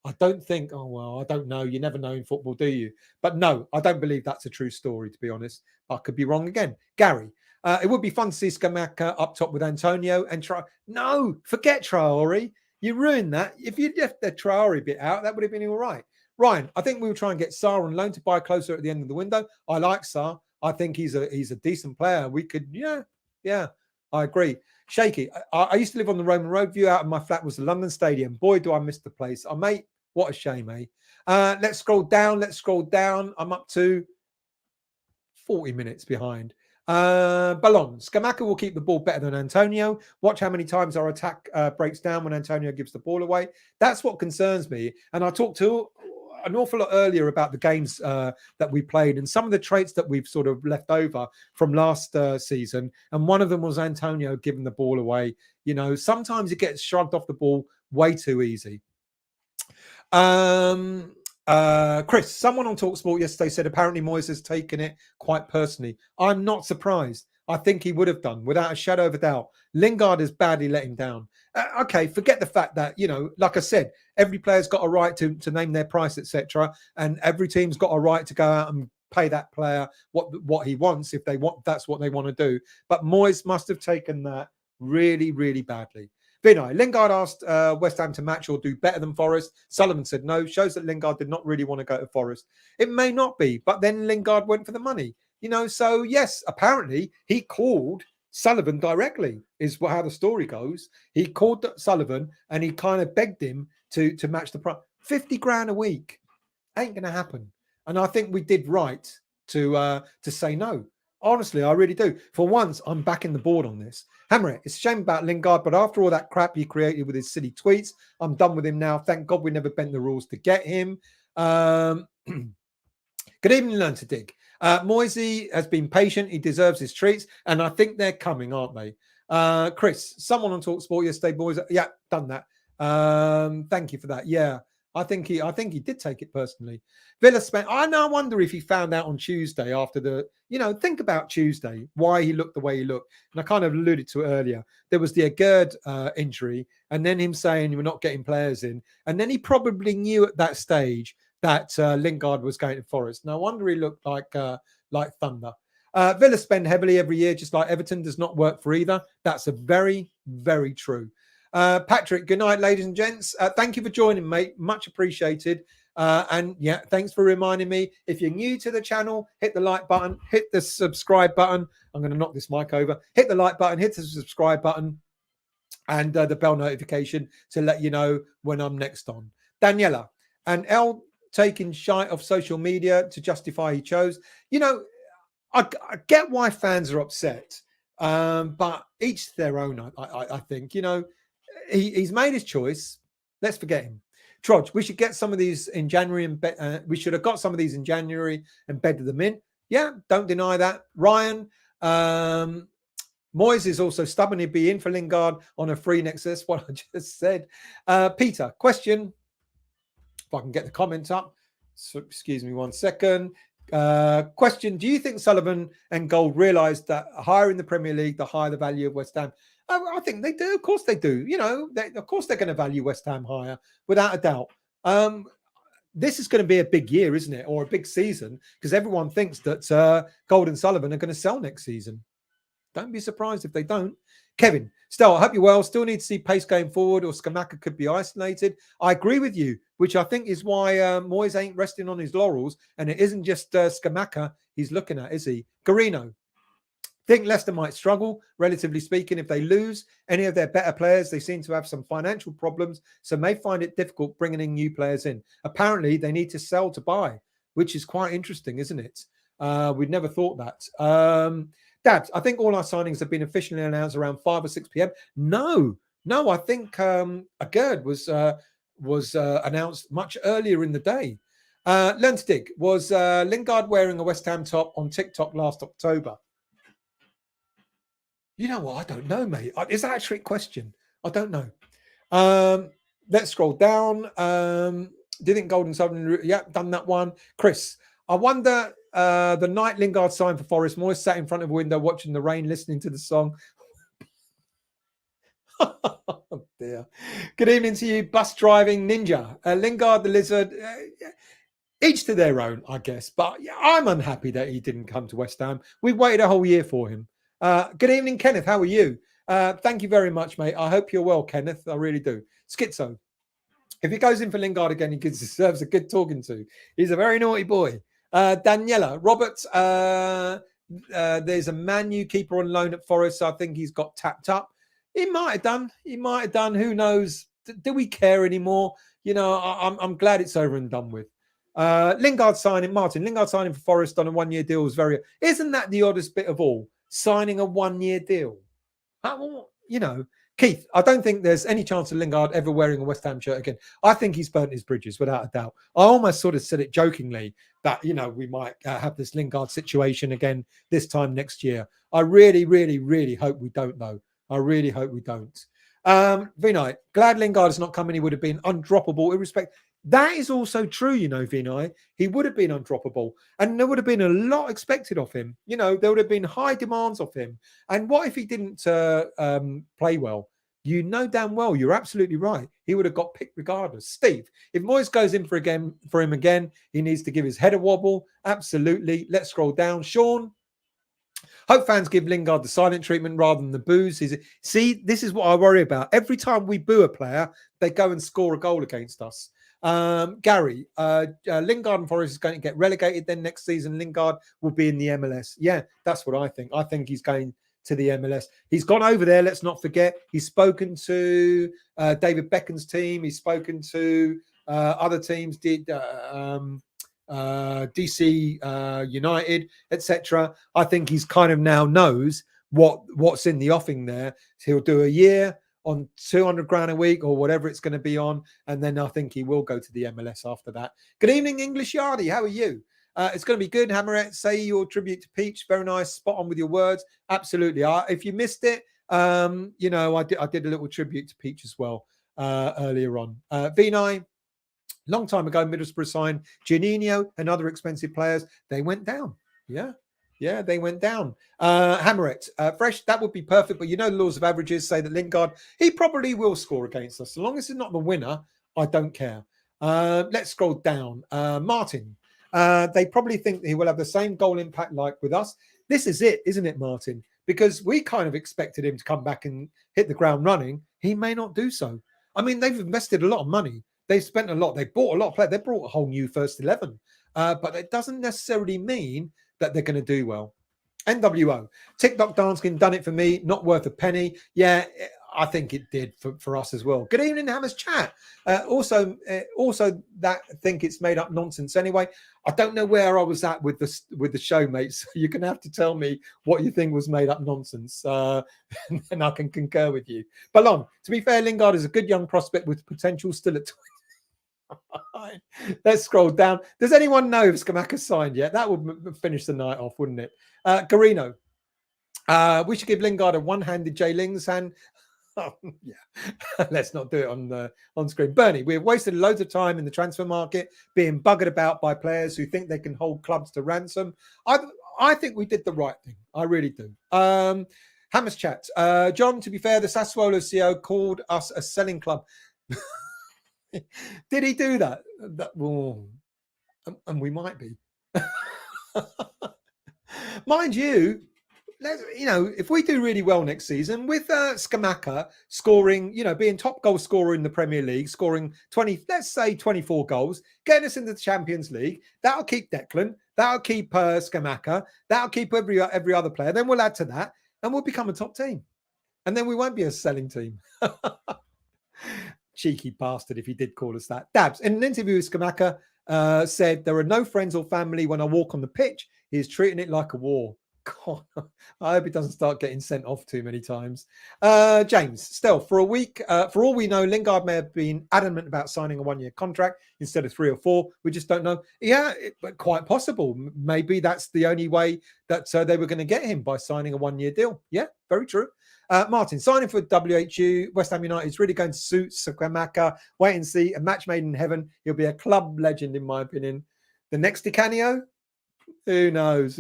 I don't think, I don't know. You never know in football, do you? But no, I don't believe that's a true story, to be honest. I could be wrong again. Gary, it would be fun to see Scamacca up top with Antonio and No, forget Traore. You ruined that. If you'd left the Traore bit out, that would have been all right. Ryan, I think we will try and get Sarr on loan to buy closer at the end of the window. I like Sarr. I think he's a decent player. We could, yeah, I agree. Shaky, I used to live on the Roman Road. View out of my flat was the London Stadium. Boy, do I miss the place. Oh, mate, what a shame, eh? Let's scroll down. I'm up to 40 minutes behind. Ballon. Scamacca will keep the ball better than Antonio. Watch how many times our attack breaks down when Antonio gives the ball away. That's what concerns me. And I talked to an awful lot earlier about the games that we played and some of the traits that we've sort of left over from last season. And one of them was Antonio giving the ball away. Sometimes it gets shrugged off the ball way too easy. Chris, someone on TalkSport yesterday said apparently Moyes has taken it quite personally. I'm not surprised. I think he would have done, without a shadow of a doubt. Lingard has badly let him down. Okay, forget the fact that, like I said, every player's got a right to name their price, etc. And every team's got a right to go out and pay that player what he wants if that's what they want to do. But Moyes must have taken that really, really badly. Vinay, Lingard asked West Ham to match or do better than Forest. Sullivan said no. Shows that Lingard did not really want to go to Forest. It may not be, but then Lingard went for the money. So yes, apparently he called Sullivan directly, is how the story goes. He called Sullivan and he kind of begged him to match the price. 50 grand a week ain't going to happen. And I think we did right to say no. Honestly, I really do. For once, I'm backing the board on this. Hammer it. It's a shame about Lingard, but after all that crap he created with his silly tweets, I'm done with him now. Thank God we never bent the rules to get him. Good evening, Learn to Dig. Moisey has been patient. He deserves his treats. And I think they're coming, aren't they? Chris, someone on TalkSport yesterday, boys. Yeah, done that. Thank you for that. Yeah. I think he did take it personally. Villa spent. I wonder if he found out on Tuesday after the. Think about Tuesday, why he looked the way he looked, and I kind of alluded to it earlier. There was the Aguerd injury, and then him saying we're not getting players in, and then he probably knew at that stage that Lingard was going to Forest. No wonder he looked like thunder. Villa spend heavily every year, just like Everton does not work for either. That's a very, very true. Patrick, good night, ladies and gents. Thank you for joining, mate. Much appreciated. And yeah, thanks for reminding me. If you're new to the channel, hit the like button, hit the subscribe button. I'm going to knock this mic over. Hit the like button, hit the subscribe button, and the bell notification to let you know when I'm next on. Daniela and L taking shite of social media to justify he chose. I get why fans are upset, but each to their own. I think he's made his choice. Let's forget him. Trudge, we should get some of these in January and we should have got some of these in January and bedded them in. Yeah, don't deny that. Ryan, Moyes is also stubborn. He'd be in for Lingard on a free next. That's what I just said. Peter, question. If I can get the comments up. So, excuse me 1 second. Question. Do you think Sullivan and Gold realised that higher in the Premier League, the higher the value of West Ham? I think they do. Of course they do. Of course they're going to value West Ham higher, without a doubt. This is going to be a big year, isn't it? Or a big season, because everyone thinks that Gold and Sullivan are going to sell next season. Don't be surprised if they don't. Kevin, still, I hope you're well. Still need to see pace going forward, or Scamacca could be isolated. I agree with you, which I think is why Moyes ain't resting on his laurels, and it isn't just Scamacca he's looking at, is he? Garino, think Leicester might struggle, relatively speaking, if they lose any of their better players. They seem to have some financial problems, so may find it difficult bringing in new players in. Apparently, they need to sell to buy, which is quite interesting, isn't it? We'd never thought that. Dad, I think all our signings have been officially announced around 5 or 6 p.m. No, I think Aguerd was announced much earlier in the day. Learn to Dig, was Lingard wearing a West Ham top on TikTok last October? You know what? I don't know, mate. Is that a trick question? I don't know. Let's scroll down. Do you think Golden Sullivan? Yeah, done that one. Chris, I wonder the night Lingard signed for Forest, Moyes sat in front of a window watching the rain, listening to the song. Oh, dear. Good evening to you, bus driving ninja. Lingard, the lizard. Each to their own, I guess. But yeah, I'm unhappy that he didn't come to West Ham. We waited a whole year for him. Good evening, Kenneth. How are you? Thank you very much, mate. I hope you're well, Kenneth. I really do. Schizo. If he goes in for Lingard again, he deserves a good talking to. He's a very naughty boy. Daniela. Robert, there's a Man U keeper on loan at Forest, so I think he's got tapped up. He might have done. Who knows? Do we care anymore? I'm glad it's over and done with. Lingard signing, Martin. Lingard signing for Forest on a 1-year deal was very. Isn't that the oddest bit of all? Signing a 1-year deal. Keith, I don't think there's any chance of Lingard ever wearing a West Ham shirt again. I think he's burnt his bridges, without a doubt. I almost sort of said it jokingly that, we might have this Lingard situation again this time next year. I really, really, really hope we don't, though. I really hope we don't. Vinay, glad Lingard has not come in. He would have been undroppable, irrespective. That is also true, Vinay. He would have been undroppable. And there would have been a lot expected of him. There would have been high demands of him. And what if he didn't play well? Damn well, you're absolutely right. He would have got picked regardless. Steve, if Moyes goes in for him again, he needs to give his head a wobble. Absolutely. Let's scroll down. Sean, hope fans give Lingard the silent treatment rather than the boos. See, this is what I worry about. Every time we boo a player, they go and score a goal against us. Gary, Lingard and Forest is going to get relegated then next season. Lingard will be in the MLS. Yeah, that's what I think. I think he's going to the MLS. He's gone over there. Let's not forget. He's spoken to David Beckham's team. He's spoken to other teams, DC United, etc. I think he's kind of now knows what's in the offing there. He'll do a year on 200 grand a week or whatever it's going to be on, and then I think he will go to the MLS after that. Good evening, English Yardie. How are you? It's going to be good. Hammerette, say your tribute to Peach. Very nice. Spot on with your words. Absolutely. If you missed it, you know, I did a little tribute to Peach as well earlier on. Vinay, long time ago, Middlesbrough signed Juninho and other expensive players. They went down. Yeah, they went down. Hammerette, fresh, that would be perfect. But you know, the laws of averages say that Lingard, he probably will score against us. So long as he's not the winner, I don't care. Let's scroll down. Martin, they probably think he will have the same goal impact like with us. This is it, isn't it, Martin? Because we kind of expected him to come back and hit the ground running. He may not do so. I mean, they've invested a lot of money. They've spent a lot. They bought a lot of players. They brought a whole new first 11. But it doesn't necessarily mean that they're going to do well. NWO, TikTok Dancing done it for me, not worth a penny. Yeah, I think it did for us as well. Good evening, Hammers chat. Also that I think it's made up nonsense anyway. I don't know where I was at with the show, mate. So you're going to have to tell me what you think was made up nonsense, and I can concur with you. Ballon, to be fair, Lingard is a good young prospect with potential still at 20. Let's scroll down. Does anyone know if Scamacca signed yet? That would finish the night off, wouldn't it? Garino, we should give Lingard a one-handed Jay Ling's hand. Oh, yeah, let's not do it on screen. Bernie, we've wasted loads of time in the transfer market being buggered about by players who think they can hold clubs to ransom. I think we did the right thing. I really do. Hammers chat. John, to be fair, the Sassuolo CEO called us a selling club. Did he do that? And we might be. Mind you, if we do really well next season with Scamacca scoring, being top goal scorer in the Premier League, scoring 24 goals, getting us into the Champions League, that'll keep Declan, that'll keep Scamacca, that'll keep every other player. Then we'll add to that and we'll become a top team. And then we won't be a selling team. Cheeky bastard if he did call us that. Dabs, in an interview with Scamacca, said there are no friends or family when I walk on the pitch. He's treating it like a war. God, I hope he doesn't start getting sent off too many times. James, still, for a week, for all we know, Lingard may have been adamant about signing a one-year contract instead of 3 or 4. We just don't know. Yeah, but quite possible. Maybe that's the only way that they were going to get him, by signing a one-year deal. Yeah, very true. Martin, signing for WHU, West Ham United is really going to suit Scamacca. Wait and see. A match made in heaven. He'll be a club legend, in my opinion. The next Di Canio? Who knows?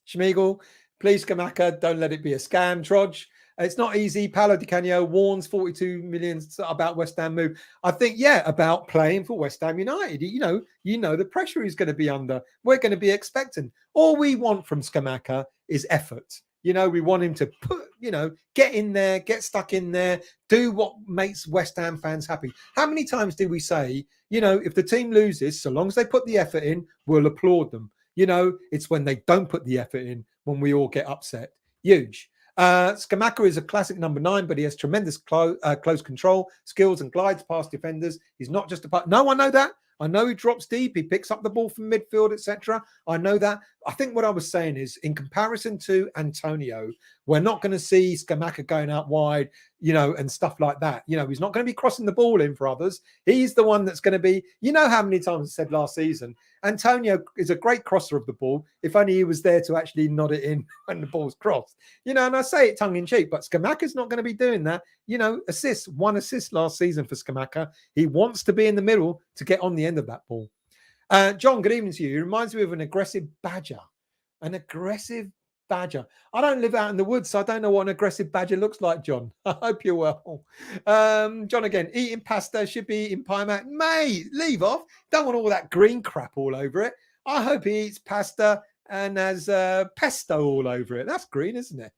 Schmeigel, please, Scamacca, don't let it be a scam. Trodge, it's not easy. Paolo Di Canio warns 42 million about West Ham move. I think, about playing for West Ham United. You know the pressure he's going to be under. We're going to be expectant. All we want from Scamacca is effort. We want him to get in there, get stuck in there, do what makes West Ham fans happy. How many times do we say, if the team loses, so long as they put the effort in, we'll applaud them. It's when they don't put the effort in when we all get upset. Huge. Scamacca is a classic number 9, but he has tremendous close control, skills, and glides past defenders. He's not just a... No, I know that. I know he drops deep. He picks up the ball from midfield, etc. I know that. I think what I was saying is, in comparison to Antonio, we're not going to see Scamacca going out wide, and stuff like that. He's not going to be crossing the ball in for others. He's the one that's going to be, how many times I said last season, Antonio is a great crosser of the ball. If only he was there to actually nod it in when the ball's crossed. And I say it tongue in cheek, but Scamacca's not going to be doing that. Assists, 1 assist last season for Scamacca. He wants to be in the middle to get on the end of that ball. John, good evening to you. He reminds me of an aggressive badger. An aggressive badger. I don't live out in the woods, so I don't know what an aggressive badger looks like, John. I hope you're well. John again, eating pasta, should be eating pie, mate. Mate, leave off. Don't want all that green crap all over it. I hope he eats pasta and has pesto all over it. That's green, isn't it?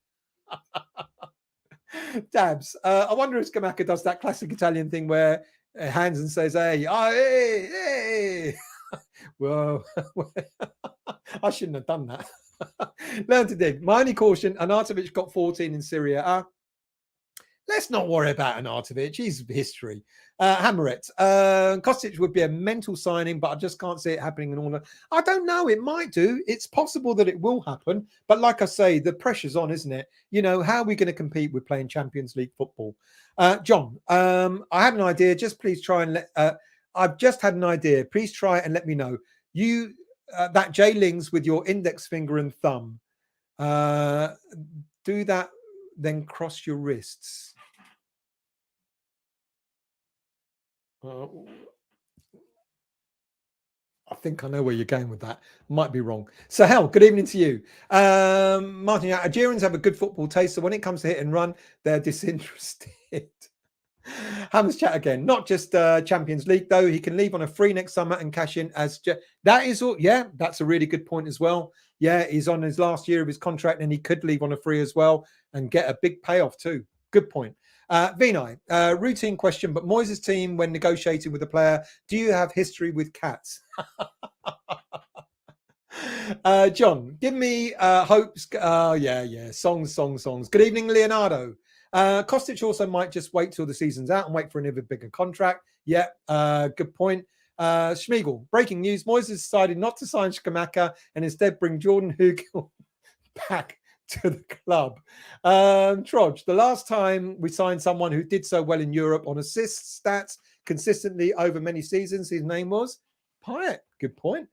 Dabs. I wonder if Scamacca does that classic Italian thing where hands and says, hey, oh, hey, hey. Well, I shouldn't have done that. Learn to dig. My only caution, Arnautovic got 14 in Serie A. Let's not worry about Arnautovic. He's history. Hammerit. Kostic would be a mental signing, but I just can't see it happening in all. I don't know. It might do. It's possible that it will happen. But like I say, the pressure's on, isn't it? You know, how are we going to compete with playing Champions League football? John, I had an idea. Just please try and let... I've just had an idea. Please try and let me know. You, that J-Lings with your index finger and thumb. Do that, then cross your wrists. I think I know where you're going with that. Might be wrong. So, Hell, good evening to you. Martin, Algerians have a good football taste, so when it comes to hit and run, they're disinterested. Hammers chat again. Not just Champions League, though. He can leave on a free next summer and cash in as... That is all. Yeah, that's a really good point as well. Yeah, he's on his last year of his contract and he could leave on a free as well and get a big payoff too. Good point. Vinay, routine question, but Moyes' team, when negotiating with a player, do you have history with cats? John, give me hopes. Yeah. Songs. Good evening, Leonardo. Kostic also might just wait till the season's out and wait for another bigger contract. Yeah, good point. Schmiegel, breaking news. Moyes has decided not to sign Scamacca and instead bring Jordan Hugel back to the club. Trodge, the last time we signed someone who did so well in Europe on assists stats consistently over many seasons, his name was Pyatt. Good point.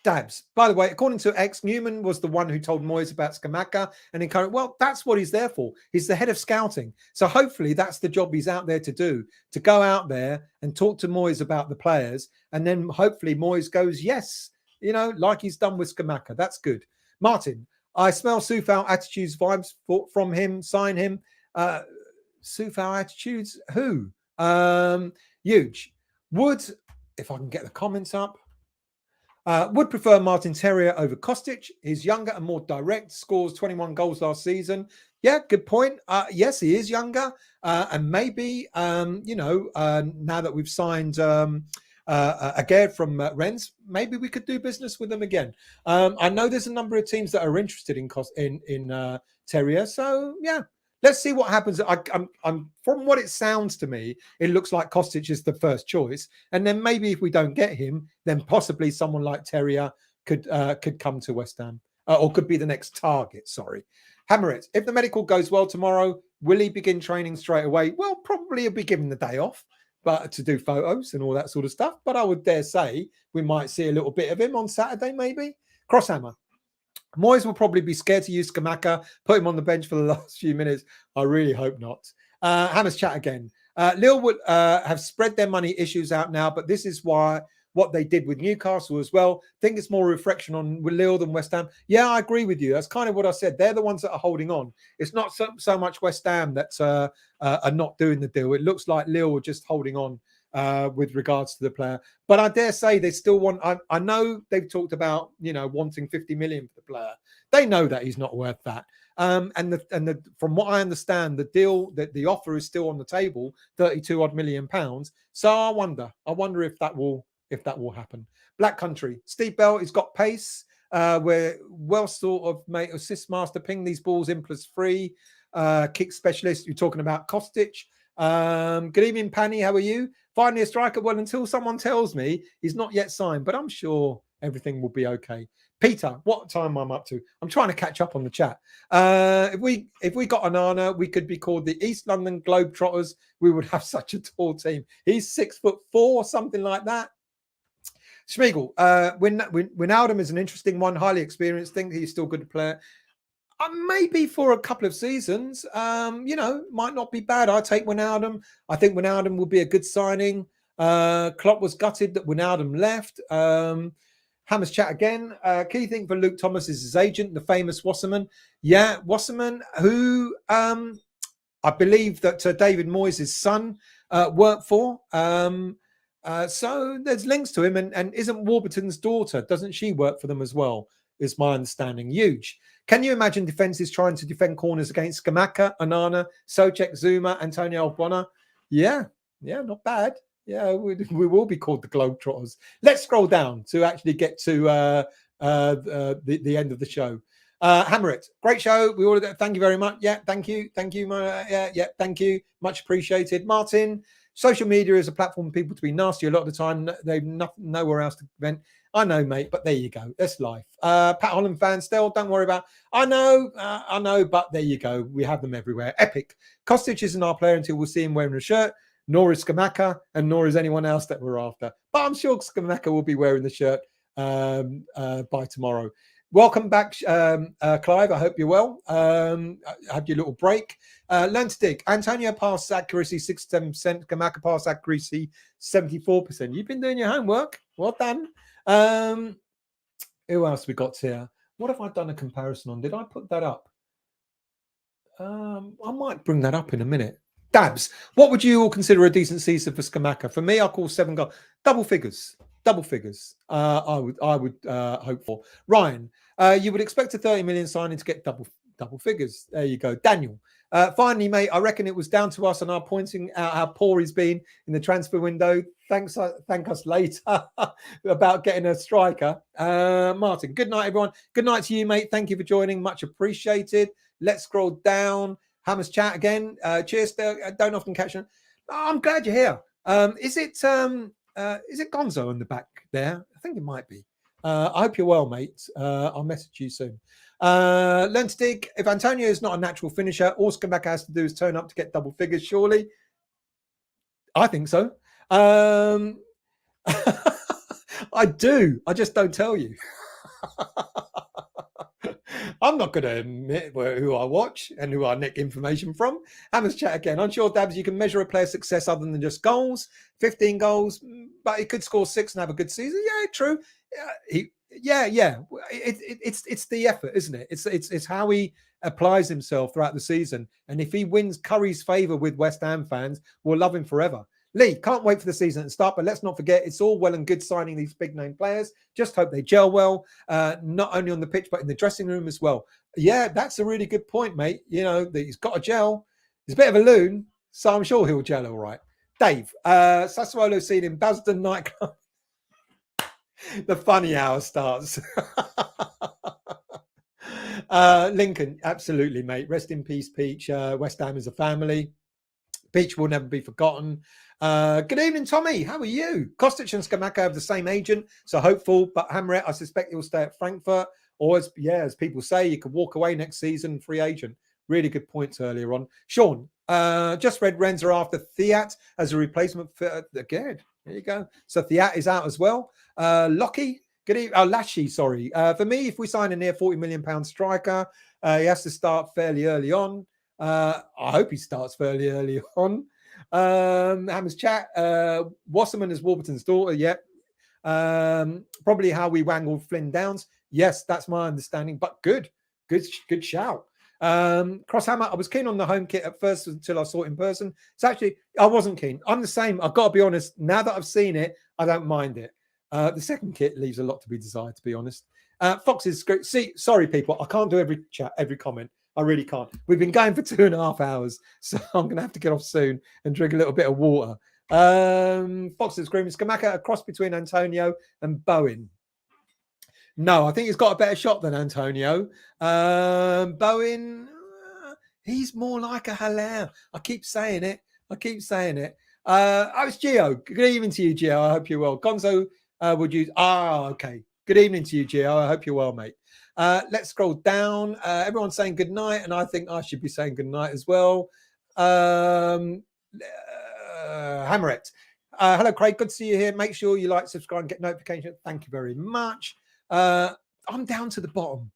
Dabs. By the way, according to X, Newman was the one who told Moyes about Scamacca and encouraged. Well, that's what he's there for. He's the head of scouting. So hopefully that's the job he's out there to do, to go out there and talk to Moyes about the players. And then hopefully Moyes goes, yes, you know, like he's done with Scamacca. That's good. Martin, I smell Soufal attitudes vibes from him. Sign him. Soufal attitudes? Who? Huge. Would, if I can get the comments up, would prefer Martin Terrier over Kostic. He's younger and more direct. Scores 21 goals last season. Yeah, good point. Yes, he is younger. And maybe, now that we've signed Aguerd from Rennes, maybe we could do business with them again. I know there's a number of teams that are interested in Terrier. So, yeah. Let's see what happens. I'm from what it sounds to me, it looks like Kostic is the first choice, and then maybe if we don't get him, then possibly someone like Terrier could come to West Ham or could be the next target. Sorry, Hammerit. If the medical goes well tomorrow, will he begin training straight away? Well, probably he'll be given the day off, but to do photos and all that sort of stuff. But I would dare say we might see a little bit of him on Saturday, maybe. Crosshammer. Moyes will probably be scared to use Scamacca, put him on the bench for the last few minutes. I really hope not. Hammers chat again. Lille would have spread their money issues out now, but this is what they did with Newcastle as well. I think it's more a reflection on Lille than West Ham. Yeah, I agree with you. That's kind of what I said. They're the ones that are holding on. It's not so much West Ham that are not doing the deal. It looks like Lille are just holding on with regards to the player. But I dare say they still want... I know they've talked about, wanting 50 million for the player. They know that he's not worth that. And from what I understand, the deal, that the offer is still on the table, 32 odd million pounds. So I wonder if that will happen. Black Country, Steve Bell, he's got pace. We're well sort of assist master, ping these balls in plus free. Kick specialist, you're talking about Kostic. Good evening, Panny. How are you? Finally a striker. Well, until someone tells me he's not yet signed, but I'm sure everything will be okay. Peter, what time I'm up to? I'm trying to catch up on the chat. If we got Onana, we could be called the East London Globetrotters. We would have such a tall team. He's 6'4", something like that. Schmiegel, Wijnaldum is an interesting one, highly experienced. Think he's still good to play. Maybe for a couple of seasons, might not be bad. I take Wijnaldum. I think Wijnaldum will be a good signing. Klopp was gutted that Wijnaldum left. Hammers chat again. Key thing for Luke Thomas is his agent, the famous Wasserman. Yeah, Wasserman, who I believe that David Moyes' son worked for. So there's links to him. And isn't Warburton's daughter, doesn't she work for them as well? is my understanding. Huge. Can you imagine defenses trying to defend corners against Scamacca, Onana, Soucek, Zuma, Antonio Albona? Yeah, not bad. Yeah, we will be called the Globetrotters. Let's scroll down to actually get to the end of the show. Hammer it. Great show. We all thank you very much. Yeah, thank you. Thank you. Thank you. Much appreciated. Martin, social media is a platform for people to be nasty a lot of the time. They've nowhere else to vent. I know, mate, but there you go. That's life. Pat Holland fan still, don't worry about. I know, but there you go. We have them everywhere. Epic. Kostic isn't our player until we'll see him wearing a shirt. Nor is Scamacca, and nor is anyone else that we're after. But I'm sure Scamacca will be wearing the shirt by tomorrow. Welcome back, Clive. I hope you're well. Had your little break. Learn to dig. Antonio pass accuracy 67%. Scamacca pass accuracy 74%. You've been doing your homework. Well done. Who else we got here? What have I done a comparison on? Did I put that up? I might bring that up in a minute. Dabs, what would you all consider a decent season for Scamacca? For me, I'll call 7 goals. Double figures. I would hope for. Ryan, you would expect a 30 million signing to get double figures. There you go. Daniel, finally, mate, I reckon it was down to us and our pointing out how poor he's been in the transfer window. Thank us later about getting a striker. Martin, good night, everyone. Good night to you, mate. Thank you for joining. Much appreciated. Let's scroll down. Hammer's chat again. Cheers. Don't often catch it. Oh, I'm glad you're here. Is it Gonzo in the back there? I think it might be. I hope you're well, mate. I'll message you soon. Learn to dig. If Antonio is not a natural finisher, all Scamacca has to do is turn up to get double figures, surely. I think so. I do. I just don't tell you. I'm not going to admit who I watch and who I nick information from. Hammer's chat again. I'm sure, Dabs, you can measure a player's success other than just goals. 15 goals, but he could score 6 and have a good season. Yeah, true. It's the effort, isn't it? It's how he applies himself throughout the season. And if he wins Curry's favour with West Ham fans, we'll love him forever. Lee, can't wait for the season to start, but let's not forget it's all well and good signing these big name players. Just hope they gel well, not only on the pitch, but in the dressing room as well. Yeah, that's a really good point, mate. You know, that he's got a gel. He's a bit of a loon, so I'm sure he'll gel all right. Dave, Sassuolo seen in Basden nightclub. The funny hour starts. Lincoln, absolutely, mate. Rest in peace, Peach. West Ham is a family. Peach will never be forgotten. Good evening, Tommy. How are you? Kostic and Scamacca have the same agent, so hopeful. But Hamret, I suspect he'll stay at Frankfurt. Or as people say, you could walk away next season, free agent. Really good points earlier on. Sean, just read Rennes are after Thiat as a replacement for Aguerd. There you go. So Thiat is out as well. Lockie, good evening. Oh, Lashy, sorry. For me, if we sign a near £40 million striker, he has to start fairly early on. I hope he starts fairly early on. Hammer's chat. Wasserman is Warburton's daughter. Yep. Probably how we wangled Flynn Downs. Yes, that's my understanding. But good shout. Crosshammer. I was keen on the home kit at first until I saw it in person. It's actually I wasn't keen. I'm the same. I've got to be honest. Now that I've seen it, I don't mind it. The second kit leaves a lot to be desired, to be honest. Fox's great. See, sorry people, I can't do every chat, every comment. I really can't. We've been going for 2.5 hours, so I'm going to have to get off soon and drink a little bit of water. Fox is screaming, Scamacca, a cross between Antonio and Bowen. No, I think he's got a better shot than Antonio. Bowen, he's more like a Haller. I keep saying it. Oh, it's Gio. Good evening to you, Gio. I hope you're well. Gonzo, would you? Okay. Good evening to you, Gio. I hope you're well, mate. Let's scroll down. Everyone's saying good night, and I think I should be saying good night as well. Hammerette. Hello, Craig. Good to see you here. Make sure you like, subscribe, and get notifications. Thank you very much. I'm down to the bottom.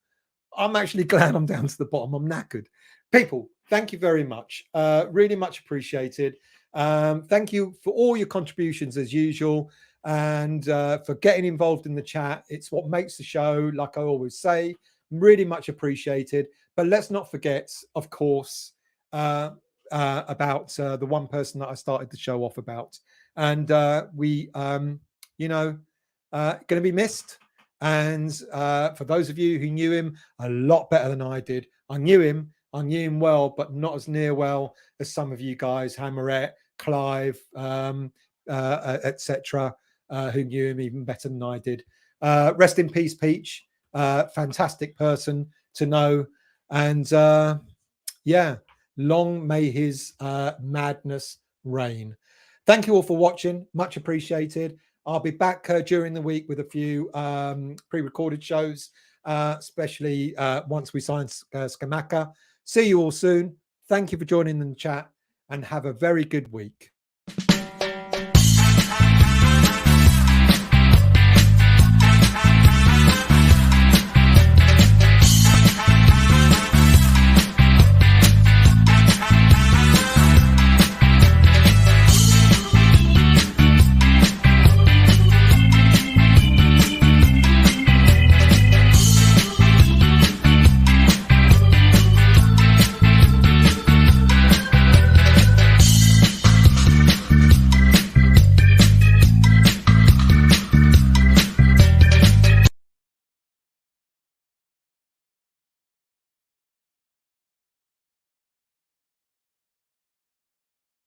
I'm actually glad I'm down to the bottom. I'm knackered. People, thank you very much. Really much appreciated. Thank you for all your contributions as usual. And for getting involved in the chat. It's what makes the show, like I always say, really much appreciated. But let's not forget, of course, about the one person that I started the show off about. And we, going to be missed. And for those of you who knew him a lot better than I did, I knew him well, but not as near well as some of you guys, Hammerette, Clive, etc., who knew him even better than I did. Rest in peace, Peach. Fantastic person to know. And yeah, long may his madness reign. Thank you all for watching. Much appreciated. I'll be back during the week with a few pre-recorded shows, especially once we sign Scamacca. See you all soon. Thank you for joining in the chat and have a very good week.